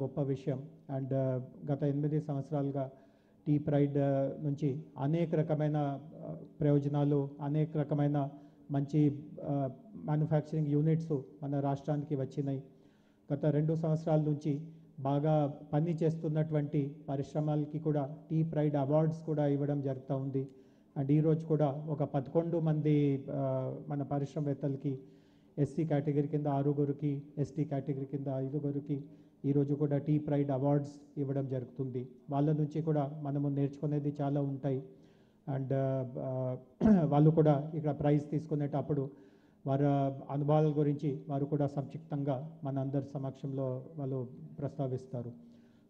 గొప్ప విషయం. అండ్ గత 8 సంవత్సరాలుగా టీ ప్రైడ్ నుంచి అనేక రకమైన ప్రయోజనాలు, అనేక రకమైన మంచి మ్యానుఫ్యాక్చరింగ్ యూనిట్స్ మన రాష్ట్రానికి వచ్చినాయి. గత 2 సంవత్సరాల నుంచి బాగా పని చేస్తున్నటువంటి పరిశ్రమలకి కూడా టీ ప్రైడ్ అవార్డ్స్ కూడా ఇవ్వడం జరుగుతూ ఉంది. అండ్ ఈరోజు కూడా ఒక 11 మంది మన పరిశ్రమవేత్తలకి ఎస్సీ కేటగిరీ కింద 6గురికి, ఎస్టీ కేటగిరీ కింద 5గురికి ఈరోజు కూడా టీ ప్రైడ్ అవార్డ్స్ ఇవ్వడం జరుగుతుంది. వాళ్ళ నుంచి కూడా మనము నేర్చుకునేది చాలా ఉంటాయి. అండ్ వాళ్ళు కూడా ఇక్కడ ప్రైజ్ తీసుకునేటప్పుడు వారి అనుభవాల గురించి వారు కూడా సంక్షిప్తంగా మన అందరి సమక్షంలో వాళ్ళు ప్రస్తావిస్తారు.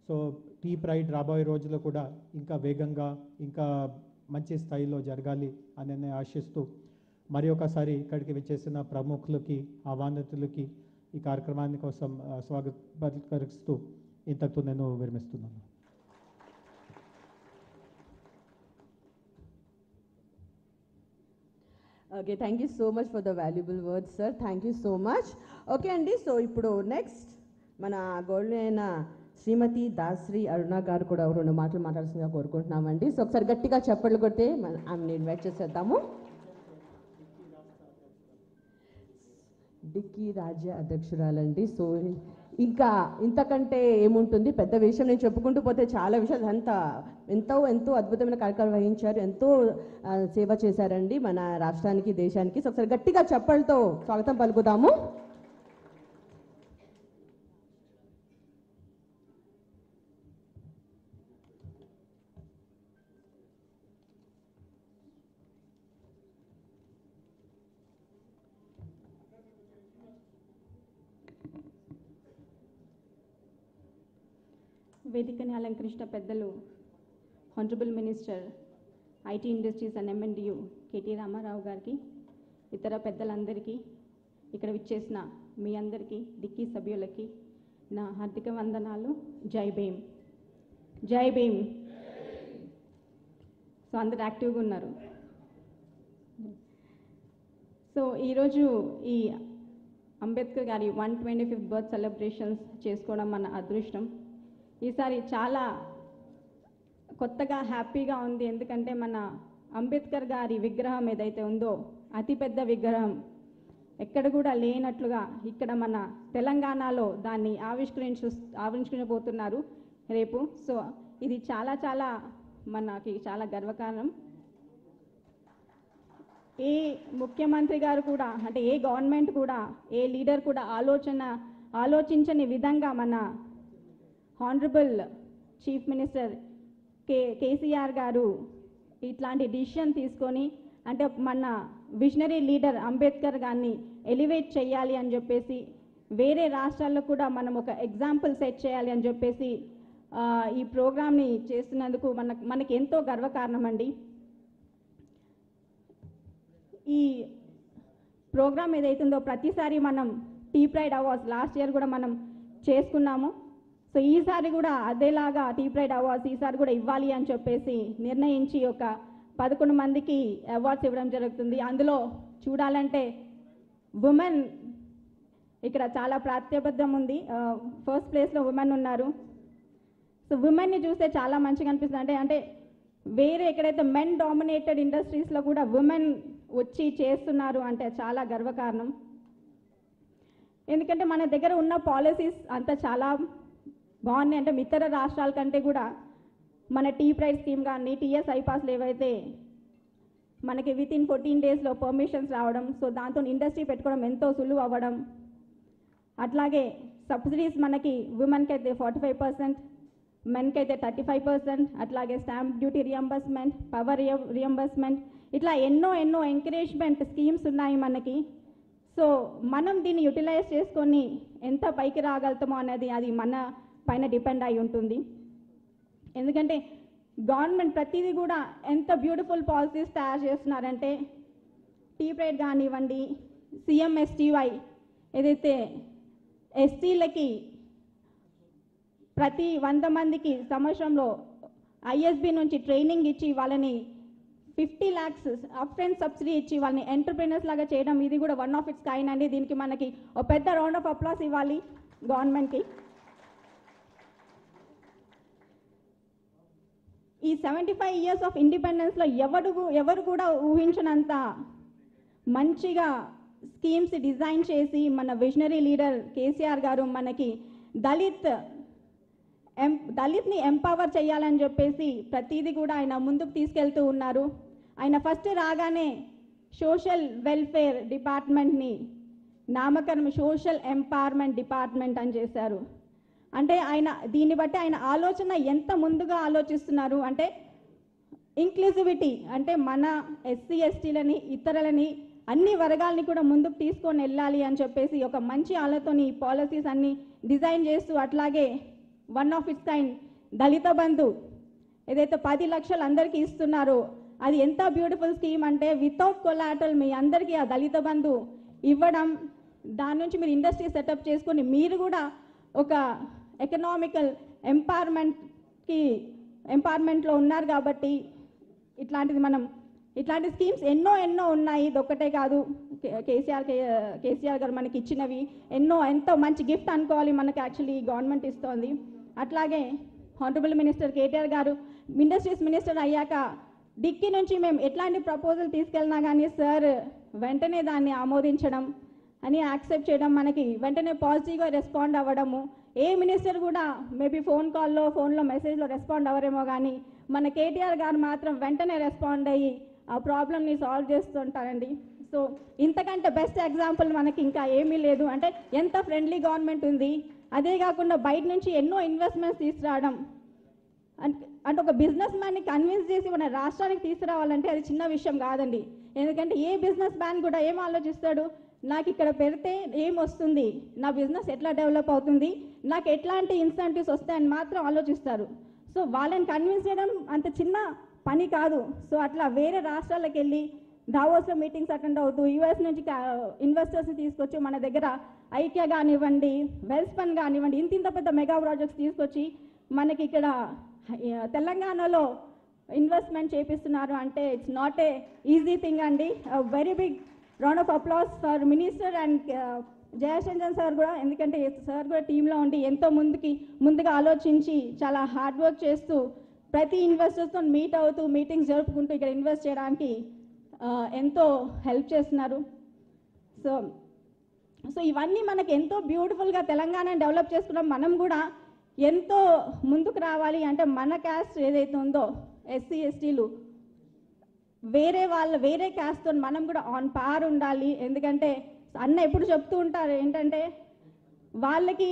సో టీ ప్రైడ్ రాబోయే రోజుల్లో కూడా ఇంకా వేగంగా, ఇంకా మంచి స్థాయిలో జరగాలి అని ఆశిస్తూ మరి ఒకసారి ఇక్కడికి విచ్చేసిన ప్రముఖులకి, ఆహ్వానితులకి ఈ కార్యక్రమాన్ని కోసం స్వాగతిస్తూ ఇంతకు నేను విరమిస్తున్నాను. Okay, thank you so much for the valuable words, sir. Thank you so much. Okay అండి, సో ఇప్పుడు నెక్స్ట్ మన గోల్డ్ అయిన శ్రీమతి దాశ్రీ అరుణ గారు కూడా 2 మాటలు మాట్లాడాల్సిందిగా కోరుకుంటున్నామండి. సో ఒకసారి గట్టిగా చప్పట్లు కొట్టి ఆమెను ఇన్వైట్ చేసేద్దాము. డిక్కీ రాజ్య అధ్యక్షురాలండి. సో ఇంకా ఇంతకంటే ఏముంటుంది, పెద్ద విషయం నేను చెప్పుకుంటూ పోతే చాలా విషయాలు. ఎంతో అద్భుతమైన కార్యక్రమం వహించారు, ఎంతో సేవ చేశారండి మన రాష్ట్రానికి, దేశానికి. సో ఒకసారి గట్టిగా చప్పలతో స్వాగతం పలుకుదాము. వేదికని అలంకరించిన పెద్దలు honourable minister IT industries and MMDU KT Rama Rao గారికి, ఇతర పెద్దలందరికీ, ఇక్కడ విచ్చేసిన మీ అందరికీ, డిక్కీ సభ్యులకి నా హార్దిక వందనాలు. జై భీమ్, జై భీమ్. సో అందరు యాక్టివ్గా ఉన్నారు. సో ఈరోజు ఈ అంబేద్కర్ గారి 125th బర్త్ సెలబ్రేషన్స్ చేసుకోవడం మన అదృష్టం. ఈసారి చాలా కొత్తగా, హ్యాపీగా ఉంది. ఎందుకంటే మన అంబేద్కర్ గారి విగ్రహం ఏదైతే ఉందో, అతిపెద్ద విగ్రహం, ఎక్కడ కూడా లేనట్లుగా ఇక్కడ మన తెలంగాణలో దాన్ని ఆవిష్కరించబోతున్నారు రేపు. సో ఇది చాలా చాలా మనకి చాలా గర్వకారణం. ఏ ముఖ్యమంత్రి గారు కూడా, అంటే ఏ గవర్నమెంట్ కూడా, ఏ లీడర్ కూడా ఆలోచించని విధంగా మన హానరబుల్ చీఫ్ మినిస్టర్ కేసీఆర్ గారు ఇట్లాంటి డిసిషన్ తీసుకొని, అంటే మన విజనరీ లీడర్ అంబేద్కర్ గారిని ఎలివేట్ చేయాలి అని చెప్పేసి, వేరే రాష్ట్రాల్లో కూడా మనం ఒక ఎగ్జాంపుల్ సెట్ చేయాలి అని చెప్పేసి ఈ ప్రోగ్రామ్ని చేస్తున్నందుకు మనకి ఎంతో గర్వకారణం అండి. ఈ ప్రోగ్రామ్ ఏదైతుందో ప్రతిసారి మనం tea Pride awards last year కూడా మనం చేసుకున్నాము. సో ఈసారి కూడా అదేలాగా టీ ప్రైడ్ అవార్డ్స్ ఈసారి కూడా ఇవ్వాలి అని చెప్పేసి నిర్ణయించి ఒక 11 మందికి అవార్డ్స్ ఇవ్వడం జరుగుతుంది. అందులో చూడాలంటే ఉమెన్ ఇక్కడ చాలా ప్రాతిపద్యం ఉంది. ఫస్ట్ ప్లేస్లో ఉమెన్ ఉన్నారు. సో ఉమెన్ని చూస్తే చాలా మంచిగా అనిపిస్తుంది. అంటే వేరే ఎక్కడైతే మెన్ డామినేటెడ్ ఇండస్ట్రీస్లో కూడా ఉమెన్ వచ్చి చేస్తున్నారు అంటే చాలా గర్వకారణం. ఎందుకంటే మన దగ్గర ఉన్న పాలసీస్ అంతా చాలా బాగున్నాయి. అంటే ఇతర రాష్ట్రాల కంటే కూడా మన టీ ప్రైడ్ స్కీమ్ కానీ, టీఎస్ ఐపాస్లు ఏవైతే మనకి వితిన్ 14 daysలో పర్మిషన్స్ రావడం, సో దాంతో ఇండస్ట్రీ పెట్టుకోవడం ఎంతో సులువు అవ్వడం. అట్లాగే సబ్సిడీస్ మనకి ఉమెన్కి అయితే 45%, మెన్కి అయితే 35%, అట్లాగే stamp duty reimbursement, power reimbursement, ఇట్లా ఎన్నో ఎంకరేజ్మెంట్ స్కీమ్స్ ఉన్నాయి మనకి. సో మనం దీన్ని యూటిలైజ్ చేసుకొని ఎంత పైకి రాగలుగుతామో అనేది అది మన పైన డిపెండ్ అయి ఉంటుంది. ఎందుకంటే గవర్నమెంట్ ప్రతిదీ కూడా ఎంత బ్యూటిఫుల్ పాలసీస్ తయారు చేస్తున్నారంటే, టీ ప్రైడ్ కానివ్వండి, సిఎంఎస్టీవై ఏదైతే ఎస్టీలకి ప్రతి 100 మందికి సంవత్సరంలో ఐఎస్బి నుంచి ట్రైనింగ్ ఇచ్చి వాళ్ళని 50 lakhs అప్ ఫ్రంట్ సబ్సిడీ ఇచ్చి వాళ్ళని ఎంటర్ప్రెనర్స్ లాగా చేయడం, ఇది కూడా వన్ ఆఫ్ ఇట్స్ కైండ్ అండి. దీనికి మనకి ఒక పెద్ద రౌండ్ ఆఫ్ అప్లాస్ ఇవ్వాలి గవర్నమెంట్కి. ఈ 75 ఇయర్స్ ఆఫ్ ఇండిపెండెన్స్లో ఎవరు కూడా ఊహించినంత మంచిగా స్కీమ్స్ డిజైన్ చేసి మన విజనరీ లీడర్ కేసీఆర్ గారు మనకి దళిత్ని ఎంపవర్ చేయాలని చెప్పేసి ప్రతిదీ కూడా ఆయన ముందుకు తీసుకెళ్తూ ఉన్నారు. ఆయన ఫస్ట్ రాగానే సోషల్ వెల్ఫేర్ డిపార్ట్మెంట్ని నామకరణం సోషల్ ఎంపవర్మెంట్ డిపార్ట్మెంట్ అని చేశారు. అంటే ఆయన దీన్ని బట్టి ఆయన ఆలోచన ఎంత ముందుగా ఆలోచిస్తున్నారు అంటే ఇంక్లూజివిటీ, అంటే మన ఎస్సీ ఎస్టీలని ఇతరులని అన్ని వర్గాలని కూడా ముందుకు తీసుకొని వెళ్ళాలి అని చెప్పేసి ఒక మంచి ఆలోచనతోని పాలసీస్ అన్ని డిజైన్ చేస్తూ, అట్లాగే వన్ ఆఫ్ ఇట్స్ కైండ్ దళిత బంధు ఏదైతే 10 లక్షలు అందరికీ ఇస్తున్నారో అది ఎంత బ్యూటిఫుల్ స్కీమ్ అంటే వితౌట్ కొలాటరల్ మీ అందరికీ ఆ దళిత బంధు ఇవ్వడం, దాని నుంచి మీరు ఇండస్ట్రీ సెటప్ చేసుకొని మీరు కూడా ఒక ఎకనామికల్ ఎంపవర్మెంట్లో ఉన్నారు కాబట్టి ఇట్లాంటి స్కీమ్స్ ఎన్నో ఉన్నాయి. ఇది ఒక్కటే కాదు, కేసీఆర్ గారు మనకి ఇచ్చినవి ఎంతో మంచి గిఫ్ట్ అనుకోవాలి మనకి యాక్చువల్లీ గవర్నమెంట్ ఇస్తోంది. అట్లాగే హానరబుల్ మినిస్టర్ కేటీఆర్ గారు ఇండస్ట్రీస్ మినిస్టర్ అయ్యాక డిక్కీ నుంచి మేము ఎట్లాంటి ప్రపోజల్ తీసుకెళ్ళినా కానీ సార్ వెంటనే దాన్ని ఆమోదించడం అని యాక్సెప్ట్ చేయడం, మనకి వెంటనే పాజిటివ్గా రెస్పాండ్ అవ్వడము. ఏ మినిస్టర్ కూడా మేబీ ఫోన్లో మెసేజ్లో రెస్పాండ్ అవ్వరేమో కానీ మన కేటీఆర్ గారు మాత్రం వెంటనే రెస్పాండ్ అయ్యి ఆ ప్రాబ్లమ్ని సాల్వ్ చేస్తుంటారండి. సో ఇంతకంటే బెస్ట్ ఎగ్జాంపుల్ మనకి ఇంకా ఏమీ లేదు. అంటే ఎంత ఫ్రెండ్లీ గవర్నమెంట్ ఉంది, అదే కాకుండా బయట నుంచి ఎన్నో ఇన్వెస్ట్మెంట్స్ తీసుకురావడం. అంటే ఒక బిజినెస్ మ్యాన్ని కన్విన్స్ చేసి మన రాష్ట్రానికి తీసుకురావాలంటే అది చిన్న విషయం కాదండి. ఎందుకంటే ఏ బిజినెస్ మ్యాన్ కూడా ఏం ఆలోచిస్తాడు, నాకు ఇక్కడ పెడితే ఏం వస్తుంది, నా బిజినెస్ ఎట్లా డెవలప్ అవుతుంది, నాకు ఎట్లాంటి ఇన్సెంటివ్స్ వస్తాయని మాత్రం ఆలోచిస్తారు. సో వాళ్ళని కన్విన్స్ చేయడం అంత చిన్న పని కాదు. సో అట్లా వేరే రాష్ట్రాలకు వెళ్ళి దావోస్లో మీటింగ్స్ అటెండ్ అవుతూ యూఎస్ నుంచి ఇన్వెస్టర్స్ని తీసుకొచ్చి మన దగ్గర ఐక్య కానివ్వండి, వెల్స్ ఫండ్ కానివ్వండి, ఇంత పెద్ద మెగా ప్రాజెక్ట్స్ తీసుకొచ్చి మనకి ఇక్కడ తెలంగాణలో ఇన్వెస్ట్మెంట్ చేపిస్తున్నారు అంటే it's not a easy thing అండి. Very big round of applause for minister and Jayashankar sir కూడా, ఎందుకంటే సార్ కూడా టీంలో ఉండి ఎంతో ముందుగా ఆలోచించి చాలా హార్డ్ వర్క్ చేస్తూ ప్రతి ఇన్వెస్టర్స్తో మీట్ అవుతూ మీటింగ్స్ జరుపుకుంటూ ఇక్కడ ఇన్వెస్ట్ చేయడానికి ఎంతో హెల్ప్ చేస్తున్నారు. సో ఇవన్నీ మనకి ఎంతో బ్యూటిఫుల్గా తెలంగాణని డెవలప్ చేసుకున్నాం. మనం కూడా ఎంతో ముందుకు రావాలి అంటే మన క్యాస్ట్ ఏదైతే ఉందో ఎస్సీ ఎస్టీలు వేరే క్యాస్ట్తో మనం కూడా ఆన్ పార్ ఉండాలి. ఎందుకంటే అన్న ఎప్పుడు చెప్తూ ఉంటారు ఏంటంటే వాళ్ళకి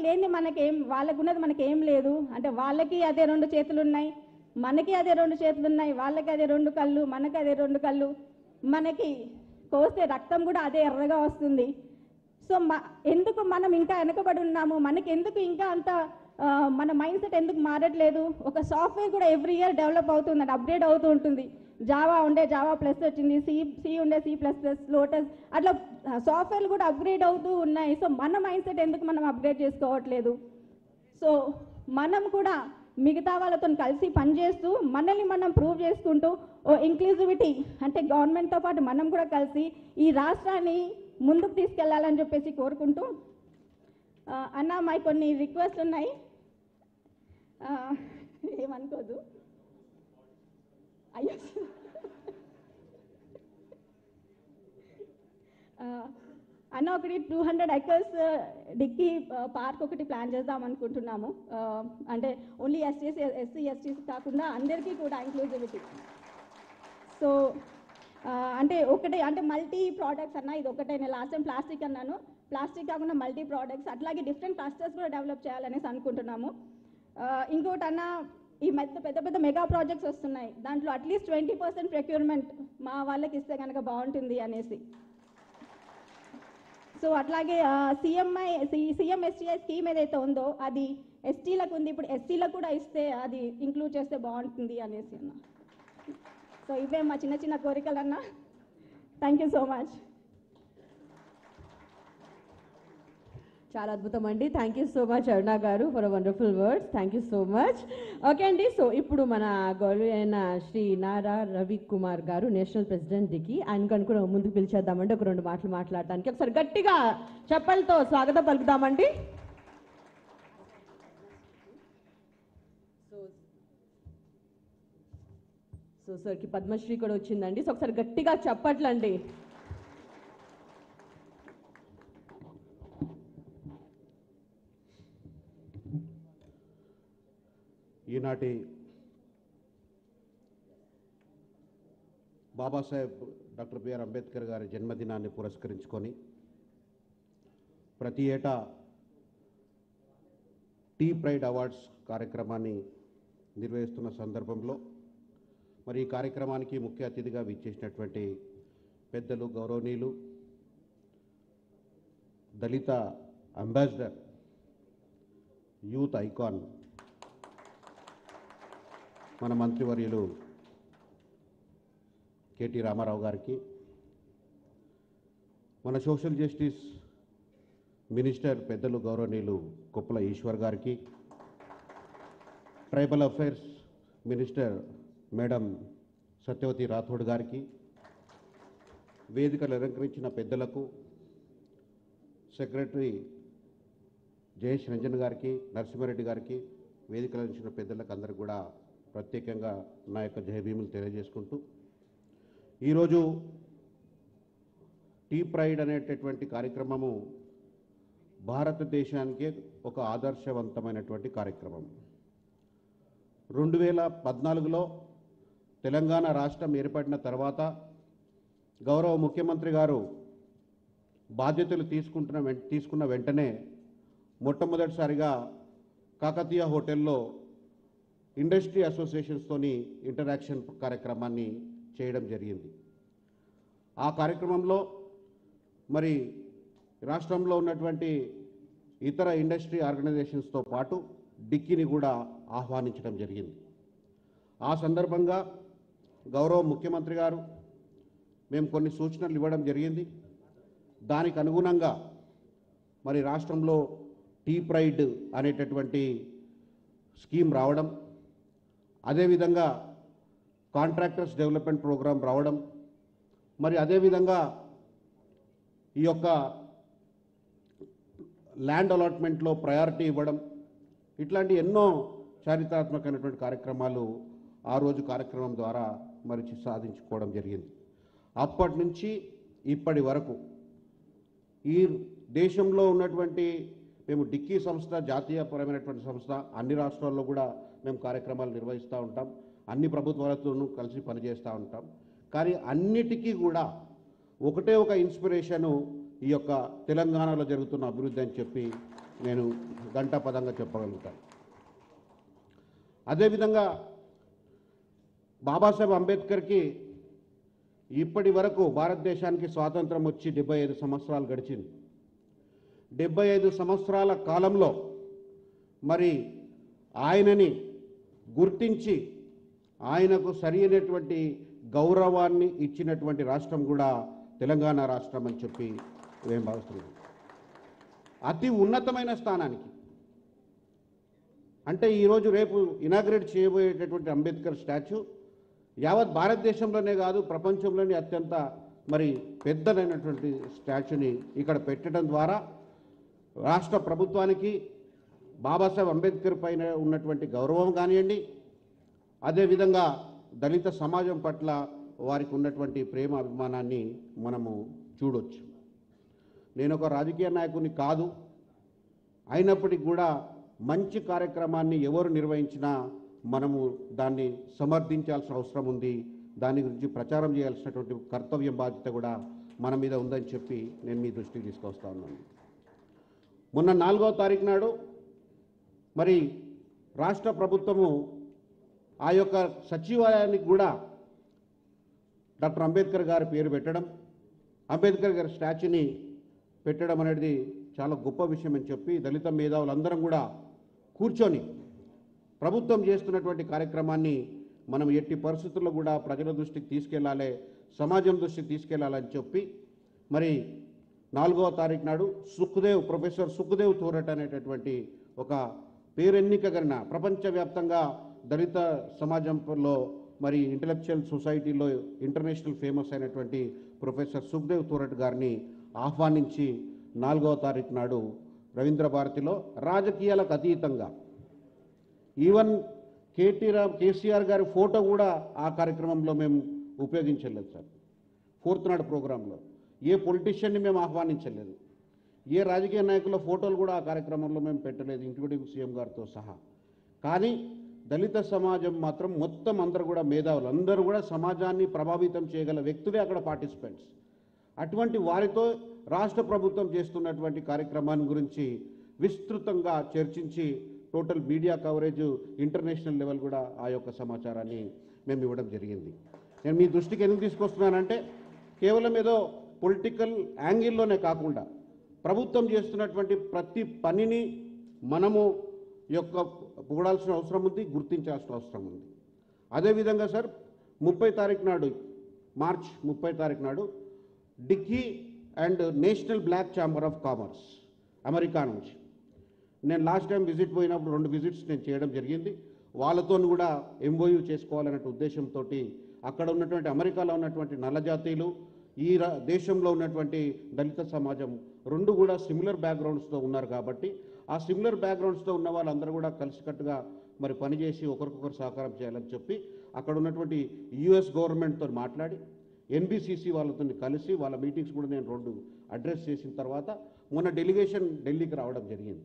లేని వాళ్ళకు ఉన్నది మనకేం లేదు. అంటే వాళ్ళకి అదే 2 చేతులు ఉన్నాయి, మనకి అదే 2 చేతులు ఉన్నాయి, వాళ్ళకి అదే 2 కళ్ళు, మనకి అదే 2 కళ్ళు, మనకి కోస్తే రక్తం కూడా అదే ఎర్రగా వస్తుంది. సో ఎందుకు మనం ఇంకా వెనకబడి ఉన్నాము, మనకి ఎందుకు ఇంకా అంత మన మైండ్ సెట్ ఎందుకు మారట్లేదు? ఒక సాఫ్ట్వేర్ కూడా ఎవ్రీ ఇయర్ డెవలప్ అవుతుంది, అప్డేట్ అవుతూ ఉంటుంది. జావా ఉండే జావా ప్లస్ వచ్చింది, సి ఉండే C++, లోటస్, అట్లా సాఫ్ట్వేర్లు కూడా అప్గ్రేడ్ అవుతూ ఉన్నాయి. సో మన మైండ్ సెట్ ఎందుకు మనం అప్గ్రేడ్ చేసుకోవట్లేదు? సో మనం కూడా మిగతా వాళ్ళతో కలిసి పనిచేస్తూ మనల్ని మనం ప్రూవ్ చేసుకుంటూ ఇంక్లూజివిటీ అంటే గవర్నమెంట్తో పాటు మనం కూడా కలిసి ఈ రాష్ట్రాన్ని ముందుకు తీసుకెళ్లాలని చెప్పేసి కోరుకుంటూ, అన్న మై కొన్ని రిక్వెస్ట్ ఉన్నాయి, ఏమనుకోదు. అయ్యో అన్న ఒకటి 200 acres డిక్కీ పార్క్ ఒకటి ప్లాన్ చేద్దాం అనుకుంటున్నాము. అంటే ఓన్లీ ఎస్సీ ఎస్టీస్ కాకుండా అందరికీ కూడా ఇంక్లూజివిటీ. సో అంటే మల్టీ ప్రోడక్ట్స్ అన్న, ఇది ఒకటే. నేను లాస్ట్ టైం ప్లాస్టిక్ అన్నాను, ప్లాస్టిక్ కాకుండా మల్టీ ప్రోడక్ట్స్, అట్లాగే డిఫరెంట్ క్లస్టర్స్ కూడా డెవలప్ చేయాలనేసి అనుకుంటున్నాము. ఇంకోటి అన్న, ఈ పెద్ద మెగా ప్రాజెక్ట్స్ వస్తున్నాయి, దాంట్లో అట్లీస్ట్ 20% ప్రొక్యూర్మెంట్ మా వాళ్ళకి ఇస్తే కనుక బాగుంటుంది అనేసి. సో అట్లాగే సీఎం ఎస్టీఐ స్కీమ్ ఏదైతే ఉందో అది ఎస్టీలకు ఉంది, ఇప్పుడు ఎస్టీలకు కూడా ఇస్తే అది ఇంక్లూడ్ చేస్తే బాగుంటుంది అనేసి అన్న. సో ఇవే మా చిన్న కోరికలు అన్న. Thank you so much. చాలా అద్భుతం అండి. థ్యాంక్ యూ సో మచ్ అరుణ గారు for wonderful words. Thank you so much. Okay అండి, సో ఇప్పుడు మన గౌరవైన శ్రీ నారా రవికుమార్ గారు నేషనల్ ప్రెసిడెంట్కి ఆయన కూడా ముందుకు పిలిచేద్దామండి ఒక 2 మాటలు మాట్లాడటానికి. ఒకసారి గట్టిగా చప్పలతో స్వాగతం పలుకుదామండి. సో సార్కి పద్మశ్రీ కూడా వచ్చిందండి. సో ఒకసారి గట్టిగా చెప్పట్లండి. ఈనాటి బాబాసాహెబ్ డాక్టర్ బిఆర్ అంబేద్కర్ గారి జన్మదినాన్ని పురస్కరించుకొని ప్రతి ఏటా టీ ప్రైడ్ అవార్డ్స్ కార్యక్రమాన్ని నిర్వహిస్తున్న సందర్భంలో మరి ఈ కార్యక్రమానికి ముఖ్య అతిథిగా విచ్చేసినటువంటి పెద్దలు, గౌరవనీయులు, దళిత అంబాసిడర్, యూత్ ఐకాన్ మన మంత్రివర్యులు కేటీ రామారావు గారికి, మన సోషల్ జస్టిస్ మినిస్టర్ పెద్దలు గౌరవనీయులు కొప్పుల ఈశ్వర్ గారికి, tribal affairs minister madam Satyavathi Rathod గారికి, వేదికలు అలంకరించిన పెద్దలకు, సెక్రటరీ జయేష్ రంజన్ గారికి, నరసింహారెడ్డి గారికి, వేదికలు అలంకరించిన పెద్దలకు అందరికీ కూడా ప్రత్యేకంగా నా యొక్క జయభీములు తెలియజేసుకుంటూ, ఈరోజు టీ ప్రైడ్ అనేటటువంటి కార్యక్రమము భారతదేశానికే ఒక ఆదర్శవంతమైనటువంటి కార్యక్రమం. 2014లో తెలంగాణ రాష్ట్రం ఏర్పడిన తర్వాత గౌరవ ముఖ్యమంత్రి గారు బాధ్యతలు తీసుకున్న వెంటనే మొట్టమొదటిసారిగా కాకతీయ హోటల్లో ఇండస్ట్రీ అసోసియేషన్స్తోని ఇంటరాక్షన్ కార్యక్రమాన్ని చేయడం జరిగింది. ఆ కార్యక్రమంలో మరి రాష్ట్రంలో ఉన్నటువంటి ఇతర ఇండస్ట్రీ ఆర్గనైజేషన్స్తో పాటు డిక్కీని కూడా ఆహ్వానించడం జరిగింది. ఆ సందర్భంగా గౌరవ ముఖ్యమంత్రి గారు మేము కొన్ని సూచనలు ఇవ్వడం జరిగింది. దానికి అనుగుణంగా మరి రాష్ట్రంలో టీ ప్రైడ్ అనేటటువంటి స్కీమ్ రావడం, అదేవిధంగా కాంట్రాక్టర్స్ డెవలప్మెంట్ ప్రోగ్రాం రావడం, మరి అదేవిధంగా ఈ యొక్క ల్యాండ్ అలాట్మెంట్లో ప్రయారిటీ ఇవ్వడం, ఇట్లాంటి ఎన్నో చారిత్రాత్మకమైనటువంటి కార్యక్రమాలు ఆ రోజు కార్యక్రమం ద్వారా మరి సాధించుకోవడం జరిగింది. అప్పటి నుంచి ఇప్పటి వరకు ఈ దేశంలో ఉన్నటువంటి మేము డిక్కీ సంస్థ జాతీయపరమైనటువంటి సంస్థ, అన్ని రాష్ట్రాల్లో కూడా మేము కార్యక్రమాలు నిర్వహిస్తూ ఉంటాం, అన్ని ప్రభుత్వాలతోనూ కలిసి పనిచేస్తూ ఉంటాం. కానీ అన్నిటికీ కూడా ఒకటే ఒక ఇన్స్పిరేషను ఈ యొక్క తెలంగాణలో జరుగుతున్న అభివృద్ధి అని చెప్పి నేను గంటాపదంగా చెప్పగలుగుతాను. అదేవిధంగా బాబాసాహెబ్ అంబేద్కర్కి ఇప్పటి వరకు భారతదేశానికి స్వాతంత్రం వచ్చి 75 సంవత్సరాలు గడిచింది. 75 సంవత్సరాల కాలంలో మరి ఆయనని గుర్తించి ఆయనకు సరి అయినటువంటి గౌరవాన్ని ఇచ్చినటువంటి రాష్ట్రం కూడా తెలంగాణ రాష్ట్రం అని చెప్పి మేము భావిస్తున్నాం. అతి ఉన్నతమైన స్థానానికి అంటే ఈరోజు రేపు ఇనాగ్రేట్ చేయబోయేటటువంటి అంబేద్కర్ స్టాచ్యూ యావత్ భారతదేశంలోనే కాదు ప్రపంచంలోనే అత్యంత మరి పెద్దదైనటువంటి స్టాచ్యూని ఇక్కడ పెట్టడం ద్వారా రాష్ట్ర ప్రభుత్వానికి బాబాసాహెబ్ అంబేద్కర్ పైన ఉన్నటువంటి గౌరవం కానివ్వండి, అదేవిధంగా దళిత సమాజం పట్ల వారికి ఉన్నటువంటి ప్రేమ అభిమానాన్ని మనము చూడొచ్చు. నేను ఒక రాజకీయ నాయకుని కాదు, అయినప్పటికీ కూడా మంచి కార్యక్రమాన్ని ఎవరు నిర్వహించినా మనము దాన్ని సమర్థించాల్సిన అవసరం ఉంది, దాని గురించి ప్రచారం చేయాల్సినటువంటి కర్తవ్యం, బాధ్యత కూడా మన మీద ఉందని చెప్పి నేను మీ దృష్టికి తీసుకొస్తా ఉన్నాను. మొన్న 4వ తారీఖు నాడు మరి రాష్ట్ర ప్రభుత్వము ఆ యొక్క సచివాలయానికి కూడా డాక్టర్ అంబేద్కర్ గారి పేరు పెట్టడం, అంబేద్కర్ గారి స్టాచ్యూని పెట్టడం అనేది చాలా గొప్ప విషయం అని చెప్పి దళిత మేధావులందరం కూడా కూర్చొని ప్రభుత్వం చేస్తున్నటువంటి కార్యక్రమాన్ని మనం ఎట్టి పరిస్థితుల్లో కూడా ప్రజల దృష్టికి తీసుకెళ్లాలి, సమాజం దృష్టికి తీసుకెళ్లాలని చెప్పి మరి 4వ తారీఖు నాడు ప్రొఫెసర్ సుఖ్దేవ్ థోరట్ అనేటటువంటి ఒక పేరెన్నిక గణ ప్రపంచవ్యాప్తంగా దళిత సమాజంలో మరి ఇంటలెక్చువల్ సొసైటీలో ఇంటర్నేషనల్ ఫేమస్ అయినటువంటి ప్రొఫెసర్ సుఖ్దేవ్ థోరట్ గారిని ఆహ్వానించి 4వ తారీఖు నాడు రవీంద్ర భారతిలో రాజకీయాలకు అతీతంగా ఈవెన్ కేసీఆర్ గారి ఫోటో కూడా ఆ కార్యక్రమంలో మేము ఉపయోగించలేదు సార్. ఫోర్త్ నాడు ప్రోగ్రాంలో ఏ పొలిటీషియన్ని మేము ఆహ్వానించలేదు, ఏ రాజకీయ నాయకుల ఫోటోలు కూడా ఆ కార్యక్రమంలో మేము పెట్టలేదు, ఇంక్లూడింగ్ సీఎం గారితో సహా. కానీ దళిత సమాజం మాత్రం మొత్తం అందరూ కూడా మేధావులు, అందరూ కూడా సమాజాన్ని ప్రభావితం చేయగల వ్యక్తులే అక్కడ పార్టిసిపెంట్స్. అటువంటి వారితో రాష్ట్ర ప్రభుత్వం చేస్తున్నటువంటి కార్యక్రమాన్ని గురించి విస్తృతంగా చర్చించి total media coverage international level కూడా ఆ యొక్క సమాచారాన్ని మేము ఇవ్వడం జరిగింది. నేను మీ దృష్టికి ఎందుకు తీసుకొస్తున్నానంటే కేవలం ఏదో పొలిటికల్ యాంగిల్లోనే కాకుండా ప్రభుత్వం చేస్తున్నటువంటి ప్రతి పనిని మనము యొక్క పొగడాల్సిన అవసరం ఉంది, గుర్తించాల్సిన అవసరం ఉంది. అదేవిధంగా సార్ 30 తారీఖు నాడు, మార్చ్ 30 తారీఖు నాడు DICCI and National Black Chamber of Commerce America నుంచి నేను లాస్ట్ టైం విజిట్ పోయినప్పుడు 2 విజిట్స్ నేను చేయడం జరిగింది. వాళ్ళతో కూడా ఎంఓయూ చేసుకోవాలనే ఉద్దేశంతో అక్కడ ఉన్నటువంటి అమెరికాలో ఉన్నటువంటి నల్లజాతీయులు, ఈ దేశంలో ఉన్నటువంటి దళిత సమాజం రెండు కూడా సిమిలర్ బ్యాక్గ్రౌండ్స్తో ఉన్నారు కాబట్టి ఆ సిమిలర్ బ్యాక్గ్రౌండ్స్తో ఉన్న వాళ్ళందరూ కూడా కలిసికట్టుగా మరి పనిచేసి ఒకరికొకరు సహకారం చేయాలని చెప్పి అక్కడ ఉన్నటువంటి యుఎస్ గవర్నమెంట్తో మాట్లాడి ఎన్బిసిసి వాళ్ళతో కలిసి వాళ్ళ మీటింగ్స్ కూడా నేను 2 అడ్రస్ చేసిన తర్వాత మొన్న డెలిగేషన్ ఢిల్లీకి రావడం జరిగింది.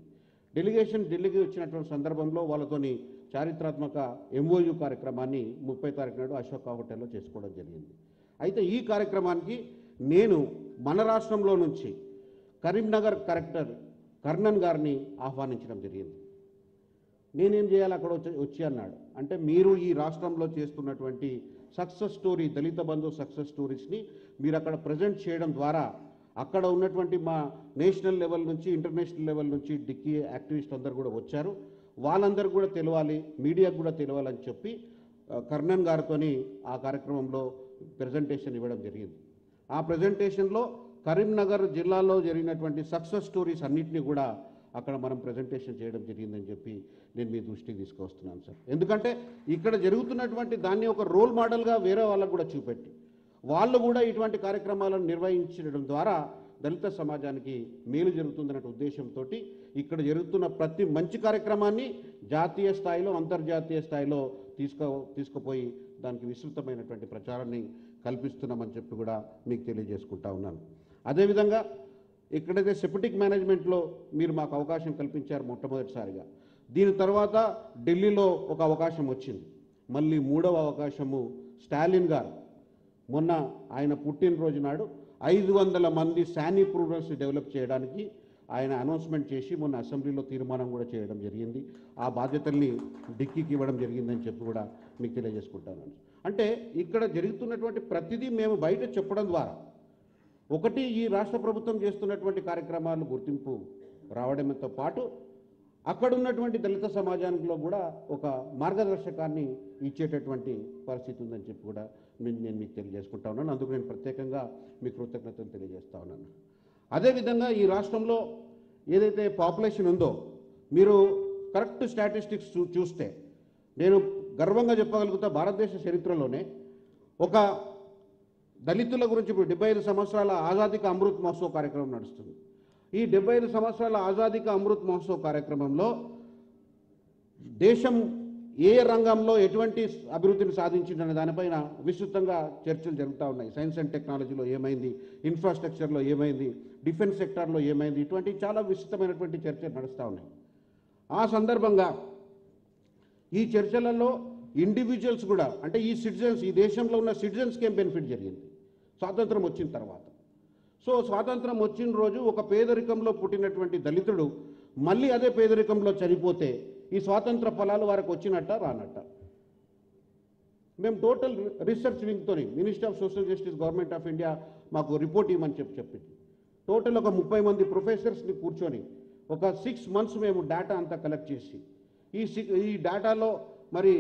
డెలిగేషన్ ఢిల్లీకి వచ్చినటువంటి సందర్భంలో వాళ్ళతోని చారిత్రాత్మక ఎంఓయూ కార్యక్రమాన్ని 30 తారీఖు నాడు అశోక హోటల్లో చేసుకోవడం జరిగింది. అయితే ఈ కార్యక్రమానికి నేను మన రాష్ట్రంలో నుంచి కరీంనగర్ కలెక్టర్ కర్ణన్ గారిని ఆహ్వానించడం జరిగింది. నేనేం చేయాలి అక్కడ వచ్చి అన్నాడు. అంటే మీరు ఈ రాష్ట్రంలో చేస్తున్నటువంటి సక్సెస్ స్టోరీ, దళిత బంధు సక్సెస్ స్టోరీస్ని మీరు అక్కడ ప్రజెంట్ చేయడం ద్వారా అక్కడ ఉన్నటువంటి మా నేషనల్ లెవెల్ నుంచి ఇంటర్నేషనల్ లెవెల్ నుంచి డిక్కీ యాక్టివిస్ట్ అందరు కూడా వచ్చారు, వాళ్ళందరూ కూడా తెలవాలి, మీడియాకు కూడా తెలవాలని చెప్పి కర్ణన్ గారితో ఆ కార్యక్రమంలో ప్రజెంటేషన్ ఇవ్వడం జరిగింది. ఆ ప్రజెంటేషన్లో కరీంనగర్ జిల్లాలో జరిగినటువంటి సక్సెస్ స్టోరీస్ అన్నింటినీ కూడా అక్కడ మనం ప్రజెంటేషన్ చేయడం జరిగిందని చెప్పి నేను మీ దృష్టికి తీసుకొస్తున్నాను సార్. ఎందుకంటే ఇక్కడ జరుగుతున్నటువంటి దాన్ని ఒక రోల్ మోడల్గా వేరే వాళ్ళకు కూడా చూపెట్టి వాళ్ళు కూడా ఇటువంటి కార్యక్రమాలను నిర్వహించడం ద్వారా దళిత సమాజానికి మేలు జరుగుతుందనే ఉద్దేశంతో ఇక్కడ జరుగుతున్న ప్రతి మంచి కార్యక్రమాన్ని జాతీయ స్థాయిలో అంతర్జాతీయ స్థాయిలో తీసుకుపోయి దానికి విస్తృతమైనటువంటి ప్రచారాన్ని కల్పిస్తున్నామని చెప్పి కూడా మీకు తెలియజేసుకుంటా ఉన్నాను. అదేవిధంగా ఎక్కడైతే సెప్టిక్ మేనేజ్మెంట్లో మీరు మాకు అవకాశం కల్పించారు మొట్టమొదటిసారిగా, దీని తర్వాత ఢిల్లీలో ఒక అవకాశం వచ్చింది, మళ్ళీ 3వ అవకాశము స్టాలిన్ గారు మొన్న ఆయన పుట్టినరోజు నాడు 500 మంది శానీ ప్రూనర్స్ డెవలప్ చేయడానికి ఆయన అనౌన్స్మెంట్ చేసి మొన్న అసెంబ్లీలో తీర్మానం కూడా చేయడం జరిగింది. ఆ బాధ్యతల్ని డిక్కీకి ఇవ్వడం జరిగిందని చెప్పి కూడా మీకు తెలియజేసుకుంటాను. అంటే ఇక్కడ జరుగుతున్నటువంటి ప్రతిదీ మేము బయట చెప్పడం ద్వారా ఒకటి ఈ రాష్ట్ర ప్రభుత్వం చేస్తున్నటువంటి కార్యక్రమాలు గుర్తింపు రావడంతో పాటు అక్కడ ఉన్నటువంటి దళిత సమాజానికిలో కూడా ఒక మార్గదర్శకాన్ని ఇచ్చేటటువంటి పరిస్థితి ఉందని చెప్పి కూడా నేను మీకు తెలియజేసుకుంటా ఉన్నాను. అందుకు నేను ప్రత్యేకంగా మీ కృతజ్ఞతలు తెలియజేస్తా ఉన్నాను. అదేవిధంగా ఈ రాష్ట్రంలో ఏదైతే పాపులేషన్ ఉందో మీరు కరెక్ట్ స్టాటిస్టిక్స్ చూస్తే నేను గర్వంగా చెప్పగలుగుతా, భారతదేశ చరిత్రలోనే ఒక దళితుల గురించి ఇప్పుడు 75 సంవత్సరాల ఆజాదీ కా అమృత్ మహోత్సవ్ కార్యక్రమం నడుస్తుంది. ఈ 75 సంవత్సరాల ఆజాదీ కా అమృత్ మహోత్సవ్ కార్యక్రమంలో దేశం ఏ రంగంలో ఎటువంటి అభివృద్ధిని సాధించిందనే దానిపైన విస్తృతంగా చర్చలు జరుగుతూ ఉన్నాయి. సైన్స్ అండ్ టెక్నాలజీలో ఏమైంది, ఇన్ఫ్రాస్ట్రక్చర్లో ఏమైంది, డిఫెన్స్ సెక్టార్లో ఏమైంది, ఇటువంటి చాలా విస్తృతమైనటువంటి చర్చలు నడుస్తూ ఉన్నాయి. ఆ సందర్భంగా ఈ చర్చలలో ఇండివిజువల్స్ కూడా, అంటే ఈ సిటిజన్స్, ఈ దేశంలో ఉన్న సిటిజన్స్కి ఏం బెనిఫిట్ జరిగింది స్వాతంత్రం వచ్చిన తర్వాత. సో స్వాతంత్రం వచ్చిన రోజు ఒక పేదరికంలో పుట్టినటువంటి దళితుడు మళ్ళీ అదే పేదరికంలో చనిపోతే ఈ స్వాతంత్ర ఫలాలు వారికి వచ్చినట్ట రానట్ట? మేము టోటల్ రీసెర్చ్ వింగ్తో ministry of social justice government of India మాకు రిపోర్ట్ ఇవ్వమని చెప్పింది. టోటల్ ఒక 30 మంది ప్రొఫెసర్స్ని కూర్చొని ఒక 6 months మేము డేటా అంతా కలెక్ట్ చేసి ఈ డేటాలో మరి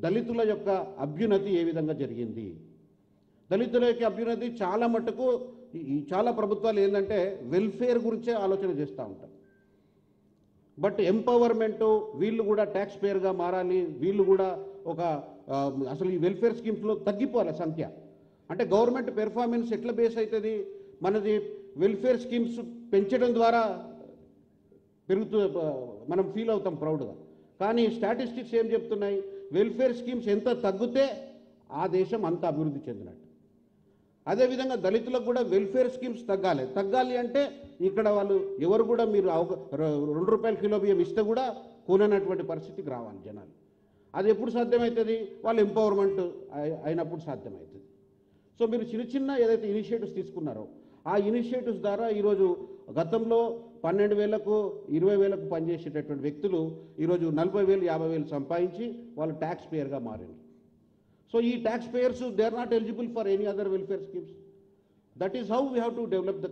దళితుల యొక్క అభ్యున్నతి ఏ విధంగా జరిగింది, దళితుల యొక్క అభ్యున్నతి చాలా మటుకు చాలా ప్రభుత్వాలు ఏంటంటే వెల్ఫేర్ గురించే ఆలోచన చేస్తూ ఉంటారు. బట్ ఎంపవర్మెంటు, వీళ్ళు కూడా ట్యాక్స్ పేయర్గా మారాలి, వీళ్ళు కూడా ఒక అసలు ఈ వెల్ఫేర్ స్కీమ్స్లో తగ్గిపోవాలి సంఖ్య. అంటే గవర్నమెంట్ పెర్ఫార్మెన్స్ ఎట్లా బేస్ అవుతుంది, మనది వెల్ఫేర్ స్కీమ్స్ పెంచడం ద్వారా మనం ఫీల్ అవుతాం ప్రౌడ్గా. కానీ స్టాటిస్టిక్స్ ఏం చెప్తున్నాయి, వెల్ఫేర్ స్కీమ్స్ ఎంత తగ్గితే ఆ దేశం అంత అభివృద్ధి చెందినట్టు. అదేవిధంగా దళితులకు కూడా వెల్ఫేర్ స్కీమ్స్ తగ్గాలి అంటే ఇక్కడ వాళ్ళు ఎవరు కూడా మీరు ₹2 కిలో బియ్యం ఇస్తే కూడా కొననటువంటి పరిస్థితికి రావాలి జనాలు. అది ఎప్పుడు సాధ్యమవుతుంది? వాళ్ళు ఎంపవర్మెంట్ అయినప్పుడు సాధ్యమవుతుంది. సో మీరు చిన్న చిన్న ఏదైతే ఇనిషియేటివ్స్ తీసుకున్నారో ఆ ఇనిషియేటివ్స్ ద్వారా ఈరోజు గతంలో 12,000కు 20,000కు పనిచేసేటటువంటి వ్యక్తులు ఈరోజు 40,000 50,000 సంపాదించి వాళ్ళు ట్యాక్స్ పేయర్గా మారింది. సో ఈ tax payers they are not eligible for any other welfare schemes. That is how we have to develop the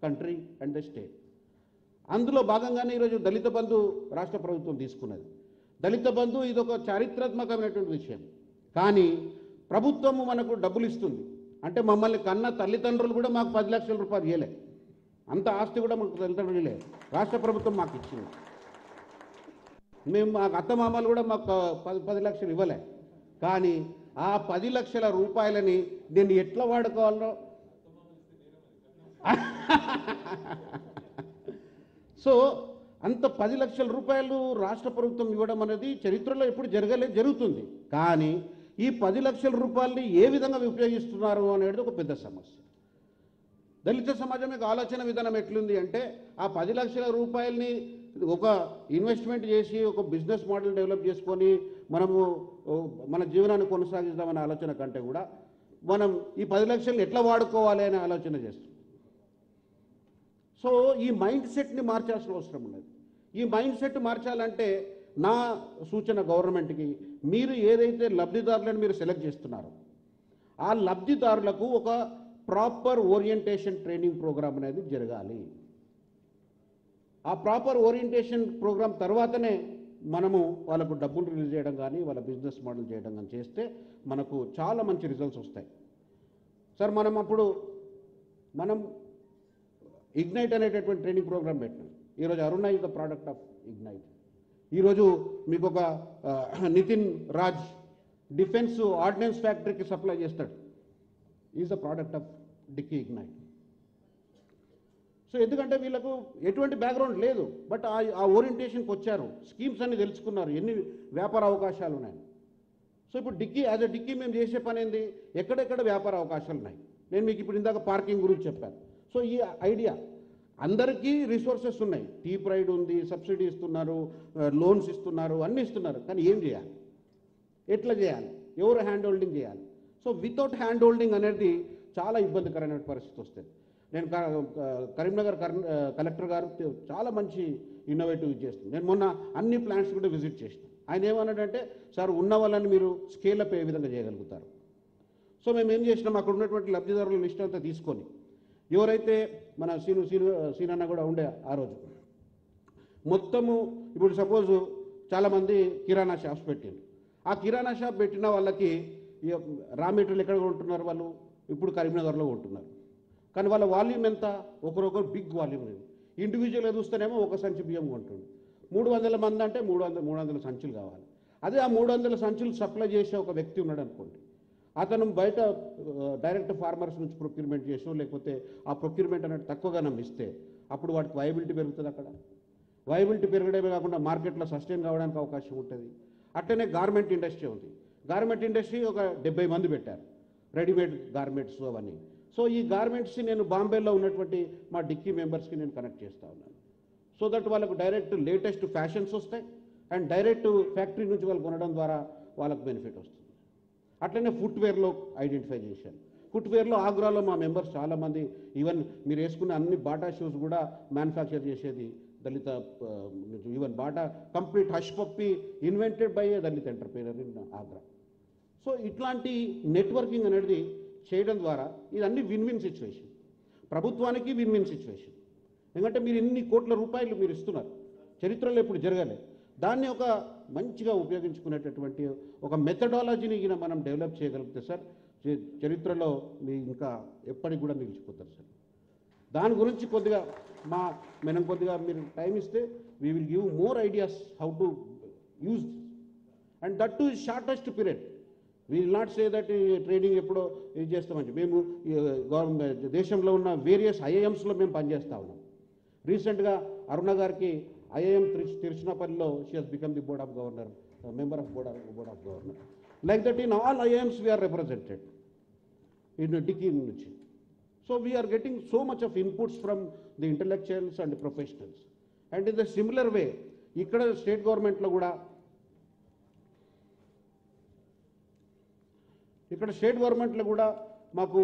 country and the state. అందులో భాగంగానే ఈరోజు దళిత బంధు రాష్ట్ర ప్రభుత్వం తీసుకున్నది. దళిత బంధు ఇది ఒక చారిత్రాత్మకమైనటువంటి విషయం. కానీ ప్రభుత్వము మనకు డబ్బులు ఇస్తుంది అంటే మమ్మల్ని కన్న తల్లిదండ్రులు కూడా మాకు 10 లక్షల రూపాయలు ఇవ్వలే, అంత ఆస్తి కూడా మాకు తల్లిదండ్రులు ఇవ్వలే, రాష్ట్ర ప్రభుత్వం మాకు ఇచ్చింది. మేము మా అత్తమామలు కూడా మాకు 10 లక్షలు ఇవ్వలే. కానీ ఆ 10 లక్షల రూపాయలని దీన్ని ఎట్లా వాడుకోవాలో సో అంత 10 లక్షల రూపాయలు రాష్ట్ర ప్రభుత్వం ఇవ్వడం అనేది చరిత్రలో ఎప్పుడు జరుగుతుంది. కానీ ఈ 10 లక్షల రూపాయలని ఏ విధంగా ఉపయోగిస్తున్నారు అనేది ఒక పెద్ద సమస్య. దళిత సమాజం యొక్క ఆలోచన విధానం ఎట్లుంది అంటే ఆ 10 లక్షల రూపాయలని ఒక ఇన్వెస్ట్మెంట్ చేసి ఒక బిజినెస్ మోడల్ డెవలప్ చేసుకొని మనము మన జీవనాన్ని కొనసాగిద్దామనే ఆలోచన కంటే కూడా మనం ఈ 10 లక్షలను ఎట్లా వాడుకోవాలి అనే ఆలోచన చేస్తాం. సో ఈ మైండ్ సెట్ని మార్చాల్సిన అవసరం ఉన్నది. ఈ మైండ్ సెట్ మార్చాలంటే నా సూచన గవర్నమెంట్కి, మీరు ఏదైతే లబ్ధిదారులను మీరు సెలెక్ట్ చేస్తున్నారో ఆ లబ్ధిదారులకు ఒక ప్రాపర్ ఓరియంటేషన్ ట్రైనింగ్ ప్రోగ్రామ్ అనేది జరగాలి. ఆ ప్రాపర్ ఓరియంటేషన్ ప్రోగ్రామ్ తర్వాతనే మనము వాళ్ళకు డబ్బులు రిలీజ్ చేయడం కానీ వాళ్ళ బిజినెస్ మోడల్ చేయడం కానీ చేస్తే మనకు చాలా మంచి రిజల్ట్స్ వస్తాయి. సార్ మనం ఇగ్నైట్ అనేటటువంటి ట్రైనింగ్ ప్రోగ్రామ్ పెట్టినాం. ఈరోజు Aruna is the product of Ignite. ఈరోజు మీకు ఒక నితిన్ రాజ్ డిఫెన్స్ ఆర్డినెన్స్ ఫ్యాక్టరీకి సప్లై చేస్తాడు, is the product of DICCI Ignite. So ఎందుకంటే వీళ్ళకు ఎటువంటి బ్యాక్గ్రౌండ్ లేదు, బట్ ఆ ఓరియంటేషన్కి వచ్చారు, స్కీమ్స్ అన్ని తెలుసుకున్నారు, ఎన్ని వ్యాపార అవకాశాలు ఉన్నాయి. సో ఇప్పుడు యాజ్ అ డిక్కీ మేము చేసే పని ఏంది, ఎక్కడెక్కడ వ్యాపార అవకాశాలు ఉన్నాయి. నేను మీకు ఇప్పుడు ఇందాక పార్కింగ్ గురించి చెప్పాను. సో ఈ ఐడియా అందరికీ రిసోర్సెస్ ఉన్నాయి, టీ ప్రైడ్ ఉంది, సబ్సిడీ ఇస్తున్నారు, లోన్స్ ఇస్తున్నారు, అన్నీ ఇస్తున్నారు. కానీ ఏం చేయాలి, ఎట్లా చేయాలి, ఎవరు హ్యాండ్ హోల్డింగ్ చేయాలి? సో వితౌట్ హ్యాండ్ హోల్డింగ్ అనేది చాలా ఇబ్బందికరమైన పరిస్థితి వస్తుంది. నేను కరీంనగర్ కలెక్టర్ గారు చాలా మంచి ఇన్నోవేటివ్ చేస్తుంది. నేను మొన్న అన్ని ప్లాంట్స్ కూడా విజిట్ చేసిన. ఆయన ఏమన్నాడంటే, సార్ ఉన్న వాళ్ళని మీరు స్కేలప్ ఏ విధంగా చేయగలుగుతారు. సో మేము ఏం చేసినాం, అక్కడ ఉన్నటువంటి లబ్ధిదారుల లిస్ట్ అంతా తీసుకొని ఎవరైతే మన సీనన్న కూడా ఉండే ఆ రోజు మొత్తము, ఇప్పుడు సపోజు చాలామంది కిరాణా షాప్స్ పెట్టారు. ఆ కిరాణా షాప్ పెట్టిన వాళ్ళకి రా మెటీరియల్ ఎక్కడ కొంటున్నారు, వాళ్ళు ఇప్పుడు కరీంనగర్లో కొంటున్నారు. కానీ వాళ్ళ వాల్యూమ్ ఎంత, ఒకరొకరు బిగ్ వాల్యూమ్ లేదు. ఇండివిజువల్గా చూస్తేనేమో ఒక సంచి బియ్యం కొంటుంది. 300 మంది అంటే 300 సంచులు కావాలి. అదే ఆ 300 సంచులు సప్లై చేసే ఒక వ్యక్తి ఉన్నాడు అనుకోండి, అతను బయట డైరెక్ట్ ఫార్మర్స్ నుంచి ప్రొక్యూర్మెంట్ చేసో లేకపోతే ఆ ప్రొక్యూర్మెంట్ అనేది తక్కువగా నమ్మిస్తే అప్పుడు వాటికి వైబిలిటీ పెరుగుతుంది. అక్కడ వైబిలిటీ పెరగడమే కాకుండా మార్కెట్లో సస్టైన్ కావడానికి అవకాశం ఉంటుంది. అట్లనే గార్మెంట్ ఇండస్ట్రీ ఉంది. గార్మెంట్ ఇండస్ట్రీ ఒక 70 మంది పెట్టారు, రెడీమేడ్ గార్మెంట్స్ అవన్నీ. సో ఈ గార్మెంట్స్ని నేను బాంబేలో ఉన్నటువంటి మా డిక్కీ మెంబర్స్కి నేను కనెక్ట్ చేస్తూ ఉన్నాను. సో దట్ వాళ్ళకు డైరెక్ట్ లేటెస్ట్ ఫ్యాషన్స్ వస్తాయి అండ్ డైరెక్ట్ ఫ్యాక్టరీ నుంచి వాళ్ళు కొనడం ద్వారా వాళ్ళకు బెనిఫిట్ వస్తుంది. అట్లనే ఫుట్వేర్లో ఐడెంటిఫై చేశాను. ఫుట్వేర్లో ఆగ్రాలో మా మెంబర్స్ చాలామంది, ఈవెన్ మీరు వేసుకున్న అన్ని బాటా షూస్ కూడా మ్యానుఫ్యాక్చర్ చేసేది దళిత, even Bata complete Hush Puppy invented by a Dalit entrepreneur in Agra. So ఇట్లాంటి నెట్వర్కింగ్ అనేది చేయడం ద్వారా ఇదన్నీ విన్ విన్ సిచ్యువేషన్, ప్రభుత్వానికి విన్ విన్ సిచ్యువేషన్. ఎందుకంటే మీరు ఇన్ని కోట్ల రూపాయలు మీరు ఇస్తున్నారు, చరిత్రలో ఎప్పుడు జరగలేదు. దాన్ని ఒక మంచిగా ఉపయోగించుకునేటటువంటి ఒక మెథడాలజీని మనం డెవలప్ చేయగలిగితే సార్ చరిత్రలో మీ ఇంకా ఎప్పటికి కూడా నిలిచిపోతారు సార్. దాని గురించి కొద్దిగా మనం కొద్దిగా మీరు టైం ఇస్తే we will give more ideas how to use and that to shortest period. We will not say that training ఎప్పుడో ఇది చేస్తామని. మేము దేశంలో ఉన్న వేరియస్ ఐఐఎమ్స్లో మేము పనిచేస్తూ ఉన్నాం. రీసెంట్గా అరుణ గారికి ఐఐఎం తిరుచినాపల్లిలో she has become the board of governor member of board of governors. Like that, in all IIMs we are represented in Dicky Nuchi. So we are getting so much of inputs from the intellectuals and professionals. And in the similar way, ikkada state government lo kuda ikkada state government lo kuda మాకు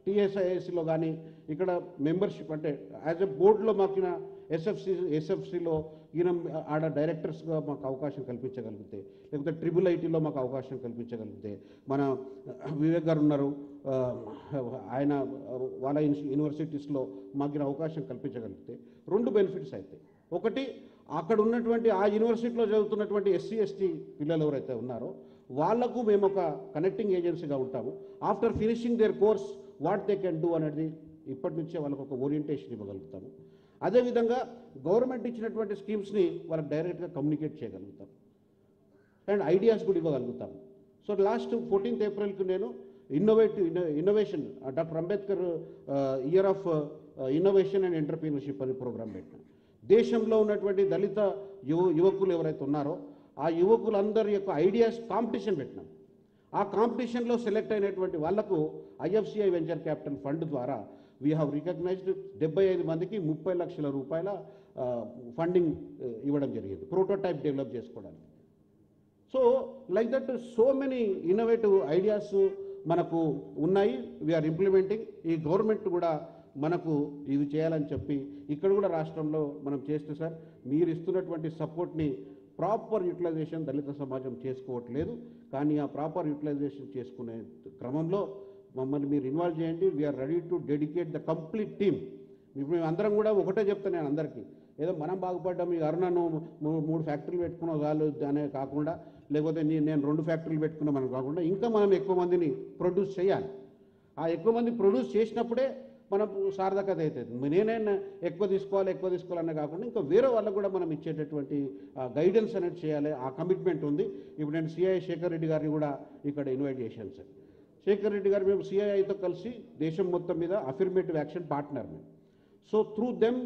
టీఎస్ఐఎస్సిలో కానీ ఇక్కడ membership అంటే as a బోర్డులో మాకు ఎస్ఎఫ్సిలో ఈయన ఆడ డైరెక్టర్స్గా మాకు అవకాశం కల్పించగలిగితే, లేకపోతే ట్రిపుల్ ఐటీలో మాకు అవకాశం కల్పించగలిగితే, మన వివేక్ గారు ఉన్నారు, ఆయన వాళ్ళ యూనివర్సిటీస్లో మాకు అవకాశం కల్పించగలిగితే 2 బెనిఫిట్స్ అవుతాయి. ఒకటి, అక్కడ ఉన్నటువంటి ఆ యూనివర్సిటీలో చదువుతున్నటువంటి ఎస్సీ ఎస్టీ పిల్లలు ఎవరైతే ఉన్నారో వాళ్లకు మేము ఒక కనెక్టింగ్ ఏజెన్సీగా ఉంటాము. After finishing their course what they can do అనేది ఇప్పటి నుంచే వాళ్ళకు ఒక ఓరియంటేషన్ ఇవ్వగలుగుతాము. అదేవిధంగా గవర్నమెంట్ ఇచ్చినటువంటి స్కీమ్స్ని వాళ్ళకి డైరెక్ట్గా కమ్యూనికేట్ చేయగలుగుతాం అండ్ ఐడియాస్ కూడా ఇవ్వగలుగుతాము. సో లాస్ట్ 14th ఏప్రిల్కి నేను innovation doctor Ambedkar year of innovation and entrepreneurship అనే ప్రోగ్రాం పెట్టాను. దేశంలో ఉన్నటువంటి దళిత యువకులు ఎవరైతే ఉన్నారో ఆ యువకులందరి యొక్క ఐడియాస్ కాంపిటీషన్ పెట్టినాం. ఆ కాంపిటీషన్లో సెలెక్ట్ అయినటువంటి వాళ్లకు ఐఎఫ్సిఐ వెంచర్ క్యాపిటల్ ఫండ్ ద్వారా వీ హ్యావ్ రికగ్నైజ్డ్ 75 మందికి 30 లక్షల రూపాయల ఫండింగ్ ఇవ్వడం జరిగింది ప్రోటోటైప్ డెవలప్ చేసుకోవడానికి. So like that so many innovative ideas మనకు ఉన్నాయి, వీఆర్ ఇంప్లిమెంటింగ్. ఈ గవర్నమెంట్ కూడా మనకు ఇది చేయాలని చెప్పి ఇక్కడ కూడా రాష్ట్రంలో మనం చేస్తే సార్ మీరు ఇస్తున్నటువంటి సపోర్ట్ని ప్రాపర్ యూటిలైజేషన్ దళిత సమాజం చేసుకోవట్లేదు. కానీ ఆ ప్రాపర్ యూటిలైజేషన్ చేసుకునే క్రమంలో మమ్మల్ని మీరు ఇన్వాల్వ్ చేయండి. We're ready to dedicate the complete team. ఇప్పుడు మేము అందరం కూడా ఒకటే చెప్తాను నేను అందరికీ, ఏదో మనం బాగుపడ్డాం ఈ అరుణను 3 ఫ్యాక్టరీలు పెట్టుకున్న వాళ్ళు అనే కాకుండా, లేకపోతే నేను 2 ఫ్యాక్టరీలు పెట్టుకున్నామని కాకుండా ఇంకా మనం ఎక్కువ మందిని ప్రొడ్యూస్ చేయాలి. ఆ ఎక్కువ మంది ప్రొడ్యూస్ చేసినప్పుడే మనకు సార్థకత అవుతుంది. నేనైనా ఎక్కువ తీసుకోవాలనే కాకుండా ఇంకా వేరే వాళ్ళకు కూడా మనం ఇచ్చేటటువంటి గైడెన్స్ అనేది చేయాలి. ఆ కమిట్మెంట్ ఉంది. ఇప్పుడు నేను సిఐ శేఖర్ రెడ్డి గారిని కూడా ఇక్కడ ఇన్వైట్ చేశాను సార్. శేఖర్ రెడ్డి గారు మేము సిఐఐతో కలిసి దేశం మొత్తం మీద అఫర్మేటివ్ యాక్షన్ పార్ట్నర్ మేము. సో త్రూ దెమ్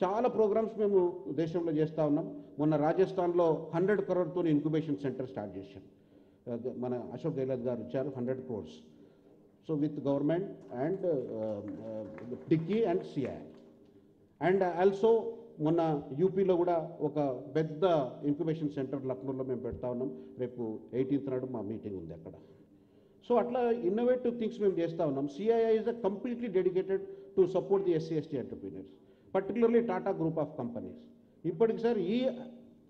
చాలా ప్రోగ్రామ్స్ మేము దేశంలో చేస్తూ ఉన్నాం. మొన్న రాజస్థాన్లో 100 crore ఇంక్యుబేషన్ సెంటర్ స్టార్ట్ చేశాం. మన అశోక్ గెహ్లోట్ గారు ఇచ్చారు 100 crores. So with government and Dicky and CI. And also మొన్న యూపీలో కూడా ఒక పెద్ద ఇంక్యుబేషన్ సెంటర్ లక్నోలో మేము పెడతా ఉన్నాం. రేపు 18th నాడు మా మీటింగ్ ఉంది అక్కడ. సో అట్లా ఇన్నోవేటివ్ థింగ్స్ మేము చేస్తూ ఉన్నాం. CII is a completely dedicated to support the SC ST entrepreneurs, particularly Tata group of companies. ఇప్పటికి సార్ ఈ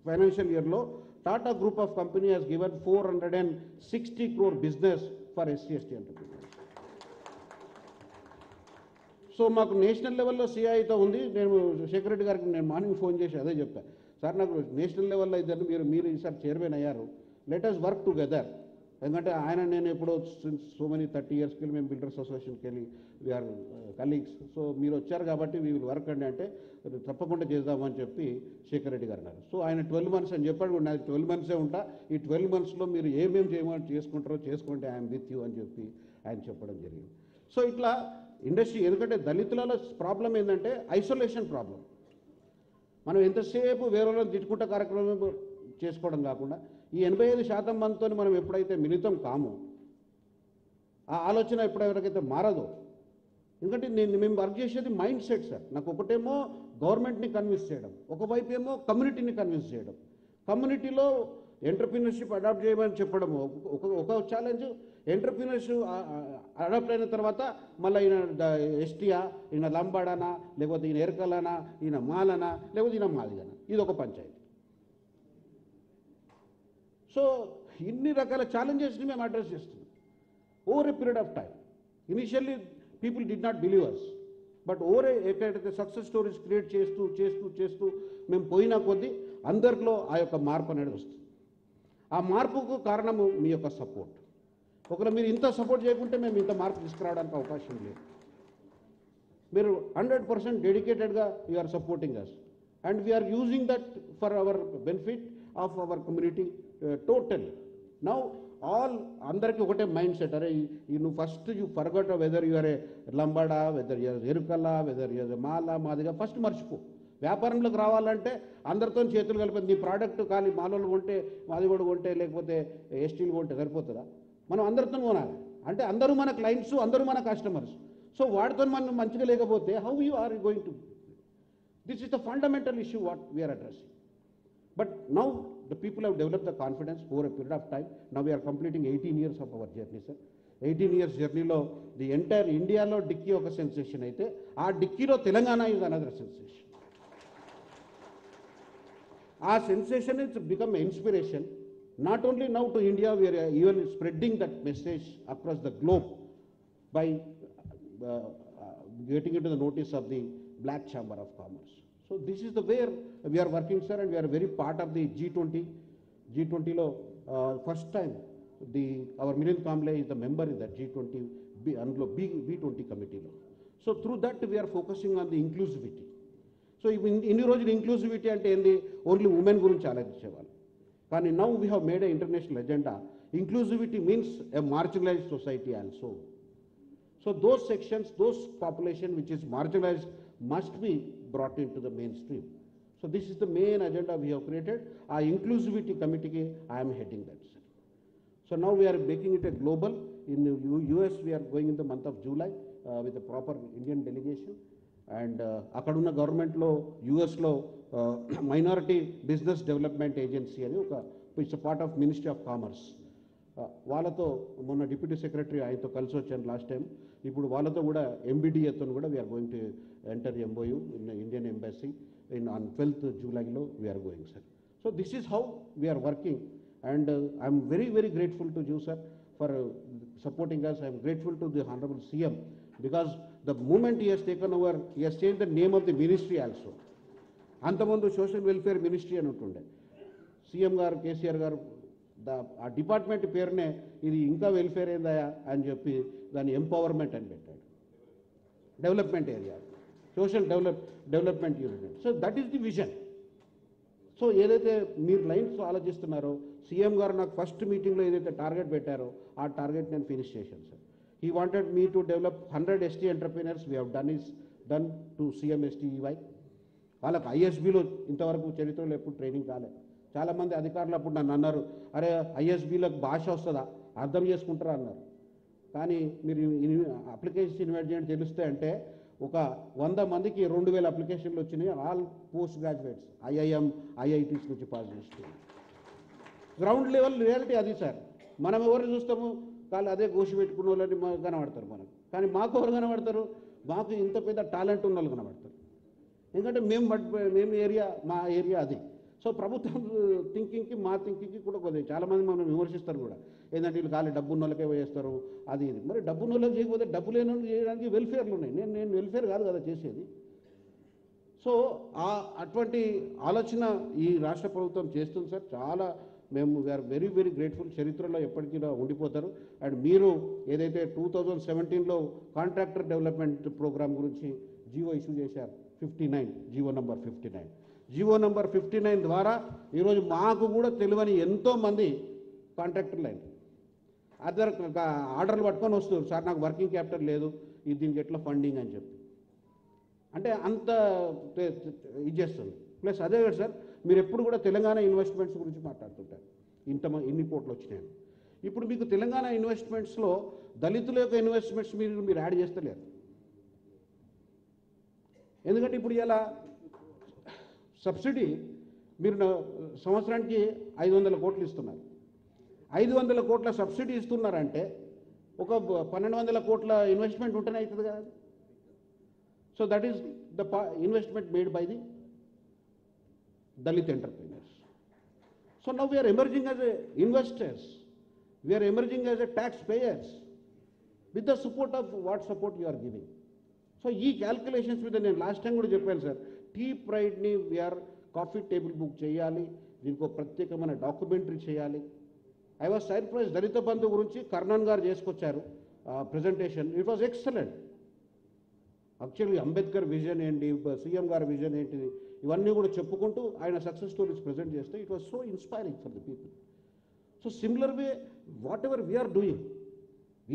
ఫైనాన్షియల్ ఇయర్లో Tata group of company has given 460 crore business for SC ST entrepreneurs. So మాకు national లెవెల్లో సిఐతో ఉంది. నేను శేఖర్ రెడ్డి గారికి నేను మార్నింగ్ ఫోన్ చేసి అదే చెప్పాను, సార్ నాకు నేషనల్ లెవెల్లో ఇద్దరు మీరు ఈసారి చైర్మన్ అయ్యారు, లెట్ అస్ వర్క్ టుగెదర్. ఎందుకంటే ఆయన నేను ఎప్పుడో సో మెనీ 30 yearsకి వెళ్ళి మేము బిల్డర్స్ అసోసియేషన్కి వెళ్ళి వీఆర్ కలీగ్స్. సో మీరు వచ్చారు కాబట్టి వీ విల్ వర్క్ అండి అంటే తప్పకుండా చేద్దామని చెప్పి శేఖర్ రెడ్డి గారు అన్నారు. సో ఆయన 12 months అని చెప్పాడు. నాకు 12 months ఉంటా, ఈ 12 monthsలో మీరు ఏమేమి చేయమని చేసుకుంటారో చేసుకుంటే ఐఎమ్ విత్ యూ అని చెప్పి ఆయన చెప్పడం జరిగింది. సో ఇట్లా ఇండస్ట్రీ, ఎందుకంటే దళితులలో ప్రాబ్లం ఏంటంటే ఐసోలేషన్ ప్రాబ్లం. మనం ఎంతసేపు వేరే వాళ్ళని తిట్టుకుంటే కార్యక్రమం చేసుకోవడం కాకుండా ఈ 85% మందితో మనం ఎప్పుడైతే మిళితం కామో ఆ ఆలోచన ఎప్పుడెవరికైతే మారదో, ఎందుకంటే మేము వర్క్ చేసేది మైండ్ సెట్ సార్. నాకు ఒకటేమో గవర్నమెంట్ని కన్విన్స్ చేయడం, ఒకవైపు ఏమో కమ్యూనిటీని కన్విన్స్ చేయడం. కమ్యూనిటీలో ఎంటర్‌ప్రెన్యూర్‌షిప్ అడాప్ట్ చేయమని చెప్పడము ఒక ఛాలెంజ్. ఎంటర్‌ప్రెన్యూర్‌షిప్ అడాప్ట్ అయిన తర్వాత మళ్ళీ ఈయన ఎస్టీయా, ఈయన లంబాడానా, లేకపోతే ఈయన ఎరకలానా, ఈయన మాలనా, లేకపోతే ఈయన మాదిగనా, ఇది ఒక పంచాయతీ. సో ఇన్ని రకాల ఛాలెంజెస్ని మేము అడ్రస్ చేస్తున్నాం over a period of time. Initially people did not believe us, but over ఎక్కడైతే సక్సెస్ స్టోరీస్ క్రియేట్ చేస్తూ చేస్తూ చేస్తూ మేము పోయినా కొద్దీ అందరిలో ఆ యొక్క మార్పు అనేది వస్తుంది. ఆ మార్పుకు కారణము మీ యొక్క సపోర్ట్. ఒకవేళ మీరు ఇంత సపోర్ట్ చేయకుంటే మేము ఇంత మార్పు తీసుకురావడానికి అవకాశం లేదు. మీరు 100% డెడికేటెడ్గా you are supporting us and we are using that for our benefit of our community total. Now all అందరికీ ఒకటే మైండ్ సెట్, అరే నువ్వు first you forget whether you are a Lambada, whether you are Erukala, whether you are Mala, Madiga first మర్చిపో. వ్యాపారంలోకి రావాలంటే అందరితో చేతులు కలిపి నీ ప్రోడక్ట్ ఖాళీ మాలోళ్ళు కొంటే మాది కూడా కొంటే లేకపోతే ఎస్టీలు కొంటే సరిపోతుందా? మనం అందరితో కొనాలి. అంటే అందరూ మన క్లయింట్స్, అందరూ మన కస్టమర్స్. సో వాడితో మనం మంచిగా లేకపోతే how you are going to? This is the fundamental issue what we're addressing. But now the people have developed the confidence over a period of time. Now we are completing 18 years of our journey, sir. 18 years journey lo the entire India lo dicky oka sensation aithe aa dicky lo Telangana is another sensation. Our sensation has become an inspiration not only now to India, we are even spreading that message across the globe by getting into the notice of the Black Chamber of Commerce. So this is the where we are working, sir, and we are very part of the G20. G20 lo first time our Milind Kamble is the member in that G20 B20 committee lo. So through that we are focusing on the inclusivity. So in రోజులు inclusivity అంటే ఏంది? Only women గురించి ఆలోచించేవాళ్ళు. కానీ now we have made an international agenda. Inclusivity means a marginalized society also. So those sections, those population which is marginalized must be brought into the mainstream. So this is the main agenda we have created. Our inclusivity committee, I am heading that, sir. So now we are making it a global. In US we are going in the month of July with a proper Indian delegation. And akaduna government lo, US lo minority business development agency ani oka, it's a part of Ministry of Commerce. వాళ్ళతో మొన్న deputy secretary ఆయనతో కలిసి వచ్చాను last time. ఇప్పుడు వాళ్ళతో కూడా MBDAతో కూడా we're going to enter MOU in Indian embassy on 12th జూలైలో we're going, sir. So this is how we're working and I'm very very grateful to you, sir, for supporting us. I'm grateful to the honourable CM because the moment he he's taken over, he he's change the name of the ministry also. అంతకుముందు social welfare ministry అని ఉంటుండే. CM గారు, KCR గారు ఆ department పేరునే ఇది ఇంకా welfare ఏందయా అని చెప్పి దాన్ని ఎంపవర్మెంట్ అని పెట్టాడు. Development area, social development unit. So that is the vision. So ఏదైతే మీరు లైన్స్ ఆలోచిస్తున్నారో, CM గారు నాకు ఫస్ట్ మీటింగ్లో ఏదైతే టార్గెట్ పెట్టారో ఆ టార్గెట్ నేను ఫినిష్ చేశాను, sir. He wanted me to develop 100 ST entrepreneurs. We have done to CM STEY. వాళ్ళకి ISBలో ఇంతవరకు చరిత్రలో ఎప్పుడు ట్రైనింగ్ కాలేదు. చాలామంది అధికారులు అప్పుడు నన్ను అన్నారు, అరే ISBలకు భాష వస్తుందా, అర్థం చేసుకుంటారా అన్నారు. కానీ మీరు అప్లికేషన్స్ ఇన్వైట్ చేయండి తెలిస్తే అంటే ఒక 100 మందికి 2000 అప్లికేషన్లు వచ్చినాయి. All post graduates, IIM, IITs నుంచి పాస్ చేస్తున్నారు. గ్రౌండ్ లెవెల్ రియాలిటీ అది, సార్. మనం ఎవరు చూస్తాము? కాళ్ళు అదే గోషి పెట్టుకున్న వాళ్ళని కనబడతారు మనకు. కానీ మాకు ఎవరు కనబడతారు? మాకు ఇంత పెద్ద టాలెంట్ ఉన్న వాళ్ళు కనబడతారు. ఎందుకంటే మేము ఏరియా, మా ఏరియా అది. సో ప్రభుత్వం థింకింగ్కి మా థింకింగ్కి కూడా కొద్దిగా చాలామంది మనం విమర్శిస్తారు కూడా. ఏంటంటే వీళ్ళు ఖాళీ డబ్బు ఉన్న వాళ్ళకే వేస్తారు అది ఇది. మరి డబ్బు ఉన్న వాళ్ళకి చేయకపోతే డబ్బు లేని వాళ్ళు చేయడానికి వెల్ఫేర్లు ఉన్నాయి. నేను వెల్ఫేర్ కాదు కదా చేసేది. సో అటువంటి ఆలోచన ఈ రాష్ట్ర ప్రభుత్వం చేస్తుంది, సార్. చాలా మేము వీఆర్ వెరీ వెరీ గ్రేట్ఫుల్. చరిత్రలో ఎప్పటికీ ఉండిపోతారు. అండ్ మీరు ఏదైతే 2017లో కాంట్రాక్టర్ డెవలప్మెంట్ ప్రోగ్రామ్ గురించి జీవో ఇష్యూ చేశారు, 59, జీవో నంబర్ 59. జీవో నంబర్ 59 ద్వారా ఈరోజు మాకు కూడా తెలియని ఎంతోమంది కాంట్రాక్టర్లు అయింది. ఆర్డర్లు పట్టుకొని వస్తారు, సార్ నాకు వర్కింగ్ క్యాపిటల్ లేదు, ఇది దీనికి ఎట్లా ఫండింగ్ అని చెప్పి. అంటే అంత ఇది చేస్తుంది. ప్లస్ అదే కదా సార్, మీరు ఎప్పుడు కూడా తెలంగాణ ఇన్వెస్ట్మెంట్స్ గురించి మాట్లాడుతుంటారు. ఇన్ని కోట్లు వచ్చినాయి. ఇప్పుడు మీకు తెలంగాణ ఇన్వెస్ట్మెంట్స్లో దళితుల యొక్క ఇన్వెస్ట్మెంట్స్ మీరు యాడ్ చేస్తలేరు. ఎందుకంటే ఇప్పుడు ఇలా సబ్సిడీ మీరు సంవత్సరానికి 500 కోట్లు ఇస్తున్నారు. 500 కోట్ల సబ్సిడీ ఇస్తున్నారంటే ఒక 1200 కోట్ల ఇన్వెస్ట్మెంట్ ఉంటేనే అవుతుంది కదా. So that is the investment made by the Dalit entrepreneurs. So now we are emerging as a investors, we are emerging as a tax payers with the support of what support you are giving. So ఈ calculations మీద నేను last time కూడా చెప్పాను, sir. T ప్రైడ్ని we are coffee table book చేయాలి, దీనికి ఒక ప్రత్యేకమైన డాక్యుమెంటరీ చేయాలి. I was surprise, Dalitha Bandhu గురించి కర్ణన్ గారు చేసుకొచ్చారు presentation. It was excellent. Actually Ambedkar vision ఏంటి, CM గారి విజన్ ఏంటిది, ఇవన్నీ కూడా చెప్పుకుంటూ ఆయన సక్సెస్ స్టోరీస్ ప్రజెంట్ చేస్తే it was so inspiring for the people. So similar way whatever we're doing,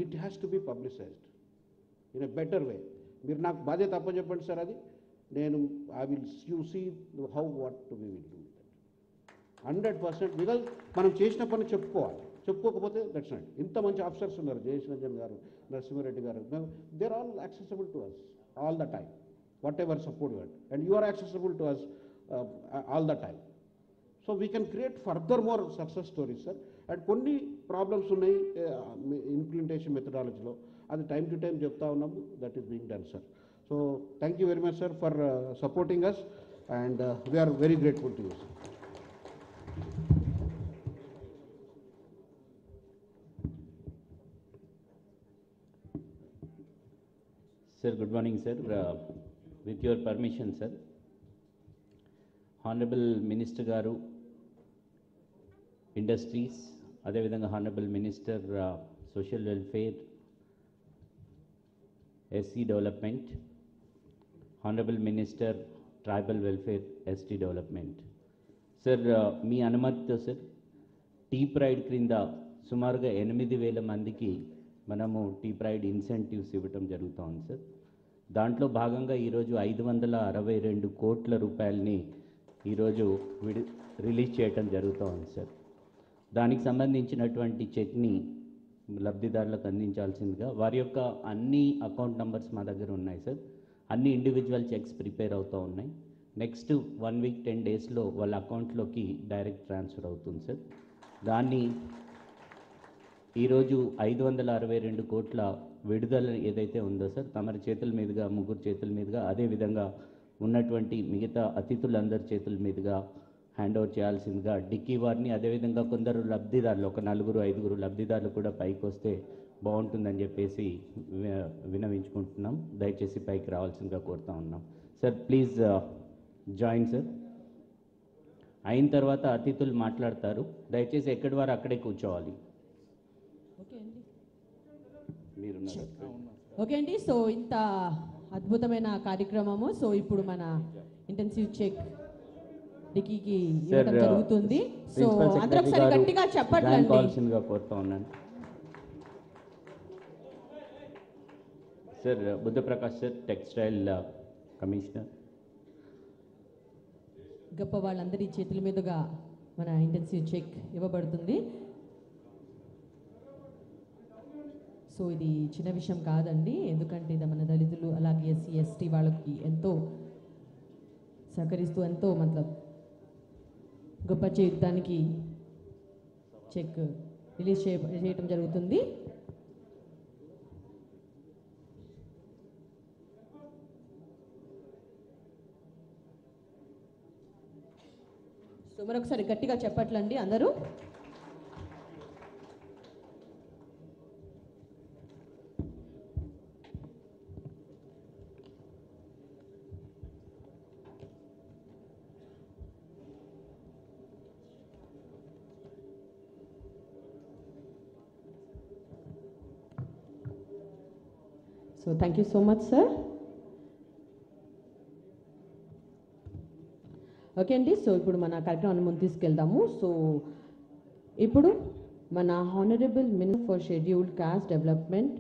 it has to be publicized in a better way. మీరు నాకు బాధ్యత అప్పచెప్పండి, సార్. అది I will see how what we will do. 100% because మనం చేసిన పని చెప్పుకోకపోతే that's not. ఇంత మంచి ఆఫీసర్స్ ఉన్నారు, Jayesh Ranjan garu, Narasimha Reddy garu, they're all accessible to us all the time, whatever support your, and you are accessible to us all the time. So we can create further more success stories sir. And కొన్ని problems ఉన్నాయి implementation మెథడాలజీలో, అది time to time చెప్తా ఉన్నాము, that is being done sir. So thank you very much sir for supporting us, and we're very grateful to you sir. Sir, good morning, sir. With your permission, sir, Honorable Minister Garu, Industries, అదేవిధంగా Honorable Minister Social Welfare, SC Development, Honorable Minister Tribal Welfare, ST Development. Sir, మీ అనుమతితో sir, tea pride క్రింద సుమారుగా 8,000 మందికి మనము tea pride incentives ఇవ్వటం జరుగుతూ ఉంది sir. దాంట్లో భాగంగా ఈరోజు 562 కోట్ల రూపాయలని ఈరోజు రిలీజ్ చేయటం జరుగుతూ ఉంది సార్. దానికి సంబంధించినటువంటి చెక్ని లబ్ధిదారులకు అందించాల్సిందిగా, వారి యొక్క అన్ని అకౌంట్ నంబర్స్ మా దగ్గర ఉన్నాయి సార్. అన్ని ఇండివిజువల్ చెక్స్ ప్రిపేర్ అవుతూ ఉన్నాయి. నెక్స్ట్ 1 వీక్ 10 డేస్లో వాళ్ళ అకౌంట్లోకి డైరెక్ట్ ట్రాన్స్ఫర్ అవుతుంది సార్. దాన్ని ఈరోజు 562 కోట్ల విడుదల ఏదైతే ఉందో సార్, తమరి చేతుల మీదుగా, ముగ్గురు చేతుల మీదుగా, అదేవిధంగా ఉన్నటువంటి మిగతా అతిథులందరి చేతుల మీదుగా హ్యాండ్ ఓవర్ చేయాల్సిందిగా డిక్కీ వారిని, అదేవిధంగా కొందరు లబ్ధిదారులు, ఒక 4-5 లబ్ధిదారులు కూడా పైకి వస్తే బాగుంటుందని చెప్పేసి వినవించుకుంటున్నాం. దయచేసి పైకి రావాల్సిందిగా కోరుతా ఉన్నాం సార్. Please join sir. అయిన తర్వాత అతిథులు మాట్లాడతారు, దయచేసి ఎక్కడి వారు అక్కడే కూర్చోవాలి. ఓకే అండి. సో ఇంత అద్భుతమైన కార్యక్రమము. సో ఇప్పుడు మన ఇంటెన్సివ్ చెక్ డిక్కీకి ఇవ్వడం జరుగుతుంది. సో అందరూ ఒకసారి గట్టిగా చెప్పట్లండి. కోరుతా ఉన్నాను sir. Buddha Prakash sir, textile commissioner. గొప్ప వాళ్ళందరి చేతుల మీదుగా మన ఇంటెన్సివ్ చెక్ ఇవ్వబడుతుంది. సో ఇది చిన్న విషయం కాదండి, ఎందుకంటే ఇది మన దళితులు అలాగే ఎస్సీ ఎస్టీ వాళ్ళకి ఎంతో సహకరిస్తూ ఎంతో గొప్ప చేయడానికి చెక్ రిలీజ్ చేయటం జరుగుతుంది. సో మరొకసారి గట్టిగా చెప్పట్లండి అందరూ. So thank you so much sir. Okay అండి. సో ఇప్పుడు మన కార్యక్రమాన్ని ముందు తీసుకెళ్దాము. సో ఇప్పుడు మన honourable minister for scheduled cost development,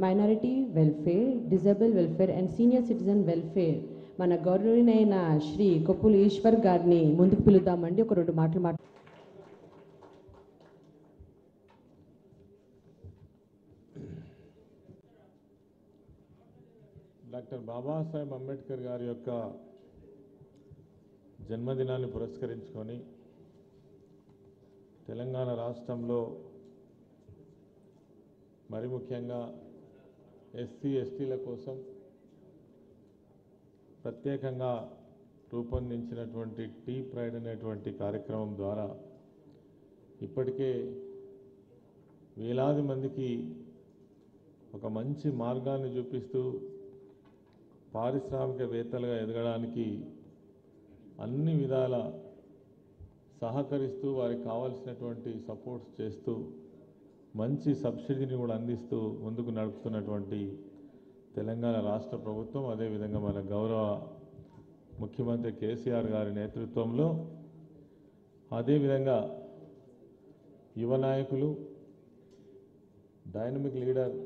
minority welfare, disable welfare and senior citizen welfare మన గౌరవనీయులైన శ్రీ కొప్పుల ఈశ్వర్ గారిని ముందుకు పిలుద్దామండి. ఒక 2 మాటలు డాక్టర్ బాబాసాహెబ్ అంబేద్కర్ గారి యొక్క జన్మదినాన్ని పురస్కరించుకొని తెలంగాణ రాష్ట్రంలో మరి ముఖ్యంగా ఎస్సీ ఎస్టీల కోసం ప్రత్యేకంగా రూపొందించినటువంటి టీ ప్రైడ్ అనేటువంటి కార్యక్రమం ద్వారా ఇప్పటికే వేలాది మందికి ఒక మంచి మార్గాన్ని చూపిస్తూ పారిశ్రామికవేత్తలుగా ఎదగడానికి అన్ని విధాల సహకరిస్తూ వారికి కావాల్సినటువంటి సపోర్ట్స్ చేస్తూ మంచి సబ్సిడీని కూడా అందిస్తూ ముందుకు నడుపుతున్నటువంటి తెలంగాణ రాష్ట్ర ప్రభుత్వం, అదేవిధంగా మన గౌరవ ముఖ్యమంత్రి కేసీఆర్ గారి నేతృత్వంలో, అదేవిధంగా యువ నాయకులు, డైనమిక్ లీడర్,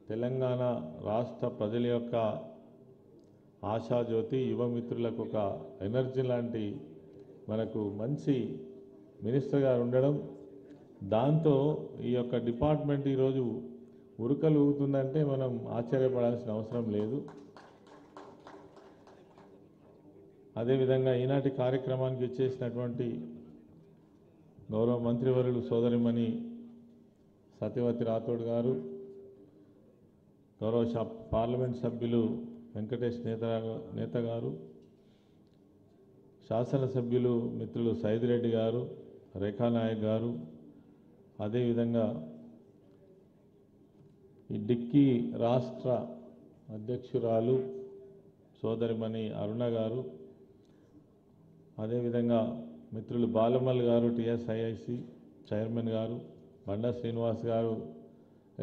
తెలంగాణ రాష్ట్ర ప్రజల యొక్క ఆశాజ్యోతి, యువ మిత్రులకు ఒక ఎనర్జీ లాంటి మనకు మంచి మినిస్టర్ గారు ఉండడం, దాంతో ఈ యొక్క డిపార్ట్మెంట్ ఈరోజు ఉరుకలు ఊగుతుందంటే మనం ఆశ్చర్యపడాల్సిన అవసరం లేదు. అదేవిధంగా ఈనాటి కార్యక్రమానికి ఇచ్చేసినటువంటి గౌరవ మంత్రివర్యులు సోదరిమణి సత్యవతి రాథోడ్ గారు, గౌరవ పార్లమెంట్ సభ్యులు వెంకటేష్ నేత గారు, శాసనసభ్యులు మిత్రులు సైదిరెడ్డి గారు, రేఖానాయక్ గారు, అదేవిధంగా ఈ డిక్కీ రాష్ట్ర అధ్యక్షురాలు సోదరిమణి అరుణ గారు, అదేవిధంగా మిత్రులు బాలమల్ గారు టిఎస్ఐఐసి చైర్మన్ గారు, బండా శ్రీనివాస్ గారు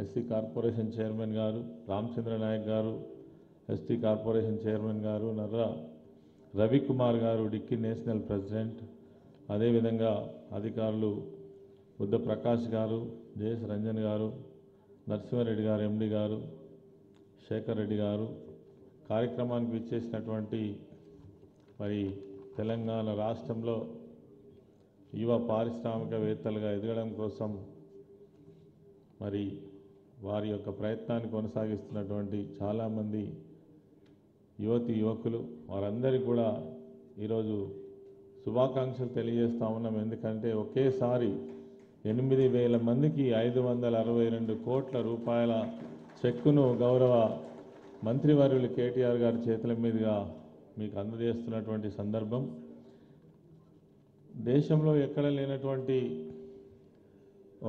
ఎస్సీ కార్పొరేషన్ చైర్మన్ గారు, రామచంద్ర నాయక్ గారు ఎస్టీ కార్పొరేషన్ చైర్మన్ గారు, నర్రా రవికుమార్ గారు డిక్కీ నేషనల్ ప్రెసిడెంట్, అదేవిధంగా అధికారులు బుద్ధ ప్రకాష్ గారు, జేఎస్ రంజన్ గారు, నరసింహారెడ్డి గారు ఎండి గారు, శేఖర్ రెడ్డి గారు, కార్యక్రమానికి విచ్చేసినటువంటి మరి తెలంగాణ రాష్ట్రంలో యువ పారిశ్రామికవేత్తలుగా ఎదగడం కోసం మరి వారి యొక్క ప్రయత్నాన్ని కొనసాగిస్తున్నటువంటి చాలామంది యువకులు వారందరికీ కూడా ఈరోజు శుభాకాంక్షలు తెలియజేస్తా ఉన్నాం. ఎందుకంటే ఒకేసారి 8,000 మందికి 562 కోట్ల రూపాయల చెక్కును గౌరవ మంత్రివర్యులు కేటీఆర్ గారి చేతుల మీదుగా మీకు అందజేస్తున్నటువంటి సందర్భం. దేశంలో ఎక్కడ లేనటువంటి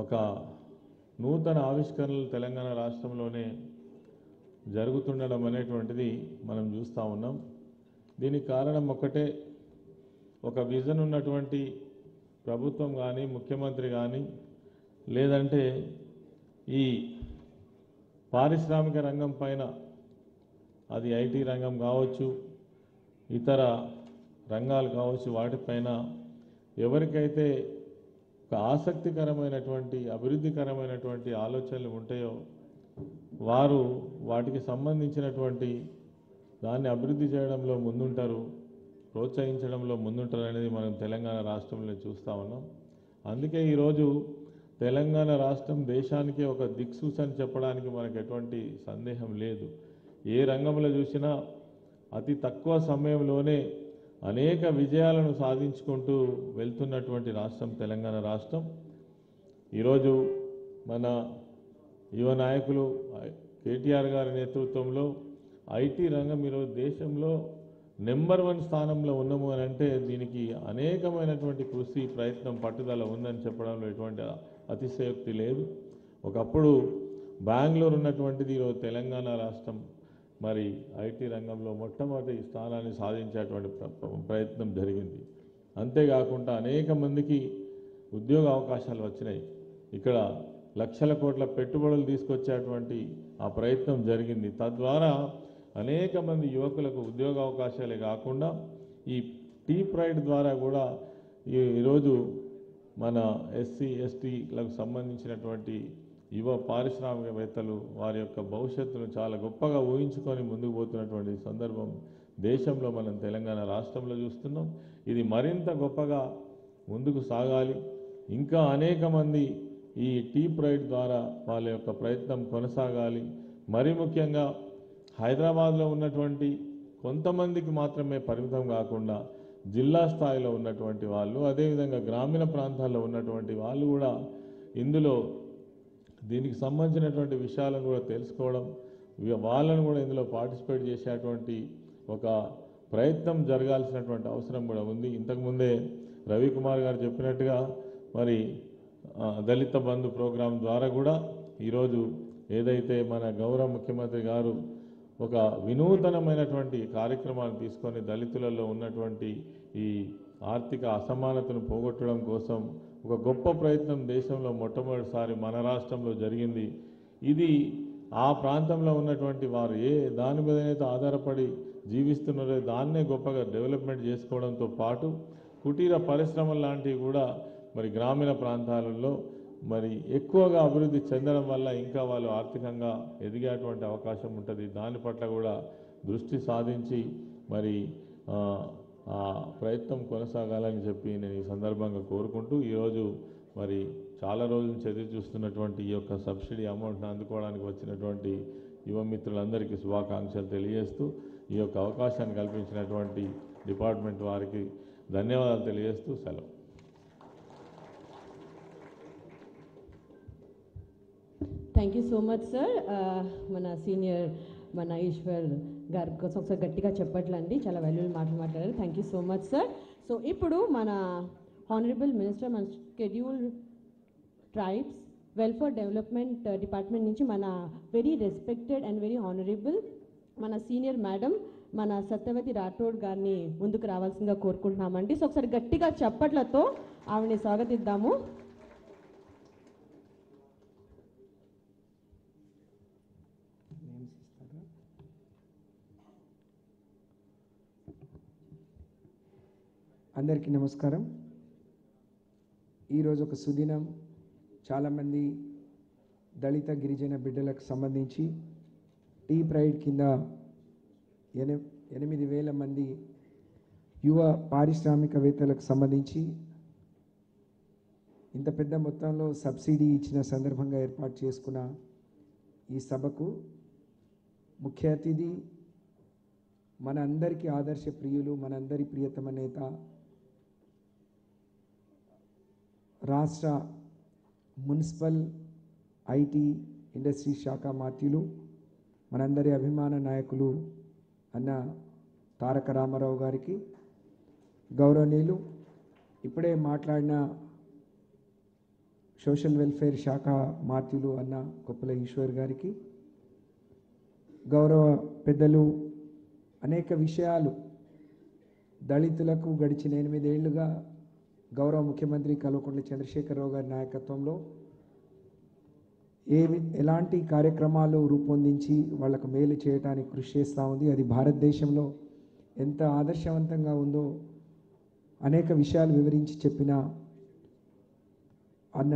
ఒక నూతన ఆవిష్కరణలు తెలంగాణ రాష్ట్రంలోనే జరుగుతుండడం అనేటువంటిది మనం చూస్తూ ఉన్నాం. దీనికి కారణం ఒకటే, ఒక విజన్ ఉన్నటువంటి ప్రభుత్వం కానీ ముఖ్యమంత్రి కానీ లేదంటే ఈ పారిశ్రామిక రంగం పైన అది ఐటీ రంగం కావచ్చు, ఇతర రంగాలు కావచ్చు, వాటిపైన ఎవరికైతే ఒక ఆసక్తికరమైనటువంటి అభివృద్ధికరమైనటువంటి ఆలోచనలు ఉంటాయో వారు వాటికి సంబంధించినటువంటి దాన్ని అభివృద్ధి చేయడంలో ముందుంటారు, ప్రోత్సహించడంలో ముందుంటారు అనేది మనం తెలంగాణ రాష్ట్రంలో చూస్తూ ఉన్నాం. అందుకే ఈరోజు తెలంగాణ రాష్ట్రం దేశానికి ఒక దిక్సూచన చెప్పడానికి మనకు ఎటువంటి సందేహం లేదు. ఏ రంగంలో చూసినా అతి తక్కువ సమయంలోనే అనేక విజయాలను సాధించుకుంటూ వెళ్తున్నటువంటి రాష్ట్రం తెలంగాణ రాష్ట్రం. ఈరోజు మన యువ నాయకులు కేటీఆర్ గారి నేతృత్వంలో ఐటీ రంగం ఈరోజు దేశంలో నెంబర్ 1 స్థానంలో ఉన్నాము అని అంటే దీనికి అనేకమైనటువంటి కృషి, ప్రయత్నం, పట్టుదల ఉందని చెప్పడంలో ఎటువంటి అతిశయోక్తి లేదు. ఒకప్పుడు బెంగళూరు ఉన్నటువంటిది ఈరోజు తెలంగాణ రాష్ట్రం మరి ఐటీ రంగంలో మొట్టమొదటి స్థానాన్ని సాధించేటువంటి ప్రయత్నం జరిగింది. అంతేకాకుండా అనేక మందికి ఉద్యోగ అవకాశాలు వచ్చినాయి. ఇక్కడ లక్షల కోట్ల పెట్టుబడులు తీసుకొచ్చేటువంటి ఆ ప్రయత్నం జరిగింది. తద్వారా అనేక మంది యువకులకు ఉద్యోగ అవకాశాలే కాకుండా ఈ టీ ప్రైడ్ ద్వారా కూడా ఈరోజు మన ఎస్సీ ఎస్టీలకు సంబంధించినటువంటి యువ పారిశ్రామికవేత్తలు వారి యొక్క భవిష్యత్తును చాలా గొప్పగా ఊహించుకొని ముందుకు పోతున్నటువంటి సందర్భం దేశంలో మనం తెలంగాణ రాష్ట్రంలో చూస్తున్నాం. ఇది మరింత గొప్పగా ముందుకు సాగాలి. ఇంకా అనేక మంది ఈ టీ ప్రైడ్ ద్వారా వాళ్ళ యొక్క ప్రయత్నం కొనసాగాలి. మరి ముఖ్యంగా హైదరాబాద్లో ఉన్నటువంటి కొంతమందికి మాత్రమే పరిమితం కాకుండా జిల్లా స్థాయిలో ఉన్నటువంటి వాళ్ళు, అదేవిధంగా గ్రామీణ ప్రాంతాల్లో ఉన్నటువంటి వాళ్ళు కూడా ఇందులో దీనికి సంబంధించినటువంటి విషయాలను కూడా తెలుసుకోవడం, వాళ్ళను కూడా ఇందులో పార్టిసిపేట్ చేసేటువంటి ఒక ప్రయత్నం జరగాల్సినటువంటి అవసరం కూడా ఉంది. ఇంతకుముందే రవికుమార్ గారు చెప్పినట్టుగా మరి దళిత బంధు ప్రోగ్రాం ద్వారా కూడా ఈరోజు ఏదైతే మన గౌరవ ముఖ్యమంత్రి గారు ఒక వినూతనమైనటువంటి కార్యక్రమాలు తీసుకొని దళితులలో ఉన్నటువంటి ఈ ఆర్థిక అసమానతను పోగొట్టడం కోసం ఒక గొప్ప ప్రయత్నం దేశంలో మొట్టమొదటిసారి మన రాష్ట్రంలో జరిగింది. ఇది ఆ ప్రాంతంలో ఉన్నటువంటి వారు దాని మీదనైతే ఆధారపడి జీవిస్తున్నారో దాన్నే గొప్పగా డెవలప్మెంట్ చేసుకోవడంతో పాటు కుటీర పరిశ్రమలు లాంటివి కూడా మరి గ్రామీణ ప్రాంతాలలో మరి ఎక్కువగా అభివృద్ధి చెందడం వల్ల ఇంకా వాళ్ళు ఆర్థికంగా ఎదిగేటువంటి అవకాశం ఉంటుంది. దాని పట్ల కూడా దృష్టి సాధించి మరి ఆ ప్రయత్నం కొనసాగాలని చెప్పి నేను ఈ సందర్భంగా కోరుకుంటూ ఈరోజు మరి చాలా రోజుల నుంచి ఎదురు చూస్తున్నటువంటి ఈ యొక్క సబ్సిడీ అమౌంట్ను అందుకోవడానికి వచ్చినటువంటి యువ మిత్రులందరికీ శుభాకాంక్షలు తెలియజేస్తూ ఈ యొక్క అవకాశాన్ని కల్పించినటువంటి డిపార్ట్మెంట్ వారికి ధన్యవాదాలు తెలియజేస్తూ సెలవు. Thank you so much sir. మన సీనియర్ మన ఈశ్వర్ గారి కోసం ఒకసారి గట్టిగా చెప్పట్లండి, చాలా వాల్యుబుల్ మాటలు మాట్లాడారు. Thank you so much sir. So ఇప్పుడు మన హానరబుల్ మినిస్టర్ మన scheduled tribes welfare development department నుంచి మన very respected and very honourable మన సీనియర్ మేడం మన సత్యవతి రాఠోడ్ గారిని ముందుకు రావాల్సిందిగా కోరుకుంటున్నామండి. సో ఒకసారి గట్టిగా చప్పట్లతో ఆవిడని స్వాగతిద్దాము. అందరికీ నమస్కారం. ఈరోజు ఒక సుదినం. చాలామంది దళిత గిరిజన బిడ్డలకు సంబంధించి టీ ప్రైడ్ కింద 8,000 మంది యువ పారిశ్రామికవేత్తలకు సంబంధించి ఇంత పెద్ద మొత్తంలో సబ్సిడీ ఇచ్చిన సందర్భంగా ఏర్పాటు చేసుకున్న ఈ సభకు ముఖ్య అతిథి మన అందరికీ ఆదర్శ ప్రియులు, మనందరి ప్రియతమ నేత, రాష్ట్ర మున్సిపల్ ఐటీ ఇండస్ట్రీ శాఖ మాత్యులు, మనందరి అభిమాన నాయకులు అన్న తారక రామారావు గారికి, గౌరవనీయులు ఇప్పుడే మాట్లాడిన సోషల్ వెల్ఫేర్ శాఖ మాత్యులు అన్న కొప్పుల ఈశ్వర్ గారికి, గౌరవ పెద్దలు అనేక విషయాలు దళితులకు గడిచిన 8 ఏళ్లుగా గౌరవ ముఖ్యమంత్రి కల్వకుంట్ల చంద్రశేఖరరావు గారి నాయకత్వంలో ఎలాంటి కార్యక్రమాలు రూపొందించి వాళ్లకు మేలు చేయడానికి కృషి చేస్తూ ఉంది. అది భారతదేశంలో ఎంత ఆదర్శవంతంగా ఉందో అనేక విషయాలు వివరించి చెప్పిన అన్న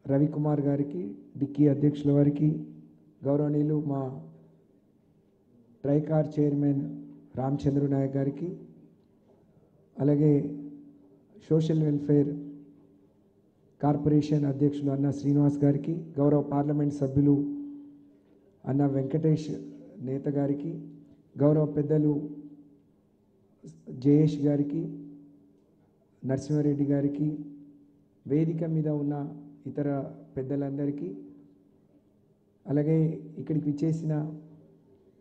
రవికుమార్ గారికి, డిక్కీ అధ్యక్షుల వారికి, గౌరవనీయులు మా ట్రైకార్ చైర్మన్ రామచంద్ర నాయక్ గారికి, అలాగే సోషల్ వెల్ఫేర్ కార్పొరేషన్ అధ్యక్షులు అన్న శ్రీనివాస్ గారికి, గౌరవ పార్లమెంట్ సభ్యులు అన్న వెంకటేష్ నేత గారికి, గౌరవ పెద్దలు జయేష్ గారికి, నరసింహారెడ్డి గారికి, వేదిక మీద ఉన్న ఇతర పెద్దలందరికీ, అలాగే ఇక్కడికి విచ్చేసిన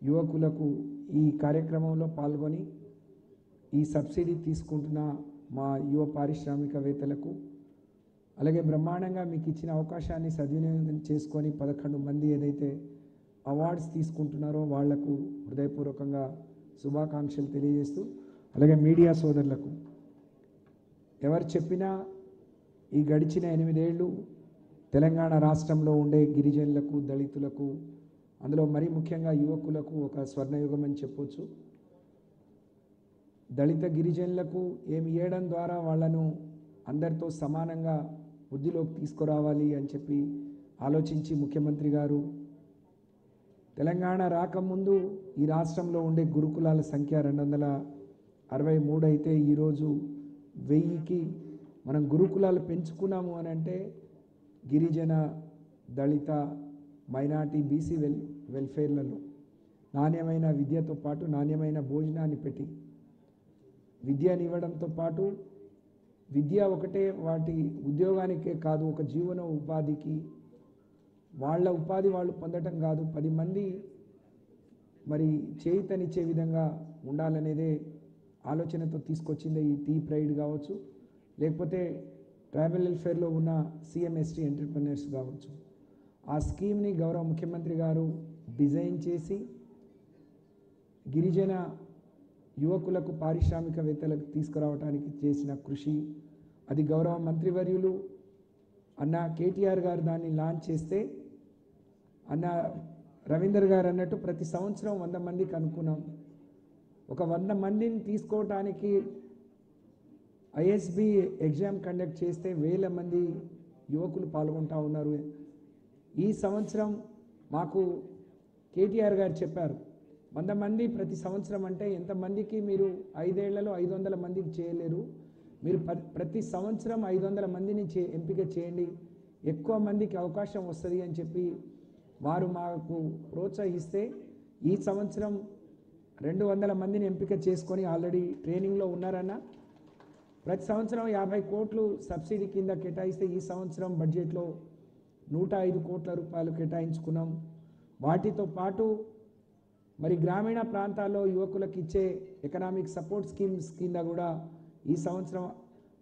యువకులకు, ఈ కార్యక్రమంలో పాల్గొని ఈ సబ్సిడీ తీసుకుంటున్న మా యువ పారిశ్రామికవేత్తలకు, అలాగే బ్రహ్మాండంగా మీకు ఇచ్చిన అవకాశాన్ని సద్వినియోగం చేసుకొని 11 మంది ఏదైతే అవార్డ్స్ తీసుకుంటున్నారో వాళ్లకు హృదయపూర్వకంగా శుభాకాంక్షలు తెలియజేస్తూ, అలాగే మీడియా సోదరులకు, ఎవరు చెప్పినా ఈ గడిచిన 8 ఏళ్ళు తెలంగాణ రాష్ట్రంలో ఉండే గిరిజనులకు, దళితులకు, అందులో మరీ ముఖ్యంగా యువకులకు ఒక స్వర్ణయుగం అని చెప్పొచ్చు. దళిత గిరిజనులకు ఏమి ఇవ్వడం ద్వారా వాళ్ళను అందరితో సమానంగా వృద్ధిలోకి తీసుకురావాలి అని చెప్పి ఆలోచించి ముఖ్యమంత్రి గారు తెలంగాణ రాకముందు ఈ రాష్ట్రంలో ఉండే గురుకులాల సంఖ్య 263 అయితే ఈరోజు 1000కి మనం గురుకులాలు పెంచుకున్నాము అని అంటే గిరిజన, దళిత, మైనార్టీ, బీసీ వెల్ఫేర్లలో నాణ్యమైన విద్యతో పాటు నాణ్యమైన భోజనాన్ని పెట్టి విద్యని ఇవ్వడంతో పాటు విద్య ఒకటే వాటి ఉద్యోగానికే కాదు, ఒక జీవన ఉపాధికి వాళ్ళ ఉపాధి వాళ్ళు పొందటం కాదు, 10 మంది మరి చేయితనిచ్చే విధంగా ఉండాలనేదే ఆలోచనతో తీసుకొచ్చిందే ఈ టీ ప్రైడ్ కావచ్చు, లేకపోతే ట్రైబల్ వెల్ఫేర్లో ఉన్న సిఎంఎస్టీ ఎంటర్ప్రెన్యూర్స్ కావచ్చు. ఆ స్కీమ్ని గౌరవ ముఖ్యమంత్రి గారు డిజైన్ చేసి గిరిజన యువకులకు, పారిశ్రామికవేత్తలకు తీసుకురావడానికి చేసిన కృషి, అది గౌరవ మంత్రివర్యులు అన్న కేటీఆర్ గారు దాన్ని లాంచ్ చేస్తే అన్న రవీందర్ గారు అన్నట్టు ప్రతి సంవత్సరం 100 మందికి అనుకున్నాం. ఒక 100 మందిని తీసుకోవటానికి ఐఎస్బి ఎగ్జామ్ కండక్ట్ చేస్తే 1000 మంది యువకులు పాల్గొంటూ ఉన్నారు. ఈ సంవత్సరం మాకు కేటీఆర్ గారు చెప్పారు, 100 మంది ప్రతి సంవత్సరం అంటే ఎంతమందికి మీరు 5 ఏళ్లలో 500 మందికి చేయలేరు. మీరు ప్రతి సంవత్సరం 500 మందిని ఎంపిక చేయండి, ఎక్కువ మందికి అవకాశం వస్తుంది అని చెప్పి వారు మాకు ప్రోత్సహిస్తే ఈ సంవత్సరం 200 మందిని ఎంపిక చేసుకొని ఆల్రెడీ ట్రైనింగ్లో ఉన్నారన్న. ప్రతి సంవత్సరం 50 కోట్లు సబ్సిడీ కింద కేటాయిస్తే ఈ సంవత్సరం బడ్జెట్లో 105 కోట్ల రూపాయలు కేటాయించుకున్నాం. వాటితో పాటు మరి గ్రామీణ ప్రాంతాల్లో యువకులకు ఇచ్చే ఎకనామిక్ సపోర్ట్ స్కీమ్స్ కింద కూడా ఈ సంవత్సరం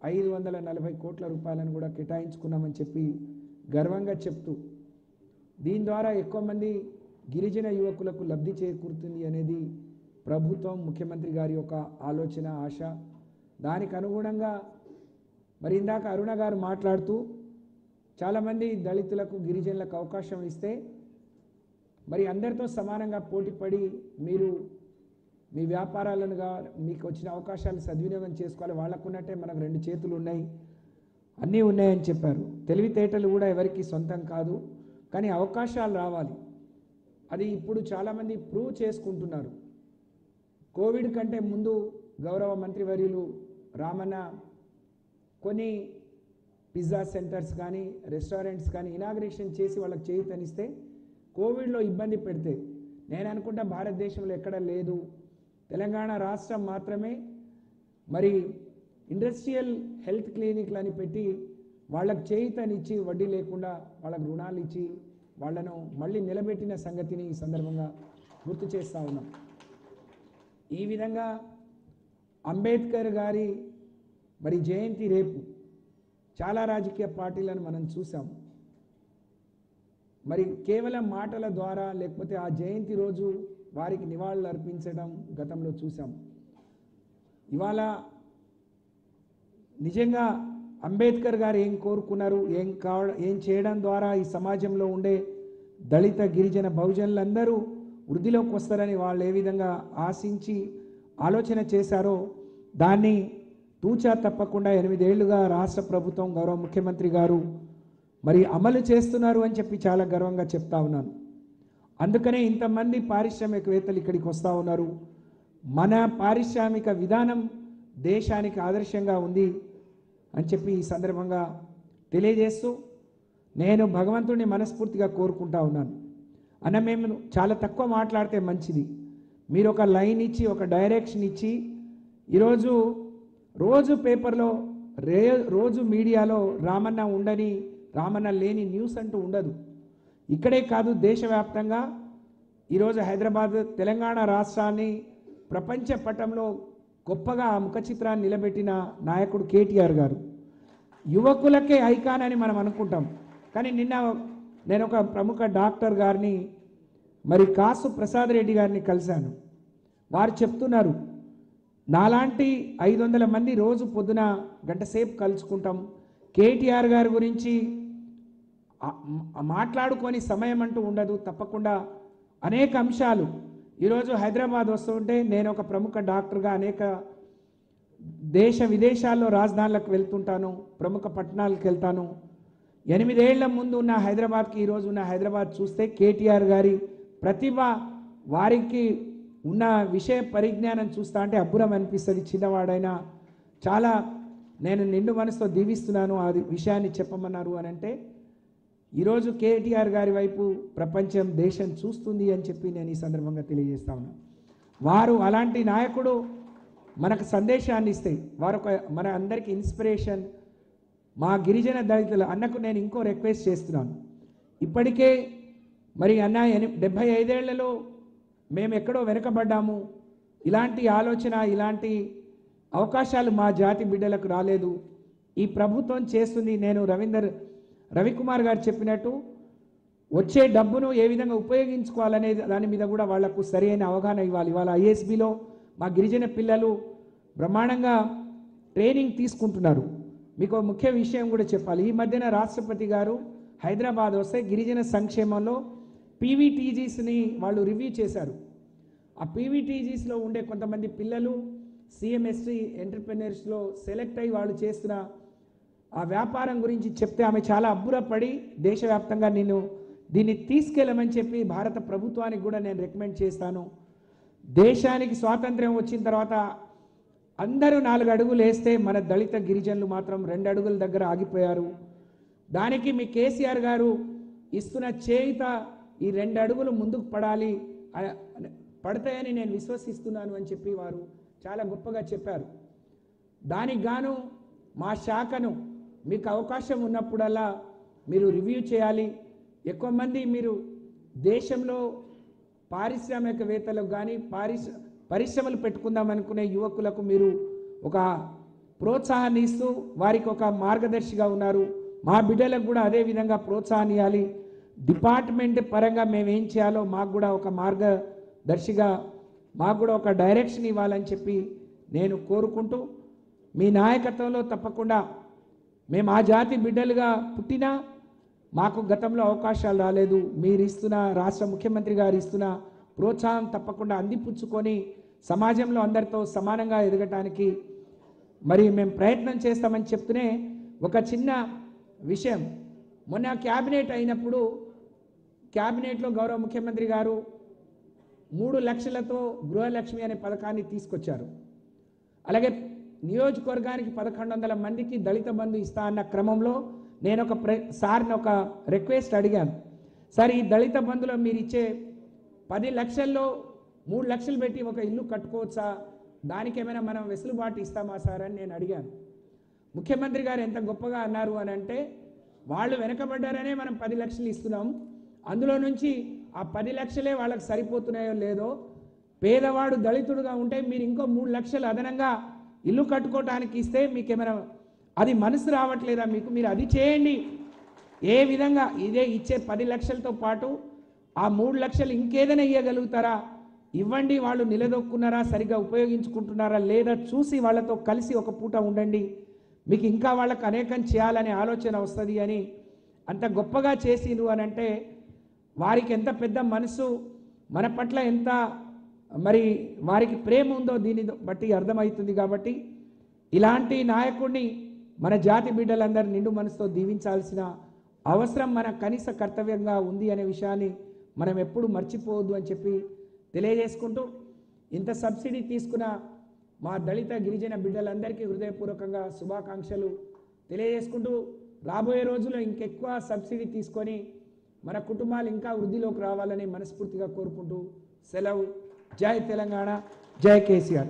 540 కోట్ల రూపాయలను కూడా కేటాయించుకున్నామని చెప్పి గర్వంగా చెప్తూ, దీని ద్వారా ఎక్కువ మంది గిరిజన యువకులకు లబ్ధి చేకూరుతుంది అనేది ప్రభుత్వం, ముఖ్యమంత్రి గారి యొక్క ఆలోచన, ఆశ. దానికి అనుగుణంగా మరి ఇందాక అరుణ గారు మాట్లాడుతూ చాలామంది దళితులకు, గిరిజనులకు అవకాశం ఇస్తే మరి అందరితో సమానంగా పోటీపడి మీరు మీ వ్యాపారాలనుగా మీకు వచ్చిన అవకాశాలు సద్వినియోగం చేసుకోవాలి. వాళ్ళకున్నట్టే మనకు 2 చేతులు ఉన్నాయి, అన్నీ ఉన్నాయని చెప్పారు. తెలివితేటలు కూడా ఎవరికి సొంతం కాదు, కానీ అవకాశాలు రావాలి. అది ఇప్పుడు చాలామంది ప్రూవ్ చేసుకుంటున్నారు. కోవిడ్ కంటే ముందు గౌరవ మంత్రివర్యులు రామన్న కొన్ని పిజ్జా సెంటర్స్ కానీ రెస్టారెంట్స్ కానీ ఇనాగ్రేషన్ చేసి వాళ్ళకి చేయూతనిస్తే కోవిడ్లో ఇబ్బంది పెడితే నేను అనుకుంటా భారతదేశంలో ఎక్కడ లేదు, తెలంగాణ రాష్ట్రం మాత్రమే మరి ఇండస్ట్రియల్ హెల్త్ క్లినిక్లని పెట్టి వాళ్ళకి చేయూతనిచ్చి వడ్డీ లేకుండా వాళ్ళకు రుణాలు ఇచ్చి వాళ్ళను మళ్ళీ నిలబెట్టిన సంగతిని ఈ సందర్భంగా గుర్తు చేస్తూ ఉన్నాం. ఈ విధంగా అంబేద్కర్ గారి మరి జయంతి రేపు చాలా రాజకీయ పార్టీలను మనం చూసాం. మరి కేవలం మాటల ద్వారా లేకపోతే ఆ జయంతి రోజు వారికి నివాళులు అర్పించడం గతంలో చూసాం. ఇవాళ నిజంగా అంబేద్కర్ గారు ఏం కోరుకున్నారు, ఏం చేయడం ద్వారా ఈ సమాజంలో ఉండే దళిత, గిరిజన, బహుజనులందరూ వృద్ధిలోకి వస్తారని వాళ్ళు ఏ విధంగా ఆశించి ఆలోచన చేశారో దాన్ని తూచా తప్పకుండా 8 ఏళ్లుగా రాష్ట్ర ప్రభుత్వం, గౌరవ ముఖ్యమంత్రి గారు మరి అమలు చేస్తున్నారు అని చెప్పి చాలా గర్వంగా చెప్తా ఉన్నాను. అందుకనే ఇంతమంది పారిశ్రామికవేత్తలు ఇక్కడికి వస్తూ ఉన్నారు. మన పారిశ్రామిక విధానం దేశానికి ఆదర్శంగా ఉంది అని చెప్పి ఈ సందర్భంగా తెలియజేస్తూ నేను భగవంతుడిని మనస్ఫూర్తిగా కోరుకుంటా ఉన్నాను. అన్న, మేము చాలా తక్కువ మాట్లాడితే మంచిది. మీరు ఒక లైన్ ఇచ్చి, ఒక డైరెక్షన్ ఇచ్చి, ఈరోజు రోజు పేపర్లో రోజు మీడియాలో రామన్న ఉండని, రామన్న లేని న్యూస్ అంటూ ఉండదు. ఇక్కడే కాదు, దేశవ్యాప్తంగా ఈరోజు హైదరాబాద్, తెలంగాణ రాష్ట్రాన్ని ప్రపంచ పటంలో గొప్పగా ముఖ చిత్రాన్ని నిలబెట్టిన నాయకుడు కేటీఆర్ గారు. యువకులకే ఐకాన్ అని మనం అనుకుంటాం, కానీ నిన్న నేను ఒక ప్రముఖ డాక్టర్ గారిని, మరి కాసు ప్రసాద్ రెడ్డి గారిని కలిశాను. వారు చెప్తున్నారు, నాలాంటి 500 మంది రోజు పొద్దున గంట సేపు కలుసుకుంటాం. కేటీఆర్ గారి గురించి మాట్లాడుకొని సమయం అంటూ ఉండదు. తప్పకుండా అనేక అంశాలు ఈరోజు హైదరాబాద్ వస్తుంటే నేను ఒక ప్రముఖ డాక్టర్గా అనేక దేశ విదేశాల్లో రాజధానులకు వెళ్తుంటాను, ప్రముఖ పట్టణాలకు వెళ్తాను. 8 ఏళ్ల ముందు ఉన్న హైదరాబాద్కి ఈరోజు ఉన్న హైదరాబాద్ చూస్తే కేటీఆర్ గారి ప్రతిభ, వారికి ఉన్న విషయ పరిజ్ఞానం చూస్తా అంటే అబ్బురం అనిపిస్తుంది. చిన్నవాడైనా చాలా నేను నిండు మనసుతో దీవిస్తున్నాను అది విషయాన్ని చెప్పమన్నారు అని అంటే, ఈరోజు కేటీఆర్ గారి వైపు ప్రపంచం, దేశం చూస్తుంది అని చెప్పి నేను ఈ సందర్భంగా తెలియజేస్తా ఉన్నాను. వారు అలాంటి నాయకుడు మనకు సందేశాన్ని ఇస్తే, వారు మన అందరికీ ఇన్స్పిరేషన్. మా గిరిజన దళితుల అన్నకు నేను ఇంకో రిక్వెస్ట్ చేస్తున్నాను. ఇప్పటికే మరి అన్న 75 ఏళ్లలో మేము ఎక్కడో వెనకబడ్డాము, ఇలాంటి ఆలోచన, ఇలాంటి అవకాశాలు మా జాతి బిడ్డలకు రాలేదు. ఈ ప్రభుత్వం చేస్తుంది. నేను రవికుమార్ గారు చెప్పినట్టు వచ్చే డబ్బును ఏ విధంగా ఉపయోగించుకోవాలనే దాని మీద కూడా వాళ్లకు సరైన అవగాహన ఇవ్వాలి. ఇవాళ ఐఎస్బిలో మా గిరిజన పిల్లలు బ్రహ్మాండంగా ట్రైనింగ్ తీసుకుంటున్నారు. మీకు ముఖ్య విషయం కూడా చెప్పాలి. ఈ మధ్యన రాష్ట్రపతి గారు హైదరాబాద్ వస్తే గిరిజన సంక్షేమంలో పీవీటీజీస్ని వాళ్ళు రివ్యూ చేశారు. ఆ పీవీటీజీస్లో ఉండే కొంతమంది పిల్లలు సిఎంఎస్టీ ఎంటర్ప్రెన్యూర్స్లో సెలెక్ట్ అయ్యి వాళ్ళు చేస్తున్న ఆ వ్యాపారం గురించి చెప్తే ఆమె చాలా అబ్బురపడి దేశవ్యాప్తంగా నేను దీన్ని తీసుకెళ్ళమని చెప్పి భారత ప్రభుత్వానికి కూడా నేను రికమెండ్ చేస్తాను. దేశానికి స్వాతంత్ర్యం వచ్చిన తర్వాత అందరూ 4 అడుగులు వేస్తే మన దళిత గిరిజనులు మాత్రం 2 అడుగుల దగ్గర ఆగిపోయారు. దానికి మీ కేసీఆర్ గారు ఇస్తున్న చేయుత ఈ 2 అడుగులు ముందుకు పడాలి, పడతాయని నేను విశ్వసిస్తున్నాను అని చెప్పి వారు చాలా గొప్పగా చెప్పారు. దానికి గాను మా శాఖను మీకు అవకాశం ఉన్నప్పుడల్లా మీరు రివ్యూ చేయాలి. ఎక్కువ మంది మీరు దేశంలో పారిశ్రామికవేత్తలకు కానీ పరిశ్రమలు పెట్టుకుందాం అనుకునే యువకులకు మీరు ఒక ప్రోత్సాహాన్ని ఇస్తూ వారికి ఒక మార్గదర్శిగా ఉన్నారు. మా బిడ్డలకు కూడా అదే విధంగా ప్రోత్సాహాన్ని ఇవ్వాలి. డిపార్ట్మెంట్ పరంగా మేము ఏం చేయాలో మాకు కూడా ఒక మార్గదర్శిగా మాకు కూడా ఒక డైరెక్షన్ ఇవ్వాలని చెప్పి నేను కోరుకుంటూ, మీ నాయకత్వంలో తప్పకుండా మేము ఆ జాతి బిడ్డలుగా పుట్టినా మాకు గతంలో అవకాశాలు రాలేదు. మీరు ఇస్తున్న రాష్ట్ర ముఖ్యమంత్రి గారు ఇస్తున్న ప్రోత్సాహం తప్పకుండా అందిపుచ్చుకొని సమాజంలో అందరితో సమానంగా ఎదగటానికి మరి మేము ప్రయత్నం చేస్తామని చెప్తూనే ఒక చిన్న విషయం, మొన్న క్యాబినెట్ అయినప్పుడు క్యాబినెట్లో గౌరవ ముఖ్యమంత్రి గారు 3 లక్షలతో గృహలక్ష్మి అనే పథకాన్ని తీసుకొచ్చారు. అలాగే నియోజకవర్గానికి 1100 మందికి దళిత బంధు ఇస్తా అన్న క్రమంలో నేను సార్ని ఒక రిక్వెస్ట్ అడిగాను. సార్, ఈ దళిత బంధులో మీరు ఇచ్చే 10 లక్షల్లో 3 లక్షలు పెట్టి ఒక ఇల్లు కట్టుకోవచ్చా, దానికి ఏమైనా మనం వెసులుబాటు ఇస్తామా సార్ అని నేను అడిగాను. ముఖ్యమంత్రి గారు ఎంత గొప్పగా అన్నారు అని అంటే, వాళ్ళు వెనకబడ్డారనే మనం 10 లక్షలు ఇస్తున్నాం, అందులో నుంచి ఆ 10 లక్షలే వాళ్ళకి సరిపోతున్నాయో లేదో, పేదవాడు దళితుడుగా ఉంటే మీరు ఇంకో 3 లక్షలు అదనంగా ఇల్లు కట్టుకోవటానికి ఇస్తే మీకేమైనా అది మనసు రావట్లేదా మీకు, మీరు అది చేయండి. ఏ విధంగా ఇదే ఇచ్చే 10 లక్షలతో పాటు ఆ 3 లక్షలు ఇంకేదైనా ఇవ్వగలుగుతారా ఇవ్వండి. వాళ్ళు నిలదొక్కున్నారా, సరిగ్గా ఉపయోగించుకుంటున్నారా లేదా చూసి వాళ్ళతో కలిసి ఒక పూట ఉండండి, మీకు ఇంకా వాళ్ళకు అనేకం చేయాలనే ఆలోచన వస్తుంది అని అంత గొప్పగా చేసిరు అని అంటే వారికి ఎంత పెద్ద మనసు, మన పట్ల ఎంత మరి వారికి ప్రేమ ఉందో దీన్ని బట్టి అర్థమవుతుంది. కాబట్టి ఇలాంటి నాయకుడిని మన జాతి బిడ్డలందరూ నిండు మనసుతో దీవించాల్సిన అవసరం మన కనీస కర్తవ్యంగా ఉంది అనే విషయాన్ని మనం ఎప్పుడు మర్చిపోవద్దు అని చెప్పి తెలియజేసుకుంటూ, ఇంత సబ్సిడీ తీసుకున్న మా దళిత గిరిజన బిడ్డలందరికీ హృదయపూర్వకంగా శుభాకాంక్షలు తెలియజేసుకుంటూ, రాబోయే రోజుల్లో ఇంకెక్కువ సబ్సిడీ తీసుకొని మన కుటుంబాలు ఇంకా వృద్ధిలోకి రావాలని మనస్ఫూర్తిగా కోరుకుంటూ సెలవు. జై తెలంగాణ, జై KCR.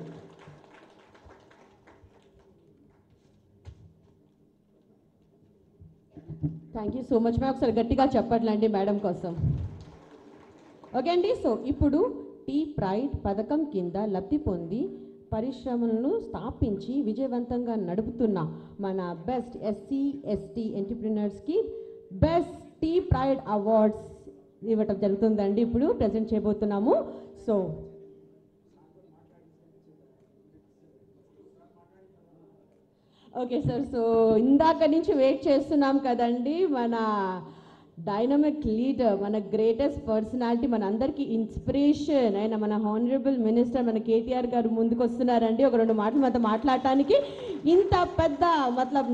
Thank you so much ma'am. ఒకసారి గట్టిగా చెప్పట్లండి మేడం కోసం. ఓకే అండి, సో ఇప్పుడు టీ ప్రైడ్ పథకం కింద లబ్ధి పొంది పరిశ్రమలను స్థాపించి విజయవంతంగా నడుపుతున్న మన బెస్ట్ ఎస్సీ ఎస్టీ ఎంటర్ప్రినర్స్కి బెస్ట్ టీ ప్రైడ్ అవార్డ్స్ ఇవ్వటం జరుగుతుందండి. ఇప్పుడు ప్రజెంట్ చేయబోతున్నాము. సో ఓకే సార్, సో ఇందాక నుంచి వెయిట్ చేస్తున్నాం కదండి, మన డైనమిక్ లీడర్, మన గ్రేటెస్ట్ పర్సనాలిటీ, మన అందరికీ ఇన్స్పిరేషన్ అయిన మన హానరబుల్ మినిస్టర్ మన కేటీఆర్ గారు ముందుకు వస్తున్నారండి. ఒక 2 మాటలు మనతో మాట్లాడటానికి. ఇంత పెద్ద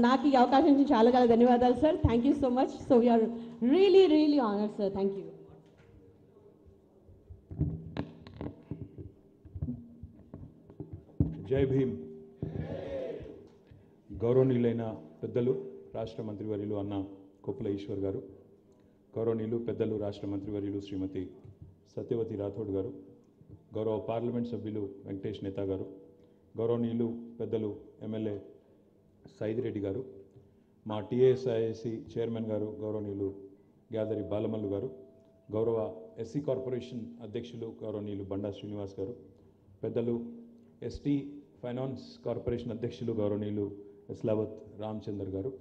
నాకు ఈ అవకాశం ఇచ్చి చాలా చాలా ధన్యవాదాలు sir. Thank you so much. So we're really honoured sir. Thank you. Jai Bhim. గౌరవనీయులైన పెద్దలు రాష్ట్ర మంత్రివర్యులు అన్న కొప్పుల ఈశ్వర్ గారు, గౌరవనీయులు పెద్దలు రాష్ట్ర మంత్రివర్యులు శ్రీమతి సత్యవతి రాథోడ్ గారు, గౌరవ పార్లమెంట్ సభ్యులు వెంకటేష్ నేతా గారు, గౌరవనీయులు పెద్దలు ఎమ్మెల్యే సైదిరెడ్డి గారు, మా టీఎస్ఐసి చైర్మన్ గారు గౌరవనీయులు గ్యాదరి బాలమల్లు గారు, గౌరవ ఎస్సీ కార్పొరేషన్ అధ్యక్షులు గౌరవనీయులు బండా శ్రీనివాస్ గారు, పెద్దలు ఎస్టీ ఫైనాన్స్ కార్పొరేషన్ అధ్యక్షులు గౌరవనీయులు ఎస్లావత్ రామచందర్ గారు,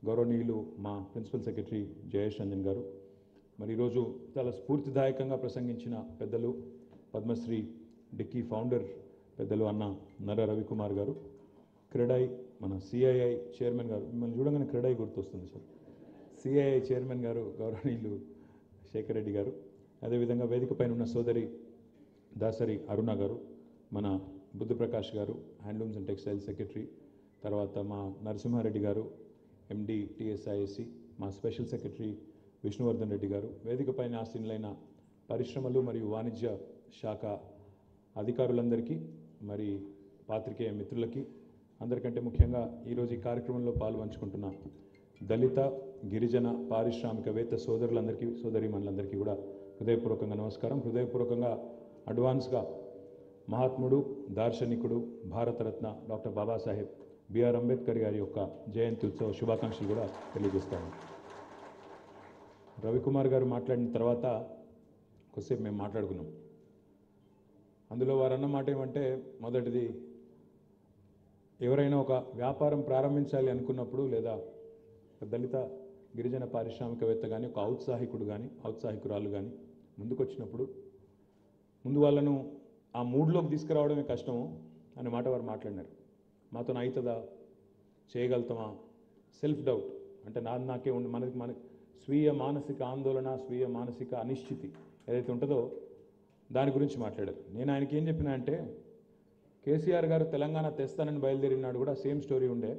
గౌరవనీయులు మా ప్రిన్సిపల్ సెక్రటరీ జయేష్ రంజన్ గారు, మరి ఈరోజు చాలా స్ఫూర్తిదాయకంగా ప్రసంగించిన పెద్దలు పద్మశ్రీ డిక్కీ ఫౌండర్ పెద్దలు అన్న నర రవికుమార్ గారు, క్రెడై మన సిఐఐ చైర్మన్ గారు, మిమ్మల్ని చూడగానే క్రెడై గుర్తొస్తుంది సార్, సిఐఐ చైర్మన్ గారు గౌరవనీయులు శేఖర్ రెడ్డి గారు, అదేవిధంగా వేదిక పైన ఉన్న సోదరి దాసరి అరుణ గారు, మన బుద్ధప్రకాష్ గారు హ్యాండ్లూమ్స్ అండ్ టెక్స్టైల్స్ సెక్రటరీ, తర్వాత మా నరసింహారెడ్డి గారు ఎండి టీఎస్ఐఎస్సి, మా స్పెషల్ సెక్రటరీ విష్ణువర్ధన్ రెడ్డి గారు, వేదిక పైన ఆసీనులైన పరిశ్రమలు మరియు వాణిజ్య శాఖ అధికారులందరికీ మరి పాత్రికేయ మిత్రులకి అందరికంటే ముఖ్యంగా ఈరోజు ఈ కార్యక్రమంలో పాల్పంచుకుంటున్న దళిత గిరిజన పారిశ్రామికవేత్త సోదరులందరికీ సోదరీమణులందరికీ కూడా హృదయపూర్వకంగా నమస్కారం. హృదయపూర్వకంగా అడ్వాన్స్గా మహాత్ముడు దార్శనికుడు భారతరత్న డాక్టర్ బాబాసాహెబ్ బిఆర్ అంబేద్కర్ గారి యొక్క జయంతి ఉత్సవ శుభాకాంక్షలు కూడా తెలియజేస్తాను. రవికుమార్ గారు మాట్లాడిన తర్వాత కొద్దిసేపు మేము మాట్లాడుకున్నాం. అందులో వారు అన్న మాట ఏమంటే, మొదటిది ఎవరైనా ఒక వ్యాపారం ప్రారంభించాలి అనుకున్నప్పుడు లేదా దళిత గిరిజన పారిశ్రామికవేత్త కానీ ఒక ఔత్సాహికుడు కానీ ఔత్సాహికురాలు కానీ ముందుకొచ్చినప్పుడు ముందు వాళ్ళను ఆ మూడ్లోకి తీసుకురావడమే కష్టము అనే మాట వారు మాట్లాడినారు. మాతో అవుతుందా, చేయగలుగుతామా, సెల్ఫ్ డౌట్ అంటే నాకే ఉండి మన స్వీయ మానసిక ఆందోళన స్వీయ మానసిక అనిశ్చితి ఏదైతే ఉంటుందో దాని గురించి మాట్లాడారు. నేను ఆయనకి ఏం చెప్పినా అంటే, కేసీఆర్ గారు తెలంగాణ తెస్తానని బయలుదేరినాడు కూడా సేమ్ స్టోరీ ఉండే.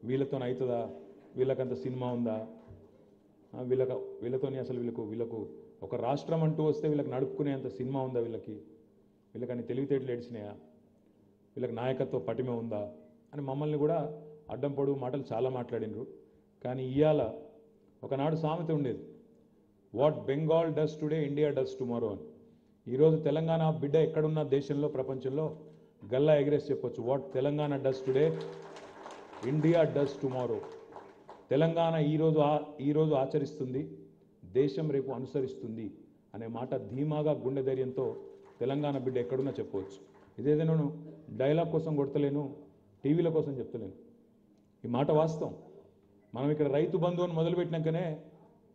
వీళ్ళతో అవుతుందా, వీళ్ళకంత సినిమా ఉందా, వీళ్ళతోని అసలు వీళ్ళకు ఒక రాష్ట్రం అంటూ వస్తే వీళ్ళకి నడుపుకునేంత సినిమా ఉందా, వీళ్ళకని తెలివితేటలు ఏడ్చినాయా, వీళ్ళకి నాయకత్వ పటిమ ఉందా అని మమ్మల్ని కూడా అడ్డం పొడుగు మాటలు చాలా మాట్లాడినరు. కానీ ఇవాళ ఒకనాడు సామెత ఉండేది, what Bengal does today India does tomorrow అని. ఈరోజు తెలంగాణ బిడ్డ ఎక్కడున్న దేశంలో ప్రపంచంలో గల్లా ఎగరేసి చెప్పొచ్చు, what Telangana does today India does tomorrow. Telangana ఈరోజు ఆచరిస్తుంది, దేశం రేపు అనుసరిస్తుంది అనే మాట ధీమాగా గుండె ధైర్యంతో తెలంగాణ బిడ్డ ఎక్కడున్నా చెప్పవచ్చు. ఇదేదైనా డైలాగ్ కోసం కొడతలేను, టీవీల కోసం చెప్తలేను, ఈ మాట వాస్తవం. మనం ఇక్కడ రైతు బంధు అని మొదలుపెట్టినాకనే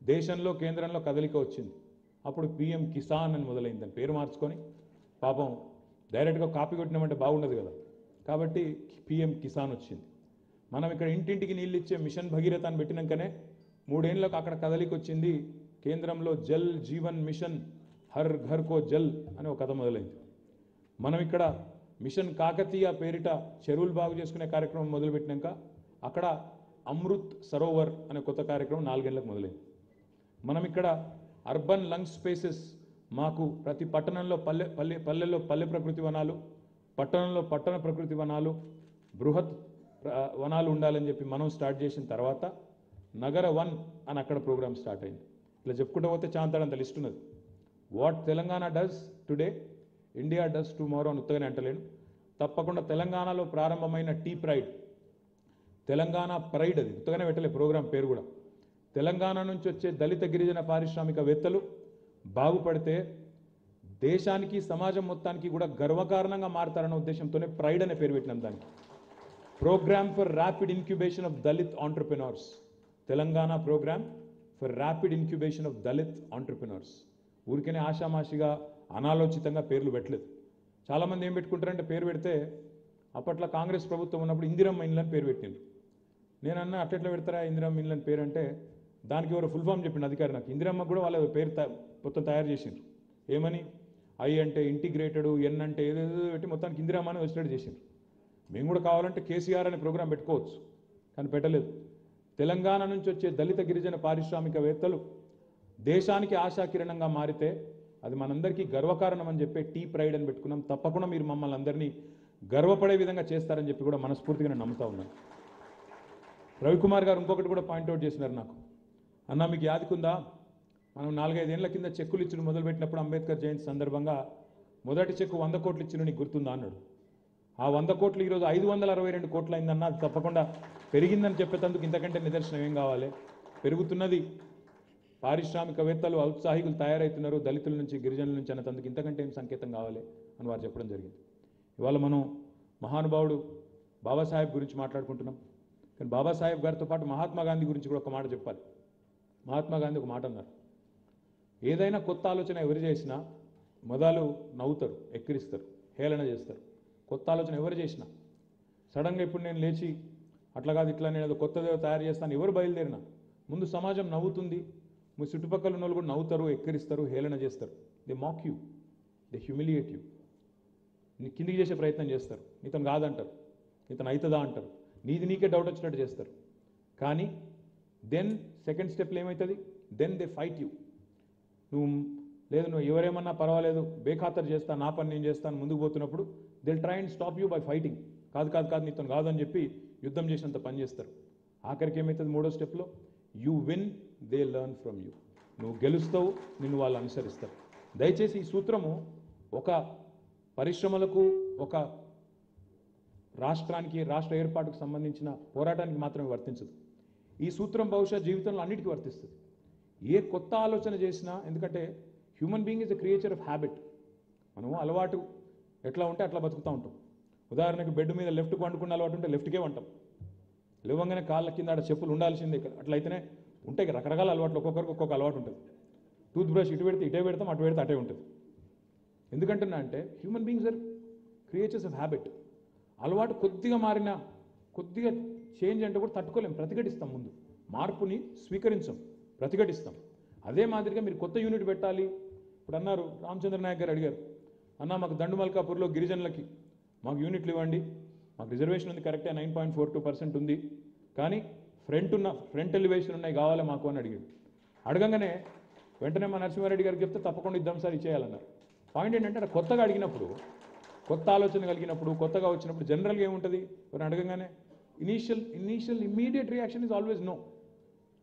దేశంలో కేంద్రంలో కదలిక వచ్చింది. అప్పుడు పిఎం కిసాన్ అని మొదలైంది, దాని పేరు మార్చుకొని పాపం డైరెక్ట్గా కాపీ కొట్టినామంటే బాగుండదు కదా, కాబట్టి పిఎం కిసాన్ వచ్చింది. మనం ఇక్కడ ఇంటింటికి నీళ్ళు ఇచ్చే మిషన్ భగీరథ అని పెట్టినాకనే 3 ఏళ్ళకు అక్కడ కదలిక వచ్చింది. కేంద్రంలో జల్ జీవన్ మిషన్ హర్ ఘర్ కో జల్ అనే ఒక కథ మొదలైంది. మనం ఇక్కడ మిషన్ కాకతీయ పేరిట చెరువులు బాగు చేసుకునే కార్యక్రమం మొదలుపెట్టినాక అక్కడ అమృత్ సరోవర్ అనే కొత్త కార్యక్రమం 4 ఏళ్ళకు మొదలైంది. మనం ఇక్కడ అర్బన్ లంగ్ స్పేసెస్, మాకు ప్రతి పట్టణంలో పల్లెల్లో పల్లె ప్రకృతి వనాలు, పట్టణంలో పట్టణ ప్రకృతి వనాలు, బృహత్ వనాలు ఉండాలని చెప్పి మనం స్టార్ట్ చేసిన తర్వాత నగర 1 అని అక్కడ ప్రోగ్రామ్ స్టార్ట్ అయింది. ఇట్లా చెప్పుకుంటూ పోతే చాంతాడంత లిస్ట్ ఉన్నది. What Telangana does today India does tomorrow అని ఉత్తగానే అంటలేను. తప్పకుండా తెలంగాణలో ప్రారంభమైన టీ ప్రైడ్, తెలంగాణ ప్రైడ్, అది ఉత్తగానే పెట్టలే ప్రోగ్రాం పేరు కూడా. తెలంగాణ నుంచి వచ్చే దళిత గిరిజన పారిశ్రామికవేత్తలు బాగుపడితే దేశానికి సమాజం మొత్తానికి కూడా గర్వకారణంగా మారతారన్న ఉద్దేశంతోనే ప్రైడ్ అనే పేరు పెట్టినాం దానికి. Programme for rapid incubation of Dalit entrepreneurs, Telangana programme for rapid incubation of Dalit entrepreneurs. ఊరికనే ఆషామాషిగా అనాలోచితంగా పేర్లు పెట్టలేదు. చాలామంది ఏం పెట్టుకుంటారంటే, పేరు పెడితే అప్పట్లో కాంగ్రెస్ ప్రభుత్వం ఉన్నప్పుడు ఇందిరమ్మ ఇండ్లని పేరు పెట్టిండ్రు. నేనన్నా అట్లెట్లా పెడతారా ఇందిరమ్మ ఇండ్లని పేరు అంటే, దానికి ఎవరో ఫుల్ ఫామ్ చెప్పిన అధికారి నాకు. ఇందిరమ్మ కూడా వాళ్ళ పేరు మొత్తం తయారు చేసిండ్రు. ఏమని, ఐ అంటే ఇంటిగ్రేటెడ్, ఎన్ అంటే ఏదేదో పెట్టి మొత్తానికి ఇందిరమ్మ అని వచ్చేటట్టు చేసిండ్రు. మేము కూడా కావాలంటే కేసీఆర్ అనే ప్రోగ్రాం పెట్టుకోవచ్చు, కానీ పెట్టలేదు. తెలంగాణ నుంచి వచ్చే దళిత గిరిజన పారిశ్రామికవేత్తలు దేశానికి ఆశాకిరణంగా మారితే అది మనందరికీ గర్వకారణం అని చెప్పి టీ ప్రైడ్ అని పెట్టుకున్నాం. తప్పకుండా మీరు మమ్మల్ని అందరినీ గర్వపడే విధంగా చేస్తారని చెప్పి కూడా మనస్ఫూర్తిగా నేను నమ్ముతా ఉన్నాను. రవికుమార్ గారు ఇంకొకటి కూడా పాయింట్అవుట్ చేసినారు నాకు. అన్న మీకు యాదికుందా, మనం 4-5 ఏళ్ల కింద చెక్కులు ఇచ్చిన మొదలుపెట్టినప్పుడు అంబేద్కర్ జయంతి సందర్భంగా మొదటి చెక్కు 100 కోట్లు ఇచ్చిన నీకు గుర్తుందా అన్నాడు. ఆ 100 కోట్లు ఈరోజు 522 కోట్లు అయిందన్న. అది తప్పకుండా పెరిగిందని చెప్పేందుకు ఇంతకంటే నిదర్శనం ఏం కావాలి? పెరుగుతున్నది, పారిశ్రామికవేత్తలు ఔత్సాహికులు తయారవుతున్నారు దళితుల నుంచి గిరిజనుల నుంచి అన్నందుకు ఇంతకంటే ఏం సంకేతం కావాలి అని వారు చెప్పడం జరిగింది. ఇవాళ మనం మహానుభావుడు బాబాసాహెబ్ గురించి మాట్లాడుకుంటున్నాం, కానీ బాబాసాహెబ్ గారితో పాటు మహాత్మా గాంధీ గురించి కూడా ఒక మాట చెప్పాలి. మహాత్మా గాంధీ ఒక మాట అన్నారు, ఏదైనా కొత్త ఆలోచన ఎవరు చేసినా మొదలు నవ్వుతారు, ఎక్కిరిస్తారు, హేళన చేస్తారు. కొత్త ఆలోచన ఎవరు చేసినా సడన్గా ఇప్పుడు నేను లేచి అట్లా కాదు ఇట్లా నేను ఏదో కొత్తదేదో తయారు చేస్తాను ఎవరు బయలుదేరినా ముందు సమాజం నవ్వుతుంది, మీ చుట్టుపక్కల ఉన్న వాళ్ళు కూడా నవ్వుతారు, ఎక్కిరిస్తారు, హేళన చేస్తారు. They mock you, they humiliate you, నీ కిందికి చేసే ప్రయత్నం చేస్తారు, నీతను కాదంటారు, నీతను అవుతుందా అంటారు, నీకే డౌట్ వచ్చినట్టు చేస్తారు. కానీ దెన్ సెకండ్ స్టెప్లో ఏమవుతుంది, దెన్ దే ఫైట్ యూ. నువ్వు లేదు నువ్వు ఎవరేమన్నా పర్వాలేదు బేఖాతరు చేస్తా నా పని నేను చేస్తాను ముందుకు పోతున్నప్పుడు they'll try and stop you by fighting. కాదు నీతో కాదని చెప్పి యుద్ధం చేసినంత పని చేస్తారు. ఆఖరికి ఏమవుతుంది మూడో స్టెప్లో, you win they learn from you. నువ్వు గెలుస్తావు, నిన్ను వాళ్ళు అనుసరిస్తారు. దయచేసి ఈ సూత్రము ఒక పరిశ్రమలకు, ఒక రాష్ట్రానికి, రాష్ట్ర ఏర్పాటుకు సంబంధించిన పోరాటానికి మాత్రమే వర్తించదు. ఈ సూత్రం బహుశా జీవితంలో అన్నిటికీ వర్తిస్తుంది. ఏ కొత్త ఆలోచన చేసినా, ఎందుకంటే human being is a creature of habit. మనము అలవాటు ఎట్లా ఉంటే అట్లా బతుకుతూ ఉంటాం. ఉదాహరణకు బెడ్ మీద లెఫ్ట్కి వండుకున్న అలవాటు ఉంటే లెఫ్ట్కే వంటాం. లేవంగానే కాళ్ళ కింద ఆడ చెప్పులు ఉండాల్సిందే. అట్లయితేనే ఉంటాయి రకరకాల అలవాట్లు, ఒక్కొక్కరికి ఒక్కొక్క అలవాటు ఉంటుంది. టూత్ బ్రష్ ఇటు పెడితే ఇటే పెడతాం, అటు పెడితే అటే ఉంటుంది. ఎందుకంటున్నా అంటే human beings are creatures of habit. అలవాటు కొద్దిగా మారినా, కొద్దిగా చేంజ్ అంటే కూడా తట్టుకోలేం, ప్రతిఘటిస్తాం. ముందు మార్పుని స్వీకరించాం, ప్రతిఘటిస్తాం. అదే మాదిరిగా మీరు కొత్త యూనిట్ పెట్టాలి. ఇప్పుడు అన్నారు రామచంద్ర నాయక్ గారు అడిగారు, అన్న మాకు దండుమల్కాపూర్లో గిరిజనులకి మాకు యూనిట్లు ఇవ్వండి, మాకు రిజర్వేషన్ ఉంది కరెక్టే 9.42% ఉంది, కానీ ఫ్రంట్ ఎలివేషన్ ఉన్నాయి కావాలి మాకు అని అడిగాడు. అడగంగానే వెంటనే మా నరసింహారెడ్డి గారికి చెప్తే తప్పకుండా ఇద్దాం సార్ ఇచ్చేయాలన్నారు. పాయింట్ ఏంటంటే కొత్తగా అడిగినప్పుడు, కొత్త ఆలోచన కలిగినప్పుడు, కొత్తగా వచ్చినప్పుడు జనరల్గా ఏముంటుంది, ఎవరైనా అడగంగానే initial immediate reaction is always no.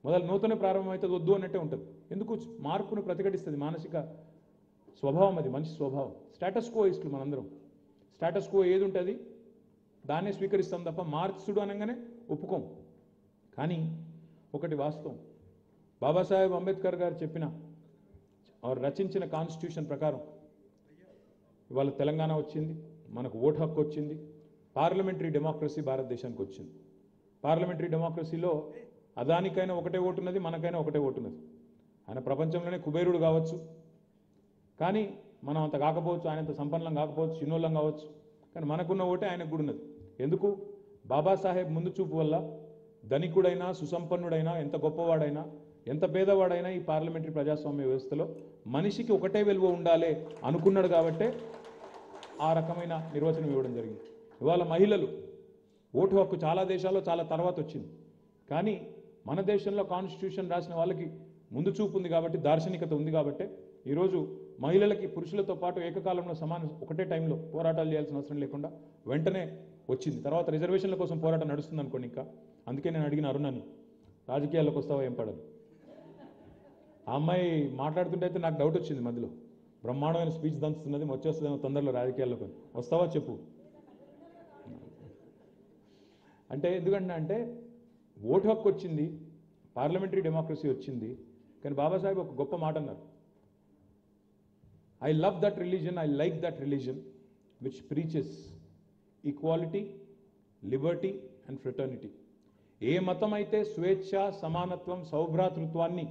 మొదలు నోతోనే ప్రారంభమవుతుంది, వద్దు అన్నట్టే ఉంటుంది. ఎందుకు? మార్పును ప్రతిఘటిస్తుంది. మానసిక స్వభావం అది, మనిషి స్వభావం. స్టేటస్ కో ఇస్టులు మనందరం. స్టేటస్ కో ఏది ఉంటుంది దాన్నే స్వీకరిస్తాం తప్ప మార్చుడు అనగానే ఒప్పుకోం. కానీ ఒకటి వాస్తవం, బాబాసాహెబ్ అంబేద్కర్ గారు చెప్పిన రచించిన కాన్స్టిట్యూషన్ ప్రకారం ఇవాళ తెలంగాణ వచ్చింది, మనకు ఓటు హక్కు వచ్చింది, పార్లమెంటరీ డెమోక్రసీ భారతదేశానికి వచ్చింది. పార్లమెంటరీ డెమోక్రసీలో అదానికైనా ఒకటే ఓటు ఉన్నది, మనకైనా ఒకటే ఓటు ఉన్నది. ఆయన ప్రపంచంలోనే కుబేరుడు కావచ్చు, కానీ మనం అంత కాకపోవచ్చు, ఆయన అంత సంపన్నం కాకపోవచ్చు, చిన్నోళ్ళం కావచ్చు, కానీ మనకున్న ఓటే ఆయనకు కూడా ఉన్నది. ఎందుకు? బాబాసాహెబ్ ముందు చూపు వల్ల ధనికుడైనా, సుసంపన్నుడైనా, ఎంత గొప్పవాడైనా, ఎంత పేదవాడైనా ఈ పార్లమెంటరీ ప్రజాస్వామ్య వ్యవస్థలో మనిషికి ఒకటే విలువ ఉండాలి అనుకున్నాడు. కాబట్టే ఆ రకమైన నిర్వచనం ఇవ్వడం జరిగింది. ఇవాళ మహిళలు ఓటు హక్కు చాలా దేశాల్లో చాలా తర్వాత వచ్చింది, కానీ మన దేశంలో కాన్స్టిట్యూషన్ రాసిన వాళ్ళకి ముందు చూపు ఉంది కాబట్టి, దార్శనికత ఉంది కాబట్టి ఈరోజు మహిళలకి పురుషులతో పాటు ఏకకాలంలో ఒకటే టైంలో పోరాటాలు చేయాల్సిన అవసరం లేకుండా వెంటనే వచ్చింది. తర్వాత రిజర్వేషన్ల కోసం పోరాటం నడుస్తుంది అనుకోండి. ఇంకా అందుకే నేను అడిగిన అరుణని, రాజకీయాల్లోకి వస్తావా ఏం పడదు. ఆ అమ్మాయి మాట్లాడుతుంటే అయితే నాకు డౌట్ వచ్చింది మధ్యలో, బ్రహ్మాండమైన స్పీచ్ దంచుతున్నది, వచ్చేస్తుందేమో తొందరలో రాజకీయాల్లోకి, వస్తావా చెప్పు అంటే. ఎందుకంటే ఓటు హక్కు వచ్చింది, పార్లమెంటరీ డెమోక్రసీ వచ్చింది, కానీ బాబాసాహెబ్ ఒక గొప్ప మాట అన్నారు, I love that religion, I like that religion which preaches equality, liberty and fraternity. ఏ మతం అయితే స్వేచ్ఛ, సమానత్వం, సౌభ్రాతృత్వాన్ని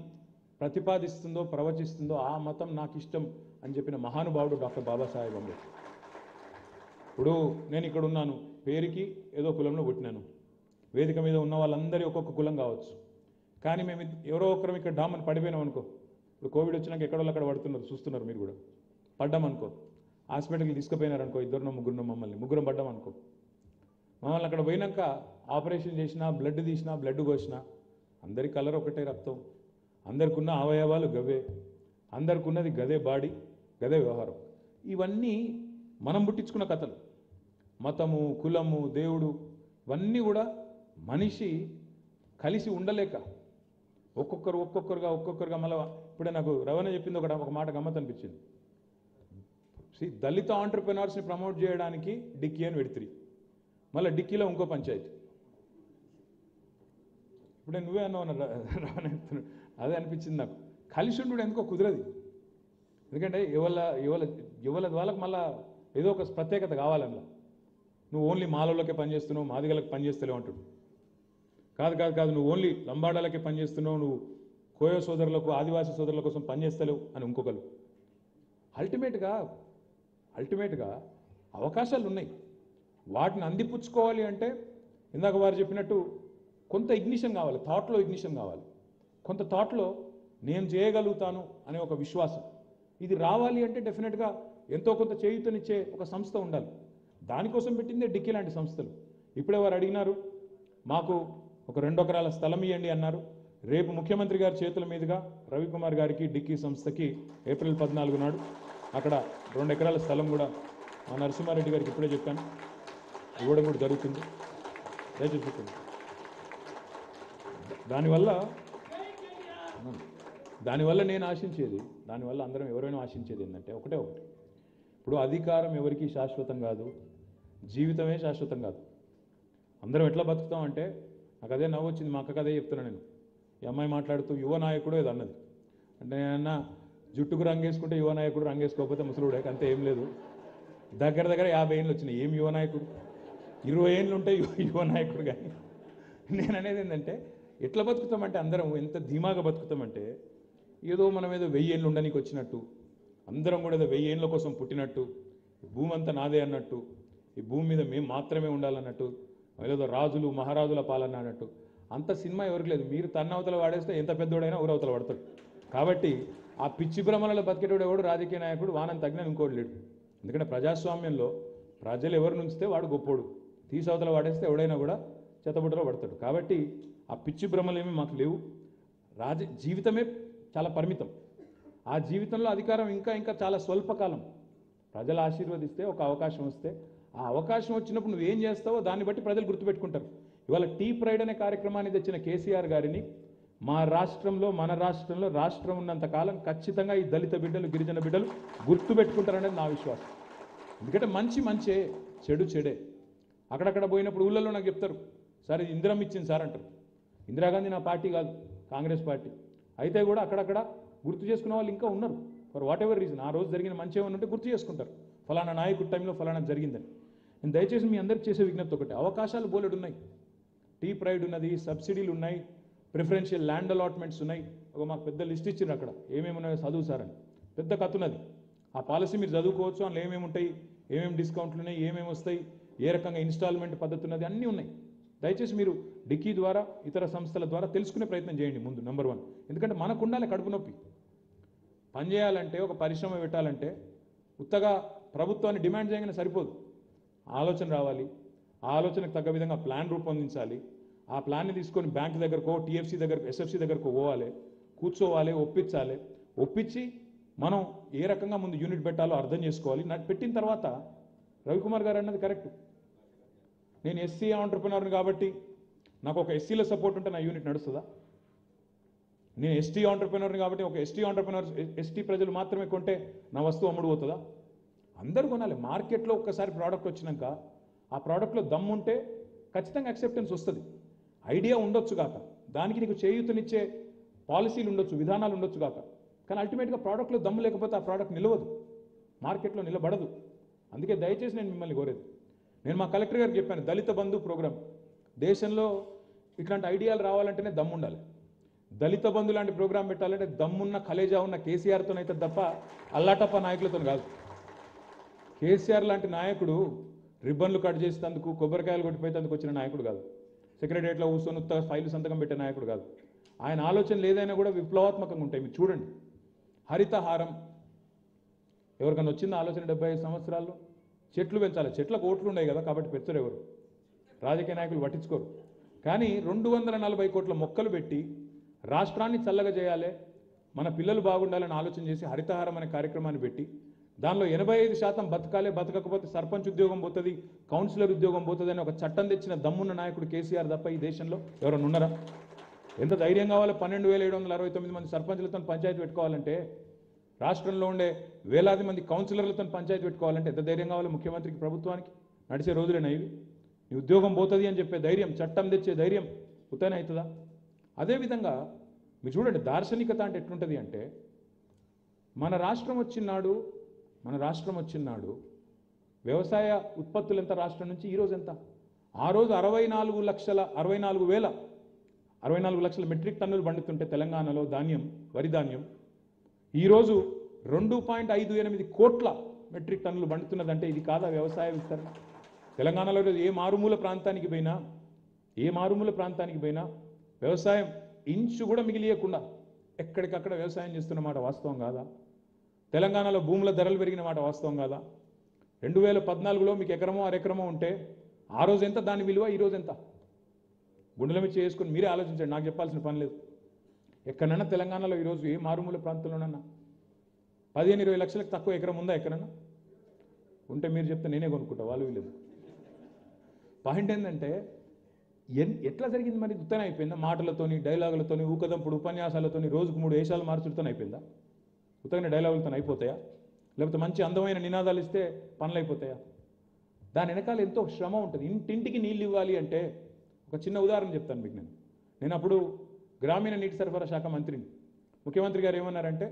ప్రతిపాదిస్తుందో, ప్రవచిస్తుందో ఆ మతం నాకు ఇష్టం అని చెప్పిన మహానుభావుడు డాక్టర్ బాబాసాహెబ్ అంబేద్కర్. ఇప్పుడు నేను ఇక్కడ ఉన్నాను, పేరుకి ఏదో కులంలో పుట్టినాను, వేదిక మీద ఉన్న వాళ్ళందరి ఒక్కొక్క కులం కావచ్చు, కానీ మేము ఎవరో ఒకరం ఇక్కడ డామని పడిపోయినాం అనుకో. ఇప్పుడు కోవిడ్ వచ్చినాక ఎక్కడో అక్కడ పడుతున్నారు, చూస్తున్నారు మీరు కూడా. పడ్డామనుకో, హాస్పిటల్కి తీసుకుపోయినారనుకో, ఇద్దరునో ముగ్గురునో ముగ్గురం పడ్డామనుకో, మమ్మల్ని అక్కడ పోయినాక ఆపరేషన్ చేసినా, బ్లడ్ తీసినా, బ్లడ్ కోసినా, అందరి కలర్ ఒకటే, రక్తం, అందరికి ఉన్న అవయవాలు గవే, అందరికి ఉన్నది గదే బాడీ, గదే వ్యవహారం. ఇవన్నీ మనం పుట్టించుకున్న కథలు. మతము, కులము, దేవుడు, ఇవన్నీ కూడా మనిషి కలిసి ఉండలేక ఒక్కొక్కరుగా మళ్ళీ ఇప్పుడే నాకు రవణ చెప్పింది ఒక మాట గమ్మత్ అనిపించింది. దళిత ఆంటర్ప్రెనర్స్ని ప్రమోట్ చేయడానికి డిక్కీ అని పెడితే, మళ్ళీ డిక్కీలో ఇంకో పంచాయతీ. ఇప్పుడే నువ్వే అన్నావు రవణ, అదే అనిపించింది నాకు. కలిసి ఉండు ఎందుకో కుదరదు. ఎందుకంటే ఎవరి వాళ్ళకి మళ్ళీ ఏదో ఒక ప్రత్యేకత కావాలన్నా. నువ్వు ఓన్లీ మాలలోకే పనిచేస్తున్నావు, మాదిగలకు పనిచేస్తలేవు అంటాడు. కాదు, నువ్వు ఓన్లీ లంబాడాలకే పనిచేస్తున్నావు, నువ్వు కోయ సోదరులకు, ఆదివాసీ సోదరుల కోసం పనిచేస్తలేవు అని ఇంకొకరు. అల్టిమేట్గా అవకాశాలు ఉన్నాయి, వాటిని అందిపుచ్చుకోవాలి అంటే ఇందాక వారు చెప్పినట్టు కొంత ఇగ్నిషన్ కావాలి, థాట్లో ఇగ్నిషన్ కావాలి. కొంత థాట్లో నేను చేయగలుగుతాను అనే ఒక విశ్వాసం, ఇది రావాలి అంటే డెఫినెట్గా ఎంతో కొంత చేయూతనిచ్చే ఒక సంస్థ ఉండాలి. దానికోసం పెట్టిందే డిక్కీ లాంటి సంస్థలు. ఇప్పుడే వారు అడిగినారు, మాకు ఒక 2 ఎకరాల స్థలం ఇవ్వండి అన్నారు. రేపు ముఖ్యమంత్రి గారి చేతుల మీదుగా రవికుమార్ గారికి డిక్కీ సంస్థకి ఏప్రిల్ 14 నాడు అక్కడ 2 ఎకరాల స్థలం కూడా మా నరసింహారెడ్డి గారికి ఇప్పుడే చెప్పాను, ఇవ్వడం కూడా జరుగుతుంది. దయచేసి చెప్పండి. దానివల్ల నేను ఆశించేది, దానివల్ల అందరం ఎవరైనా ఆశించేది ఏంటంటే ఒకటే, ఇప్పుడు అధికారం ఎవరికి శాశ్వతం కాదు, జీవితమే శాశ్వతం కాదు. అందరం ఎట్లా బతుకుతాం అంటే, నాకు అదే నవ్వు వచ్చింది, మా అక్కకి అదే చెప్తున్నా నేను. ఈ అమ్మాయి మాట్లాడుతూ యువ నాయకుడు ఏదో అన్నది అంటే, నేనన్నా జుట్టుకు రంగేసుకుంటే యువ నాయకుడు, రంగేసుకోకపోతే ముసలుడే, అంతే, ఏం లేదు. దగ్గర 50 ఏళ్ళు వచ్చినాయి, ఏం యువ నాయకుడు? 20 ఏళ్ళు ఉంటే యువ నాయకుడు. కానీ నేను అనేది ఏంటంటే, ఎట్లా బతుకుతామంటే అందరం ఎంత ధీమాగా బతుకుతామంటే, ఏదో మనం ఏదో 1000 ఏళ్ళు ఉండడానికి వచ్చినట్టు, అందరం కూడా ఏదో 1000 ఏళ్ళ కోసం పుట్టినట్టు, భూమి అంతా నాదే అన్నట్టు, ఈ భూమి మీద మేము మాత్రమే ఉండాలన్నట్టు, ఏదో రాజులు మహారాజుల పాలన అన్నట్టు. అంత సినిమా ఎవరికి లేదు. మీరు తన్నవతల వాడేస్తే ఎంత పెద్దోడైనా ఊరవతల పడతాడు. కాబట్టి ఆ పిచ్చి భ్రమలలో బతికేటోడు ఎవడు రాజకీయ నాయకుడు, వానం తగిన ఇంకోటి లేడు. ఎందుకంటే ప్రజాస్వామ్యంలో ప్రజలు ఎవరు నుంచితే వాడు గొప్పోడు, తీసవతల వాడేస్తే ఎవడైనా కూడా చెత్తబుట్టలో పడతాడు. కాబట్టి ఆ పిచ్చి భ్రమలు ఏమీ మాకు లేవు. జీవితమే చాలా పరిమితం. ఆ జీవితంలో అధికారం ఇంకా చాలా స్వల్పకాలం. ప్రజలు ఆశీర్వదిస్తే ఒక అవకాశం వస్తే, ఆ అవకాశం వచ్చినప్పుడు నువ్వేం చేస్తావో దాన్ని బట్టి ప్రజలు గుర్తుపెట్టుకుంటారు. ఇవాళ టీ ప్రైడ్ అనే కార్యక్రమాన్ని తెచ్చిన కేసీఆర్ గారిని మా రాష్ట్రంలో, మన రాష్ట్రంలో రాష్ట్రం ఉన్నంత కాలం ఖచ్చితంగా ఈ దళిత బిడ్డలు, గిరిజన బిడ్డలు గుర్తుపెట్టుకుంటారనేది నా విశ్వాసం. ఎందుకంటే మంచే, చెడే. అక్కడక్కడ పోయినప్పుడు ఊళ్ళల్లో నాకు చెప్తారు, సార్ ఇది ఇందిరమ్మ ఇచ్చింది సార్ అంటారు. ఇందిరాగాంధీ నా పార్టీ కాదు, కాంగ్రెస్ పార్టీ. అయితే కూడా అక్కడక్కడ గుర్తు చేసుకునే వాళ్ళు ఇంకా ఉన్నారు, ఫర్ వాట్ ఎవర్ రీజన్. ఆ రోజు జరిగిన మంచి ఏమైనా ఉంటే గుర్తు చేసుకుంటారు, ఫలానా నాయకుడి టైంలో ఫలానా జరిగిందని. నేను దయచేసి మీ అందరికి చేసే విజ్ఞప్తి ఒకటి, అవకాశాలు బోలెడు ఉన్నాయి. టీ ప్రైడ్ ఉన్నది, సబ్సిడీలు ఉన్నాయి, ప్రిఫరెన్షియల్ ల్యాండ్ అలాట్మెంట్స్ ఉన్నాయి. ఒక మాకు పెద్ద లిస్ట్ ఇచ్చిండ్రు అక్కడ ఏమేమి ఉన్నాయో చదువు సార్ అని, పెద్ద కథ ఉన్నది. ఆ పాలసీ మీరు చదువుకోవచ్చు, అందులో ఏమేమి ఉంటాయి, ఏమేమి డిస్కౌంట్లు ఉన్నాయి, ఏమేమి వస్తాయి, ఏ రకంగా ఇన్స్టాల్మెంట్ పద్ధతి ఉన్నది, అన్నీ ఉన్నాయి. దయచేసి మీరు డిక్కీ ద్వారా, ఇతర సంస్థల ద్వారా తెలుసుకునే ప్రయత్నం చేయండి ముందు, నెంబర్ 1. ఎందుకంటే మనకు ఉండాలి కడుపు నొప్పి. పనిచేయాలంటే, ఒక పరిశ్రమ పెట్టాలంటే ఉత్తగా ప్రభుత్వాన్ని డిమాండ్ చేయగానే సరిపోదు. ఆలోచన రావాలి, ఆ ఆలోచనకు తగ్గ విధంగా ప్లాన్ రూపొందించాలి. ఆ ప్లాన్ని తీసుకొని బ్యాంక్ దగ్గరకో, టీఎఫ్సీ దగ్గరకు, ఎస్ఎఫ్సీ దగ్గరకు పోవాలి, కూర్చోవాలి, ఒప్పించి మనం ఏ రకంగా ముందు యూనిట్ పెట్టాలో అర్థం చేసుకోవాలి. నాకు పెట్టిన తర్వాత రవికుమార్ గారు అన్నది కరెక్ట్. నేను ఎస్సీ ఆంటర్ప్రినర్ని కాబట్టి నాకు ఒక ఎస్సీల సపోర్ట్ ఉంటే నా యూనిట్ నడుస్తుందా? నేను ఎస్టీ ఆంటర్ప్రినర్ని కాబట్టి ఒక ఎస్టీ ఆంటర్ప్రినర్, ఎస్టీ ప్రజలు మాత్రమే కొంటే నా వస్తువు అమ్ముడు పోతుందా? అందరూ కొనాలి. మార్కెట్లో ఒక్కసారి ప్రోడక్ట్ వచ్చినాక ఆ ప్రోడక్ట్లో దమ్ముంటే ఖచ్చితంగా యాక్సెప్టెన్స్ వస్తుంది. ఐడియా ఉండొచ్చు కాక, దానికి నీకు చేయూతనిచ్చే పాలసీలు ఉండొచ్చు, విధానాలు ఉండొచ్చు కాక, కానీ అల్టిమేట్గా ప్రోడక్ట్లో దమ్ము లేకపోతే ఆ ప్రోడక్ట్ నిలవదు, మార్కెట్లో నిలబడదు. అందుకే దయచేసి నేను మిమ్మల్ని కోరేది, నేను మా కలెక్టర్ గారికి చెప్పాను, దళిత బంధు ప్రోగ్రాం దేశంలో ఇట్లాంటి ఐడియాలు రావాలంటేనే దమ్ము ఉండాలి. దళిత బంధు లాంటి ప్రోగ్రాం పెట్టాలంటే దమ్మున్న కలేజా ఉన్న కేసీఆర్తోనైతే తప్ప అల్లాటప్ప నాయకులతో కాదు. కేసీఆర్ లాంటి నాయకుడు రిబ్బన్లు కట్ చేసేందుకు, కొబ్బరికాయలు కొట్టిపోయేందుకు వచ్చిన నాయకుడు కాదు. సెక్రటరియట్లో కూర్చొని ఉత్తగా ఫైలు సంతకం పెట్టే నాయకుడు కాదు. ఆయన ఆలోచనలు ఏదైనా కూడా విప్లవాత్మకంగా ఉంటాయి. మీరు చూడండి, హరితహారం ఎవరికైనా వచ్చింది ఆలోచన 75 సంవత్సరాల్లో? చెట్లు పెంచాలి, చెట్లకు ఓట్లు ఉన్నాయి కదా కాబట్టి పెంచరు ఎవరు, రాజకీయ నాయకులు పట్టించుకోరు. కానీ 240 కోట్ల మొక్కలు పెట్టి రాష్ట్రాన్ని చల్లగా చేయాలి, మన పిల్లలు బాగుండాలని ఆలోచన చేసి హరితహారం అనే కార్యక్రమాన్ని పెట్టి దానిలో 85% బతకాలే, బతకకపోతే సర్పంచ్ ఉద్యోగం పోతుంది, కౌన్సిలర్ ఉద్యోగం పోతుంది అని ఒక చట్టం తెచ్చిన దమ్మున్న నాయకుడు కేసీఆర్ తప్ప ఈ దేశంలో ఎవరైనా ఉన్నారా? ఎంత ధైర్యం కావాలి 12,769 మంది సర్పంచ్లతో పంచాయతీ పెట్టుకోవాలంటే, రాష్ట్రంలో ఉండే వేలాది మంది కౌన్సిలర్లతో పంచాయతీ పెట్టుకోవాలంటే ఎంత ధైర్యం కావాలి ముఖ్యమంత్రికి, ప్రభుత్వానికి? నడిచే రోజులేనా ఇవి? నీ ఉద్యోగం పోతుంది అని చెప్పే ధైర్యం, చట్టం తెచ్చే ధైర్యం ఉత్తనే అవుతుందా? అదేవిధంగా మీరు చూడండి, దార్శనికత అంటే ఎట్లుంటుంది అంటే, మన రాష్ట్రం వచ్చినాడు వ్యవసాయ ఉత్పత్తులు ఎంత రాష్ట్రం నుంచి, ఈరోజు ఎంత? ఆ రోజు 64 లక్షల మెట్రిక్ టన్నులు పండుతుంటే తెలంగాణలో ధాన్యం, వరి ధాన్యం, ఈరోజు 2.58 కోట్ల మెట్రిక్ టన్నులు పండుతున్నదంటే ఇది కాదా వ్యవసాయ విస్తరణ? తెలంగాణలో ఈరోజు ఏ మారుమూల ప్రాంతానికి పోయినా వ్యవసాయం ఇంచు కూడా మిగిలియకుండా ఎక్కడికక్కడ వ్యవసాయం చేస్తున్న మాట వాస్తవం కాదా? తెలంగాణలో భూముల ధరలు పెరిగిన మాట వాస్తవం కాదా? 2014లో మీకు ఎకరమో అరెకరమో ఉంటే ఆ రోజు ఎంత దాని విలువ, ఈరోజు ఎంత? గుండెల మీద చేసుకుని మీరే ఆలోచించండి, నాకు చెప్పాల్సిన పని లేదు. ఎక్కడన్నా తెలంగాణలో ఈరోజు ఏ మారుమూల ప్రాంతంలోనన్నా 15-20 లక్షలకు తక్కువ ఎకరం ఉందా ఎక్కడన్నా? ఉంటే మీరు చెప్తే నేనే కొనుక్కుంటా, వాళ్ళు వీలేదు. పాయింట్ ఏంటంటే ఎట్లా జరిగింది మరి? ఉత్తనే అయిపోయిందా? మాటలతోని, డైలాగులతోని, ఊకదంపుడు ఉపన్యాసాలతోని, రోజుకు 3 వేషాలు మార్చులతో అయిపోయిందా? ఉత్తగానే డైలాగులతో అయిపోతాయా? లేకపోతే మంచి అందమైన నినాదాలు ఇస్తే పనులు అయిపోతాయా? దాని వెనకాల ఎంతో శ్రమ ఉంటుంది. ఇంటింటికి నీళ్ళు ఇవ్వాలి అంటే ఒక చిన్న ఉదాహరణ చెప్తాను మీకు. నేను అప్పుడు గ్రామీణ నీటి సరఫరా శాఖ మంత్రిని. ముఖ్యమంత్రి గారు ఏమన్నారంటే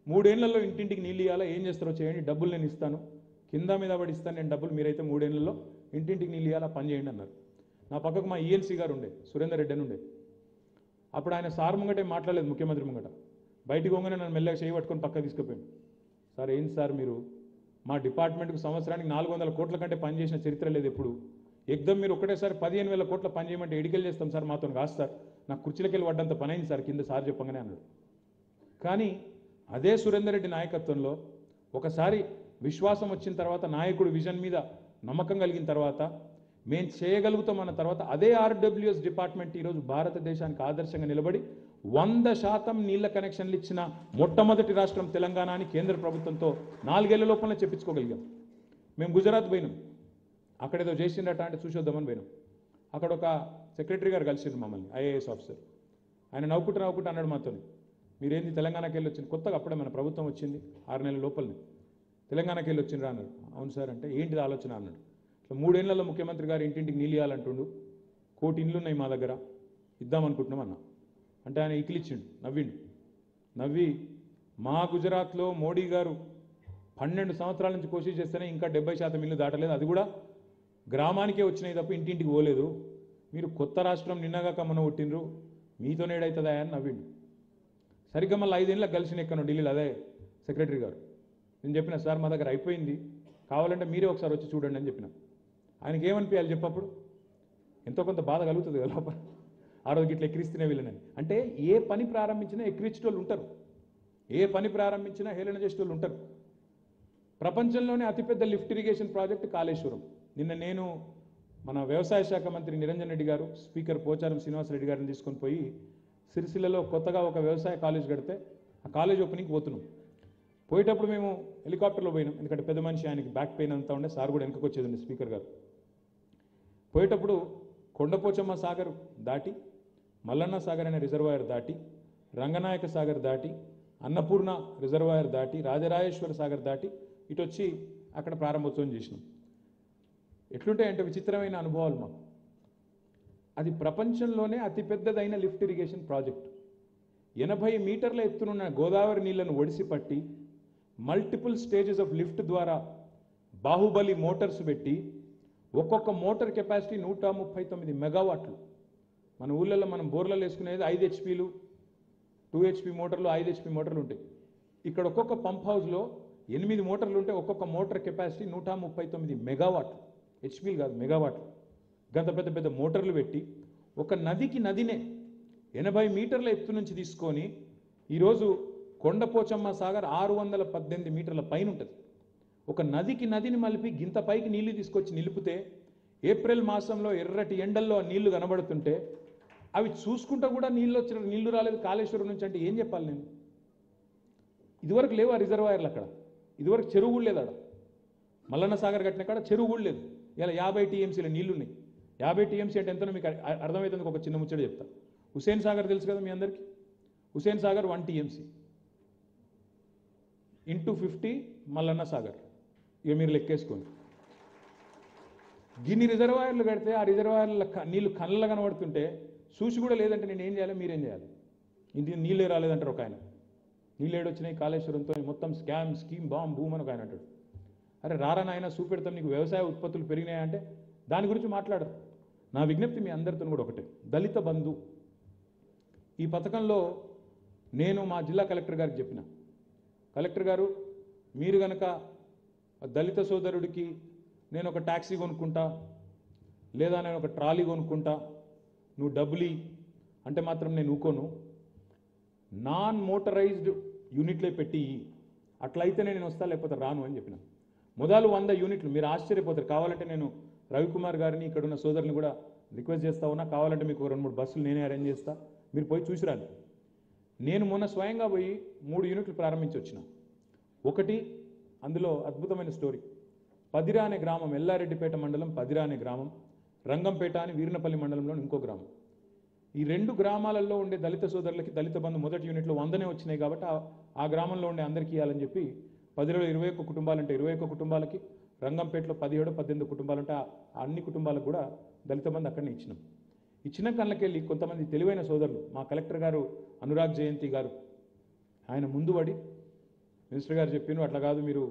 3 ఏళ్లలో ఇంటింటికి నీళ్ళు ఇవ్వాలా, ఏం చేస్తారో చేయండి, డబ్బులు నేను ఇస్తాను, కింద మీద పడి ఇస్తాను నేను డబ్బులు, మీరైతే 3 ఏళ్లలో ఇంటింటికి నీళ్ళు ఇవ్వాలా, పని చేయండి అన్నారు. నా పక్కకు మా ఈఎన్సీ గారు ఉండే, సురేందర్ రెడ్డి అని ఉండే. అప్పుడు ఆయన సార్ ముంగటే మాట్లాడలేదు, ముఖ్యమంత్రి ముంగట. బయటికి పోగానే నన్ను మెల్లగా చేయి పట్టుకొని పక్కకు తీసుకుపోయాను. సార్ ఏంటి సార్ మీరు మా డిపార్ట్మెంట్కు సంవత్సరానికి 400 కోట్ల కంటే పనిచేసిన చరిత్ర లేదు ఎప్పుడు. ఎగ్దమ్ మీరు ఒకటేసారి 15,000 కోట్ల పని చేయమంటే ఎడికెళ్ళి చేస్తాం సార్, మాతో కాదు సార్, నాకు కుర్చీలకెళ్ళి పడ్డంత పని అయింది సార్ కింద సార్ చెప్పగానే అన్నాడు. కానీ అదే సురేందర్ రెడ్డి నాయకత్వంలో ఒకసారి విశ్వాసం వచ్చిన తర్వాత, నాయకుడు విజన్ మీద నమ్మకం కలిగిన తర్వాత, మేము చేయగలుగుతామన్న తర్వాత అదే ఆర్డబ్ల్యూఎస్ డిపార్ట్మెంట్ ఈరోజు భారతదేశానికి ఆదర్శంగా నిలబడి 100% నీళ్ల కనెక్షన్లు ఇచ్చిన మొట్టమొదటి రాష్ట్రం తెలంగాణ అని కేంద్ర ప్రభుత్వంతో 4 ఏళ్ల లోపల చెప్పించుకోగలిగాం. మేము గుజరాత్ పోయినాం, అక్కడేదో చేసిండట అంటే చూసొద్దామని పోయినాం. అక్కడ ఒక సెక్రటరీ గారు కలిసిండ్రు మమ్మల్ని, ఐఏఎస్ ఆఫీసర్. ఆయన నవ్వుకుంటూ అన్నాడు మాతో, మీరేంది తెలంగాణకి వెళ్ళి వచ్చింది, కొత్తగా అప్పుడే మన ప్రభుత్వం వచ్చింది 6 నెలల లోపలనే, తెలంగాణకి వెళ్ళి వచ్చిండ్రా అన్నాడు. అవును సార్ అంటే ఏంటిది ఆలోచన అన్నాడు. ఇట్లా 3 ఏళ్లలో ముఖ్యమంత్రి గారు ఇంటింటికి నీళ్ళు ఇవ్వాలంటుండు, 1 కోటి ఇండ్లు ఉన్నాయి మా దగ్గర, ఇద్దామనుకుంటున్నాం అన్న. అంటే ఆయన ఇకిలిచ్చిండు, నవ్వి మా గుజరాత్లో మోడీ గారు 12 సంవత్సరాల నుంచి కోషిష్ చేస్తేనే ఇంకా 70% ఇల్లు దాటలేదు, అది కూడా గ్రామానికే వచ్చినాయి తప్ప ఇంటింటికి పోలేదు, మీరు కొత్త రాష్ట్రం నిన్నగా కమ్మన కొట్టిండ్రు, మీతో నేడవుతుందా అని నవ్విండు. సరిగ్గా మళ్ళీ 5 ఏళ్ళకి కలిసిన ఎక్కను ఢిల్లీలో అదే సెక్రటరీ గారు. నేను చెప్పిన సార్ మా దగ్గర అయిపోయింది, కావాలంటే మీరే ఒకసారి వచ్చి చూడండి అని చెప్పిన. ఆయనకి ఏమనిపించాలి చెప్పప్పుడు? ఎంతో కొంత బాధ కలుగుతుంది కదా లోపల, ఆ రోజు ఇట్లా ఎక్కిరిస్తూనే వీళ్ళని. అంటే ఏ పని ప్రారంభించినా ఎక్కిరించేటోళ్ళు ఉంటారు, ఏ పని ప్రారంభించినా హేళన చేసేటోళ్ళు ఉంటారు. ప్రపంచంలోనే అతిపెద్ద లిఫ్ట్ ఇరిగేషన్ ప్రాజెక్టు కాళేశ్వరం. నిన్న నేను మన వ్యవసాయ శాఖ మంత్రి నిరంజన్ రెడ్డి గారు, స్పీకర్ పోచారం శ్రీనివాసరెడ్డి గారిని తీసుకొని పోయి సిరిసిల్లలో కొత్తగా ఒక వ్యవసాయ కాలేజ్ కడితే ఆ కాలేజ్ ఓపెనింగ్కి పోతున్నాం. పోయేటప్పుడు మేము హెలికాప్టర్లో పోయినాం, ఎందుకంటే పెద్ద మనిషి, ఆయనకి బ్యాక్ పెయిన్ అంతా ఉండే, సార్ కూడా వెనకకు వచ్చేది ఉండే స్పీకర్ గారు. పోయేటప్పుడు కొండపోచమ్మ సాగర్ దాటి, మల్లన్న సాగర్ అనే రిజర్వాయర్ దాటి, రంగనాయక సాగర్ దాటి, అన్నపూర్ణ రిజర్వాయర్ దాటి, రాజరాజేశ్వర సాగర్ దాటి ఇటు వచ్చి అక్కడ ప్రారంభోత్సవం చేసినాం. ఎట్లుంటాయంటే విచిత్రమైన అనుభవాలు మాకు. అది ప్రపంచంలోనే అతిపెద్దదైన లిఫ్ట్ ఇరిగేషన్ ప్రాజెక్టు. 80 మీటర్ల ఎత్తునున్న గోదావరి నీళ్లను ఒడిసి పట్టి మల్టిపుల్ స్టేజెస్ ఆఫ్ లిఫ్ట్ ద్వారా బాహుబలి మోటార్స్ పెట్టి ఒక్కొక్క మోటార్ కెపాసిటీ 139 మెగావాట్లు. మన ఊళ్ళల్లో మనం బోర్లలో వేసుకునేది 5 హెచ్పీలు, 2 హెచ్పీ మోటార్లు, 5 హెచ్పీ మోటార్లు ఉంటాయి. ఇక్కడ ఒక్కొక్క పంప్ హౌస్లో 8 మోటార్లు ఉంటే ఒక్కొక్క మోటార్ కెపాసిటీ 139 మెగావాట్లు, హెచ్పీలు కాదు మెగావాట్లు. గంత పెద్ద పెద్ద మోటార్లు పెట్టి ఒక నదినే 80 మీటర్ల ఎత్తు నుంచి తీసుకొని ఈరోజు కొండపోచమ్మ సాగర్ 618 మీటర్ల పైన ఉంటుంది. ఒక నదిని మలిపి గింత పైకి నీళ్లు తీసుకొచ్చి నిలిపితే ఏప్రిల్ మాసంలో ఎర్రటి ఎండల్లో నీళ్లు కనబడుతుంటే అవి చూసుకుంటూ కూడా నీళ్లు రాలేదు కాళేశ్వరం నుంచి అంటే ఏం చెప్పాలి నేను? ఇదివరకు లేవు ఆ రిజర్వాయర్లు అక్కడ, ఇదివరకు చెరువు కూడా లేదు అక్కడ. మల్లన్న సాగర్ కట్టిన కాడ చెరువు కూడా లేదు. ఇలా 50 టీఎంసీల నీళ్లు ఉన్నాయి. 50 టీఎంసీ అంటే ఎంతనో మీకు అర్థమవుతుంది. ఒక చిన్న ముచ్చట చెప్తా. హుసేన్ సాగర్ తెలుసు కదా మీ అందరికీ. హుసేన్ సాగర్ 1 టీఎంసీ ఇంటూ 50 మల్లన్న సాగర్, ఇక మీరు లెక్కేసుకోండి. గిన్ని రిజర్వాయర్లు కడితే ఆ రిజర్వాయర్ల నీళ్లు కళ్ళ కనబడుతుంటే చూసి కూడా లేదంటే నేను ఏం చేయాలి, మీరేం చేయాలి? ఇది నీళ్ళే రాలేదంటారు ఒక ఆయన. నీళ్ళు ఏడొచ్చినాయి కాళేశ్వరంతో, మొత్తం స్కామ్ స్కీమ్ బాంబ్ భూమ్ అని ఒక ఆయన అంటాడు. అరే రారా నాయన చూపెడతాం నీకు, వ్యవసాయ ఉత్పత్తులు పెరిగినాయంటే దాని గురించి మాట్లాడరు. నా విజ్ఞప్తి మీ అందరితో కూడా ఒకటే, దళిత బంధు ఈ పథకంలో నేను మా జిల్లా కలెక్టర్ గారికి చెప్పిన, కలెక్టర్ గారు మీరు కనుక దళిత సోదరుడికి నేను ఒక ట్యాక్సీ కొనుక్కుంటా లేదా నేను ఒక ట్రాలీ కొనుక్కుంటా, నువ్వు డబ్బులు అంటే మాత్రం నేను ఊకోను, నాన్ మోటరైజ్డ్ యూనిట్లే పెట్టి అట్లయితేనే నేను వస్తా, లేకపోతే రాను అని చెప్పిన. మొదలు 100 యూనిట్లు. మీరు ఆశ్చర్యపోతారు. కావాలంటే నేను రవికుమార్ గారిని ఇక్కడున్న సోదరుని కూడా రిక్వెస్ట్ చేస్తా ఉన్నా, కావాలంటే మీకు 2-3 బస్సులు నేనే అరేంజ్ చేస్తా, మీరు పోయి చూసిరాలి. నేను మొన్న స్వయంగా పోయి 3 యూనిట్లు ప్రారంభించి వచ్చిన. ఒకటి అందులో అద్భుతమైన స్టోరీ. పదిరా అనే గ్రామం, ఎల్లారెడ్డిపేట మండలం పదిరా అనే గ్రామం, రంగంపేట అని వీర్నపల్లి మండలంలో ఇంకో గ్రామం. ఈ 2 గ్రామాలలో ఉండే దళిత సోదరులకి దళిత బంధు మొదటి యూనిట్లో 100నే వచ్చినాయి కాబట్టి ఆ గ్రామంలో ఉండే అందరికీ ఇవ్వాలని చెప్పి 10లో 21 కుటుంబాలంటే 21 కుటుంబాలకి, రంగంపేటలో 17 18 కుటుంబాలంటే అన్ని కుటుంబాలకు కూడా దళిత బంధు అక్కడనే ఇచ్చినాం. ఇచ్చిన కళ్ళకెళ్ళి కొంతమంది తెలివైన సోదరులు, మా కలెక్టర్ గారు అనురాగ్ జయంతి గారు, ఆయన ముందు పడి మినిస్టర్ గారు చెప్పిన అట్లా కాదు, మీరు